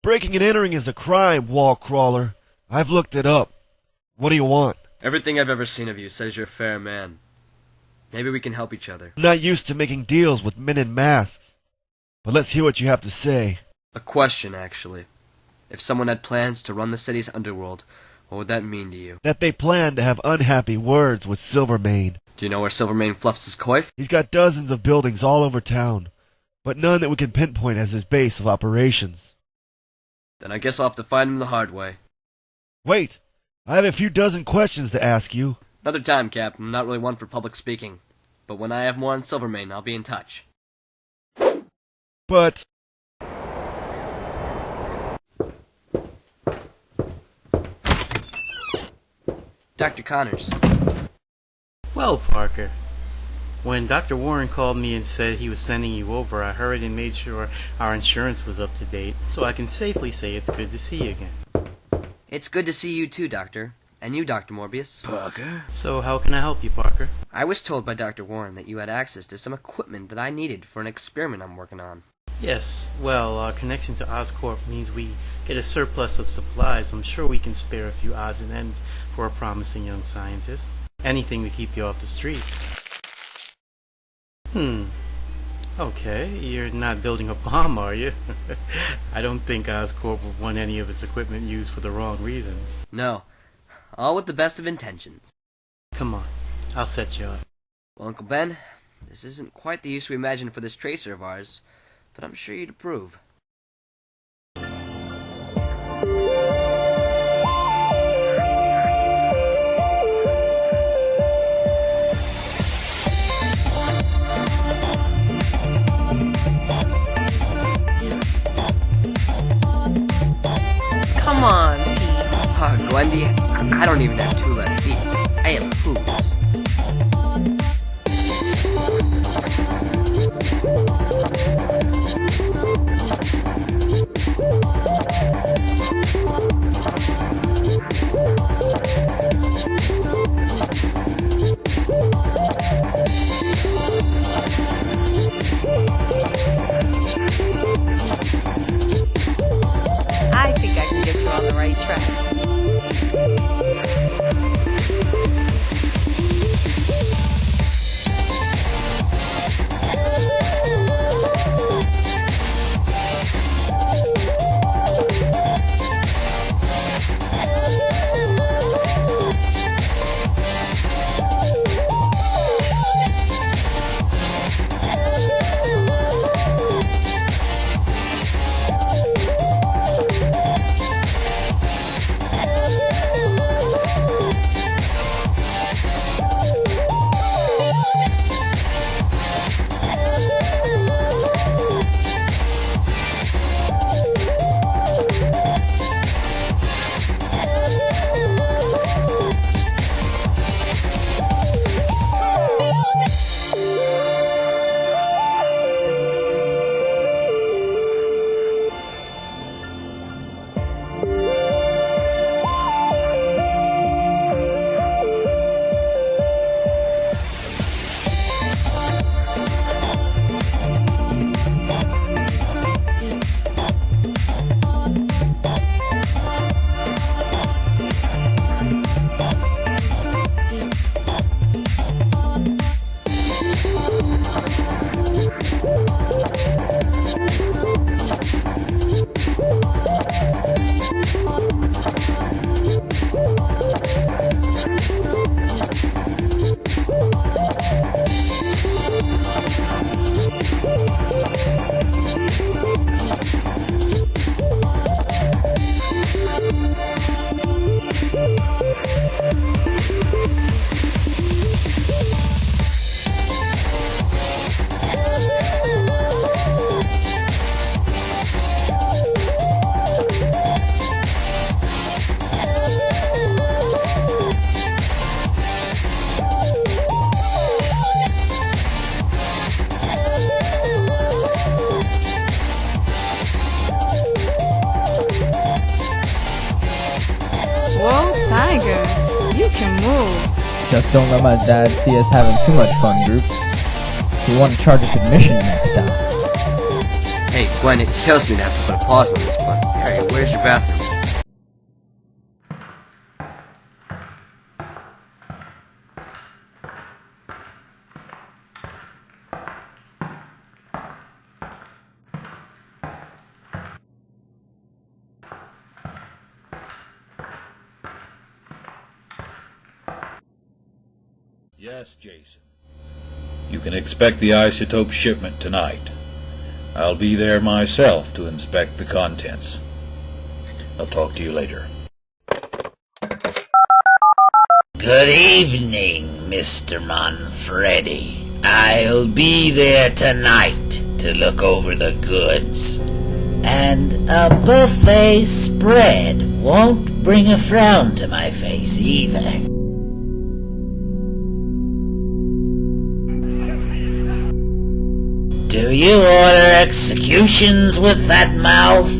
Breaking and entering is a crime, wall crawler. I've looked it up. What do you want? Everything I've ever seen of you says you're a fair man. Maybe we can help each other. I'm not used to making deals with men in masks. But let's hear what you have to say. A question, actually. If someone had plans to run the city's underworld, what would that mean to you? That they plan to have unhappy words with Silvermane. Do you know where Silvermane fluffs his coif? He's got dozens of buildings all over town, but none that we can pinpoint as his base of operations. Then I guess I'll have to find him the hard way. Wait! I have a few dozen questions to ask you. Another time, Cap. I'm not really one for public speaking. But when I have more on Silvermane, I'll be in touch. But... Dr. Connors. Well, Parker, when Dr. Warren called me and said he was sending you over, I hurried and made sure our insurance was up to date, so I can safely say it's good to see you again. It's good to see you too, Doctor. And you, Dr. Morbius. Parker? So how can I help you, Parker? I was told by Dr. Warren that you had access to some equipment that I needed for an experiment I'm working on. Yes, well, our connection to Oscorp means we get a surplus of supplies. I'm sure we can spare a few odds and ends for a promising young scientist. Anything to keep you off the streets. Okay, you're not building a bomb, are you? I don't think Oscorp would want any of its equipment used for the wrong reasons. No. All with the best of intentions. Come on, I'll set you up. Well, Uncle Ben, this isn't quite the use we imagined for this tracer of ours, but I'm sure you'd approve. Come on, Pete. Gwendy, I don't even have 2 left feet. I am hoops. I think I can get you on the right track. Whoa, Tiger, you can move. Just don't let my dad see us having too much fun, group. We want to charge us admission next time. Hey, Gwen, it kills me to have to put a pause on this, but Harry, where's your bathroom? Yes, Jason. You can expect the isotope shipment tonight. I'll be there myself to inspect the contents. I'll talk to you later. Good evening, Mr. Manfredi. I'll be there tonight to look over the goods. And a buffet spread won't bring a frown to my face either. Do you order executions with that mouth?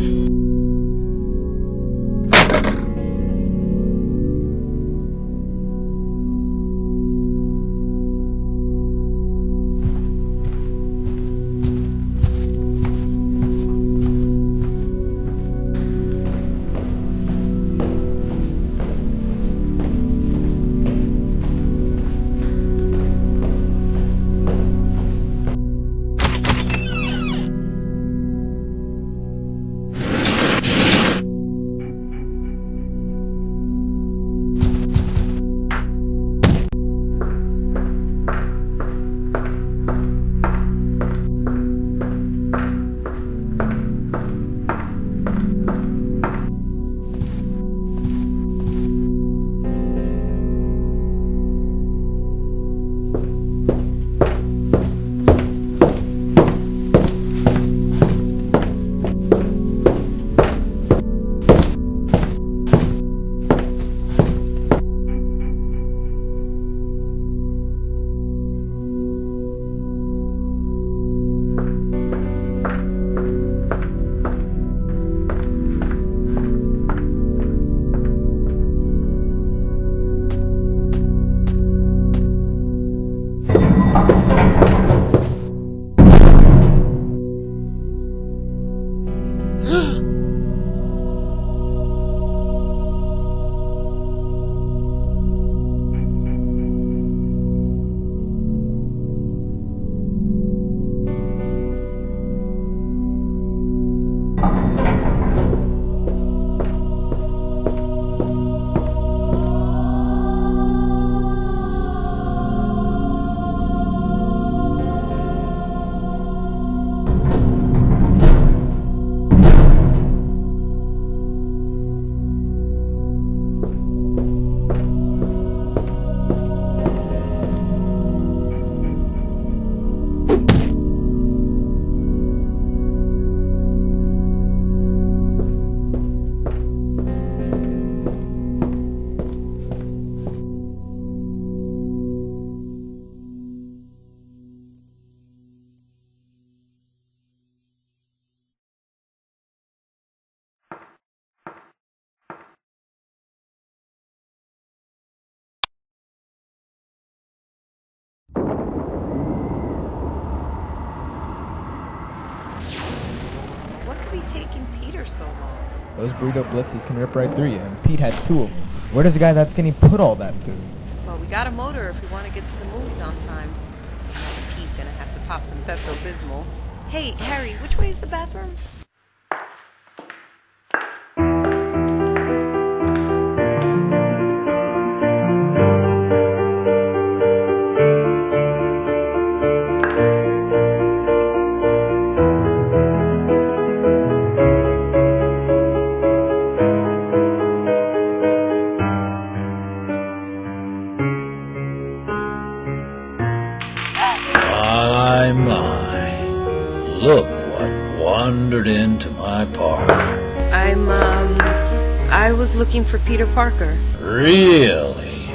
What could be taking Peter so long? Those burrito blitzes can rip right through you, and Pete had 2 of them. Where does a guy that skinny put all that food? Well, we got a motor if we want to get to the movies on time. So Mr. P's gonna have to pop some Pepto-Bismol. Hey, Harry, which way is the bathroom? My. Look what wandered into my parlor. I was looking for Peter Parker. Really?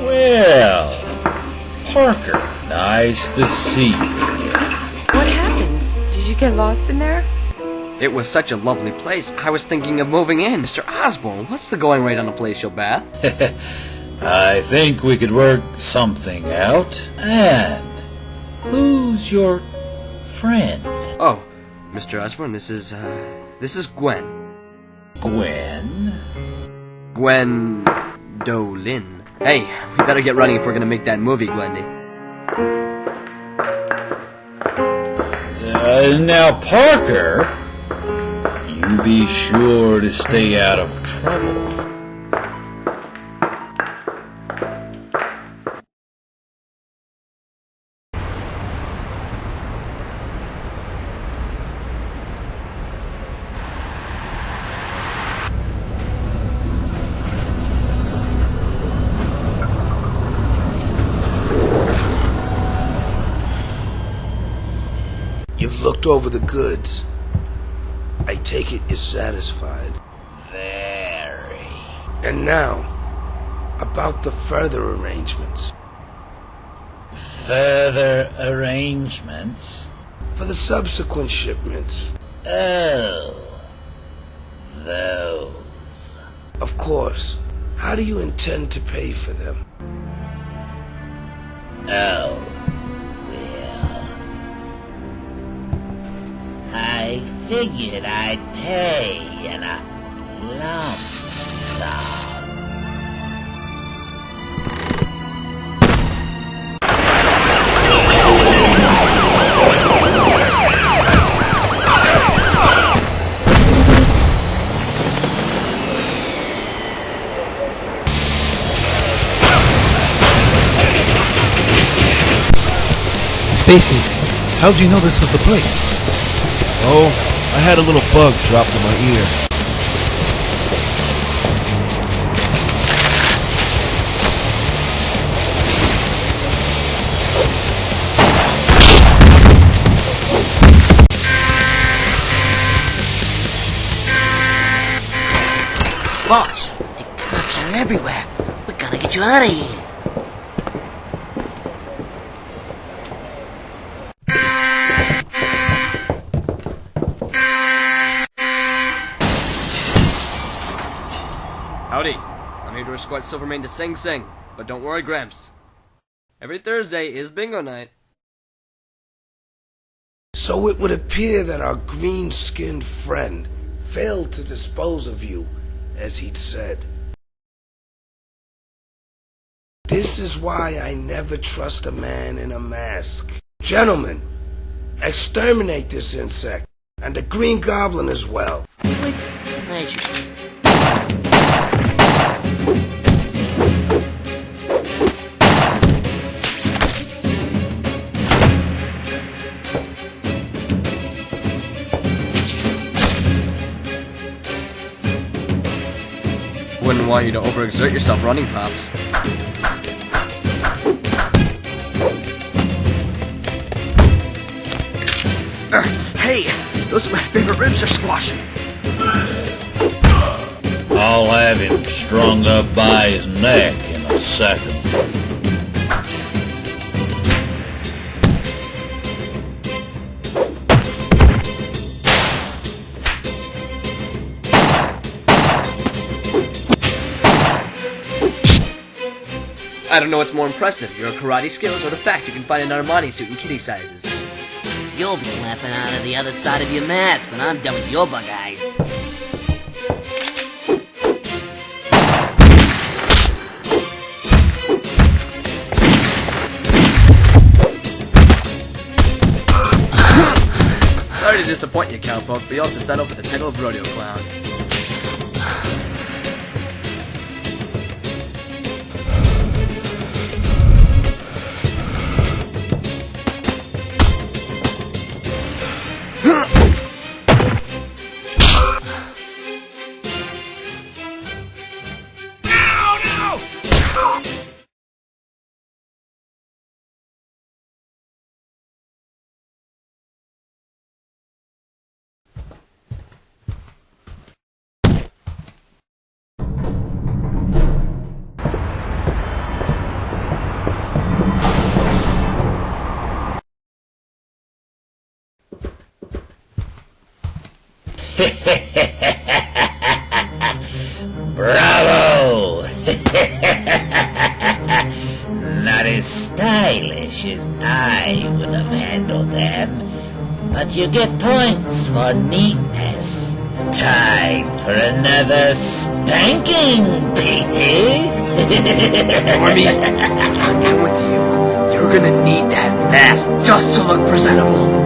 Well, Parker, nice to see you again. What happened? Did you get lost in there? It was such a lovely place. I was thinking of moving in. Mr. Osborne, what's the going rate on a place you'll bath? I think we could work something out. And who's your friend? Oh, Mr. Osborne, this is Gwen. Gwen? Gwendolyn. Hey, we better get running if we're gonna make that movie, Gwendy. Now, Parker, you be sure to stay out of trouble. You've looked over the goods. I take it you're satisfied. Very. And now, about the further arrangements. Further arrangements? For the subsequent shipments. Oh. Those. Of course. How do you intend to pay for them? Oh. I figured I'd pay in a lump sum. Stacy, how'd you know this was the place? Oh, I had a little bug dropped in my ear. Boss, the cops are everywhere. We gotta get you out of here. Howdy. I'm here to escort Silvermane to Sing Sing, but don't worry, Gramps. Every Thursday is bingo night. So it would appear that our green-skinned friend failed to dispose of you, as he'd said. This is why I never trust a man in a mask. Gentlemen, exterminate this insect, and the Green Goblin as well. Wouldn't want you to overexert yourself running, Pops. Hey, those are my favorite ribs are squashing. I'll have him strung up by his neck in a second. I don't know what's more impressive, your karate skills or the fact you can find an Armani suit in kitty sizes. You'll be laughing out of the other side of your mask when I'm done with your bug eyes. Sorry to disappoint you, Cowpoke, but you also settled for the title of Rodeo Clown. Bravo! Not as stylish as I would have handled them, but you get points for neatness. Time for another spanking, Petey! Normie, I'm in with you. You're gonna need that mask just to look presentable.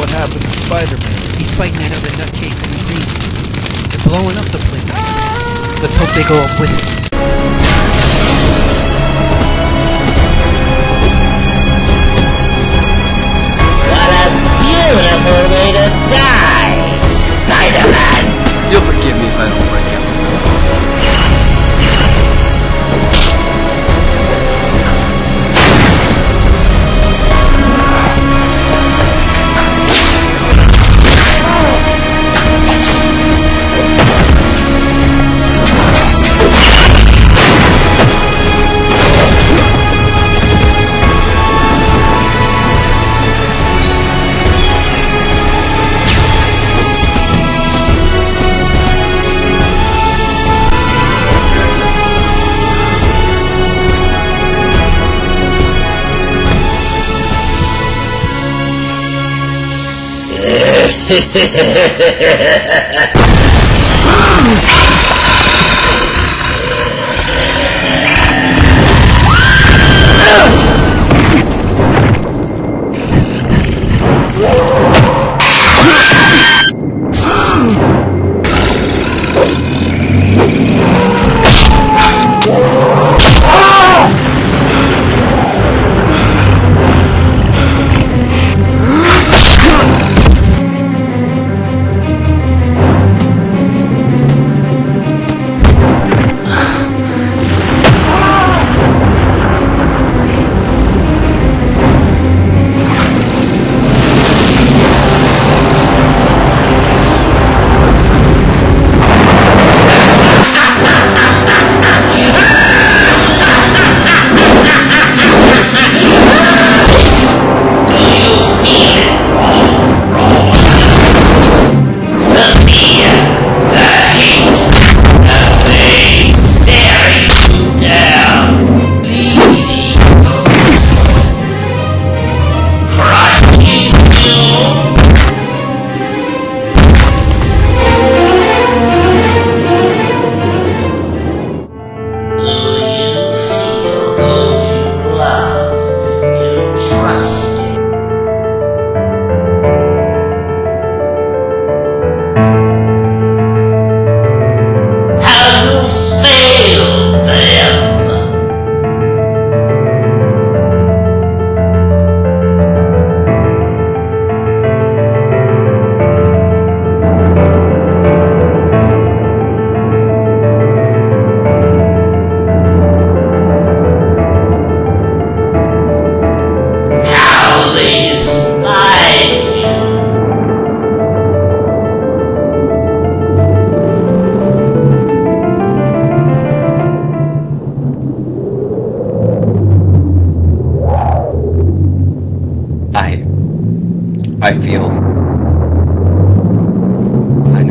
What happened to Spider-Man? He's fighting that other nutcase in the streets. They're blowing up the place. Let's hope they go up with it. What a beautiful way to die, Spider-Man! You'll forgive me if I don't break out.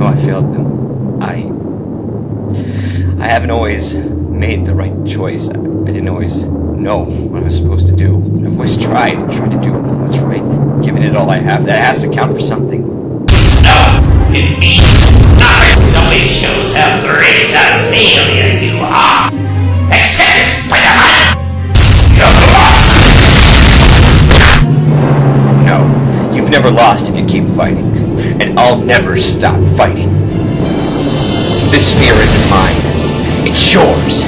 I failed them. I haven't always made the right choice. I didn't always know what I was supposed to do. I've always tried to do what's right, giving it all I have. That has to count for something. No, it means nothing. It only shows how great a failure you are. Accept it, Spider-Man. You're lost. No, you've never lost if you keep fighting. And I'll never stop fighting. This fear isn't mine. It's yours.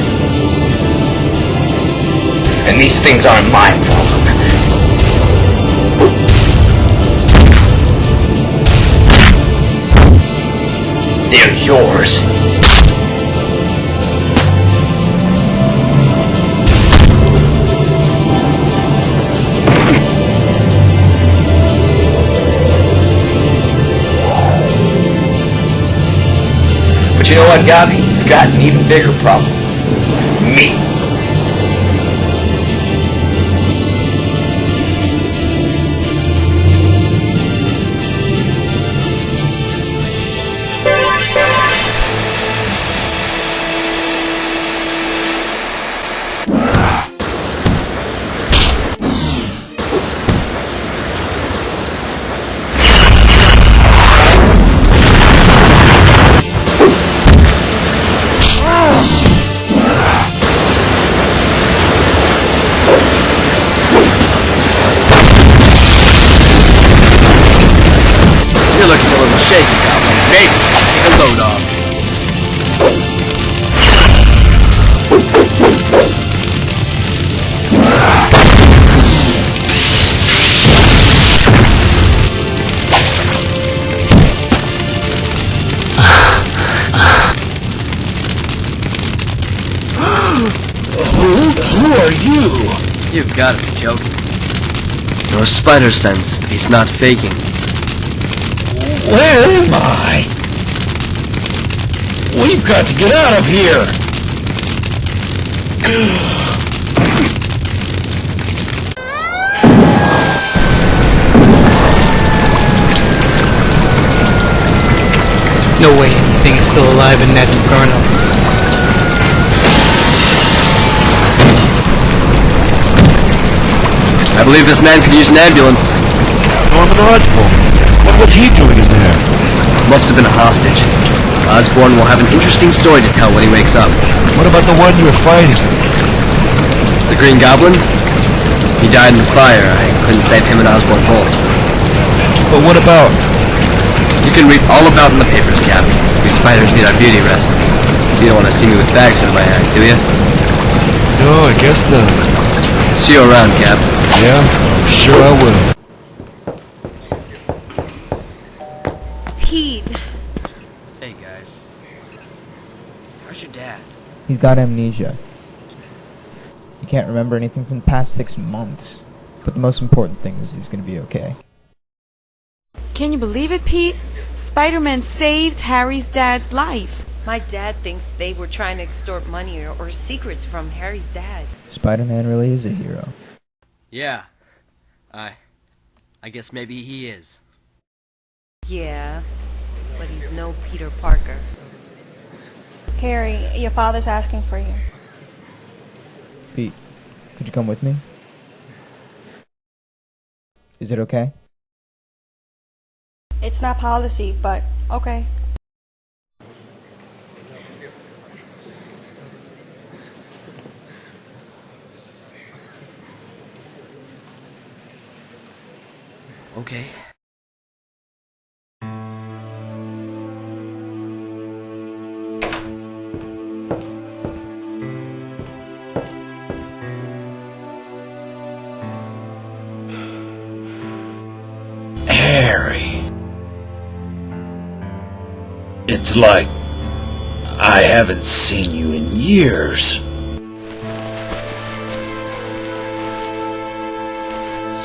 And these things aren't my problem. They're yours. But you know what, Gavi? You've got an even bigger problem. Me. You're looking a little shaky, Calvin. Hey, take a load off. Who are you? You've got to be joking. Your spider sense, he's not faking. Where am I? We've got to get out of here! No way anything is still alive in that inferno. I believe this man could use an ambulance. Norman Osborn. What was he doing in there? Must have been a hostage. Osborn will have an interesting story to tell when he wakes up. What about the one you were fighting? The Green Goblin? He died in the fire. I couldn't save him and Osborn both. But what about? You can read all about in the papers, Cap. We spiders need our beauty rest. You don't want to see me with bags under my eyes, do you? No, I guess not. See you around, Cap. Yeah, sure I will. Pete. Hey, guys. How's your dad? He's got amnesia. He can't remember anything from the past 6 months. But the most important thing is he's gonna be okay. Can you believe it, Pete? Spider-Man saved Harry's dad's life. My dad thinks they were trying to extort money or secrets from Harry's dad. Spider-Man really is a hero. Yeah. I guess maybe he is. Yeah, but he's no Peter Parker. Harry, your father's asking for you. Pete, could you come with me? Is it okay? It's not policy, but okay. Okay. Harry. It's like I haven't seen you in years.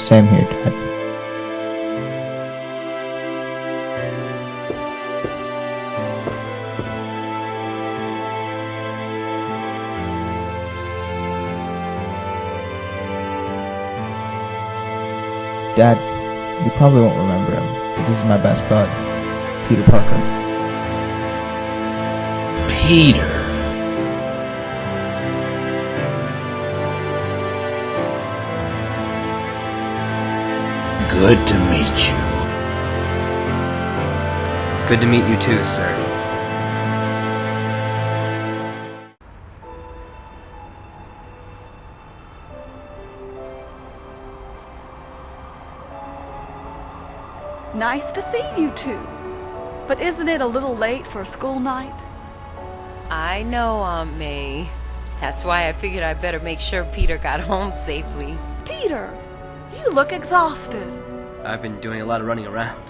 Same here, Dad. Dad, you probably won't remember him, but this is my best bud, Peter Parker. Peter. Good to meet you. Good to meet you too, sir. Nice to see you two. But isn't it a little late for a school night? I know, Aunt May. That's why I figured I'd better make sure Peter got home safely. Peter, you look exhausted. I've been doing a lot of running around.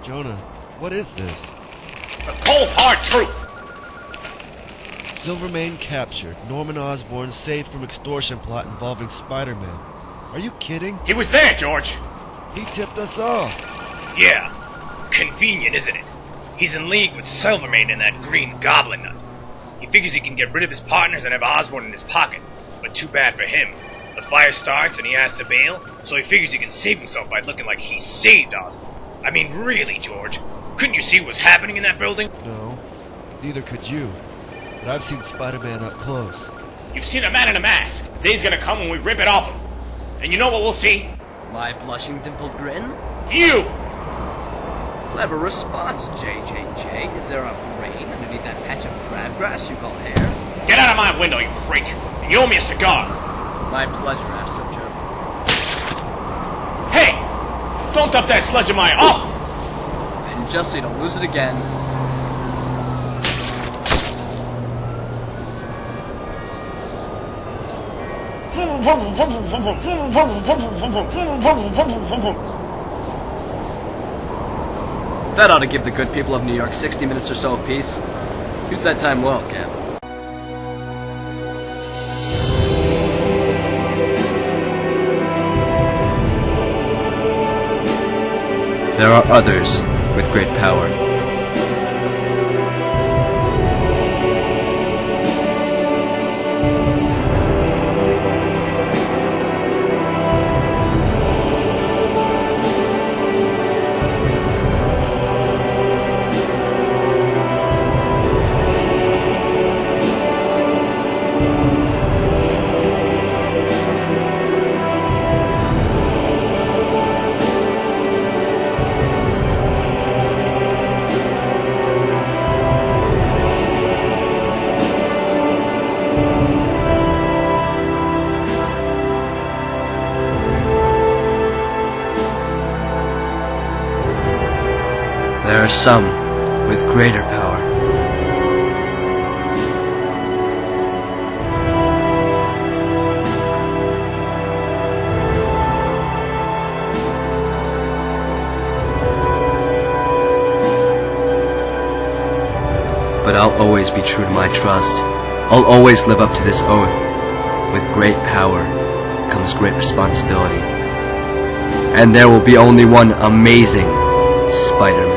Jonah, what is this? The cold, hard truth! Silvermane captured. Norman Osborn saved from extortion plot involving Spider-Man. Are you kidding? He was there, George! He tipped us off. Yeah. Convenient, isn't it? He's in league with Silvermane and that Green Goblin nut. He figures he can get rid of his partners and have Osborn in his pocket. But too bad for him. The fire starts and he has to bail, so he figures he can save himself by looking like he saved Osborn. I mean, really, George. Couldn't you see what's happening in that building? No, neither could you. But I've seen Spider-Man up close. You've seen a man in a mask. The day's gonna come when we rip it off him. And you know what we'll see? My blushing dimpled grin? You! Clever response, JJJ. Is there a brain underneath that patch of crabgrass you call hair? Get out of my window, you freak! And you owe me a cigar! My pleasure, AstroTurf. Hey! Don't dump that sludge in my... Oh! And just so you don't lose it again... That ought to give the good people of New York 60 minutes or so of peace. Use that time well, Cap. There are others with great power. some with greater power. But I'll always be true to my trust. I'll always live up to this oath. With great power comes great responsibility. And there will be only one amazing Spider-Man.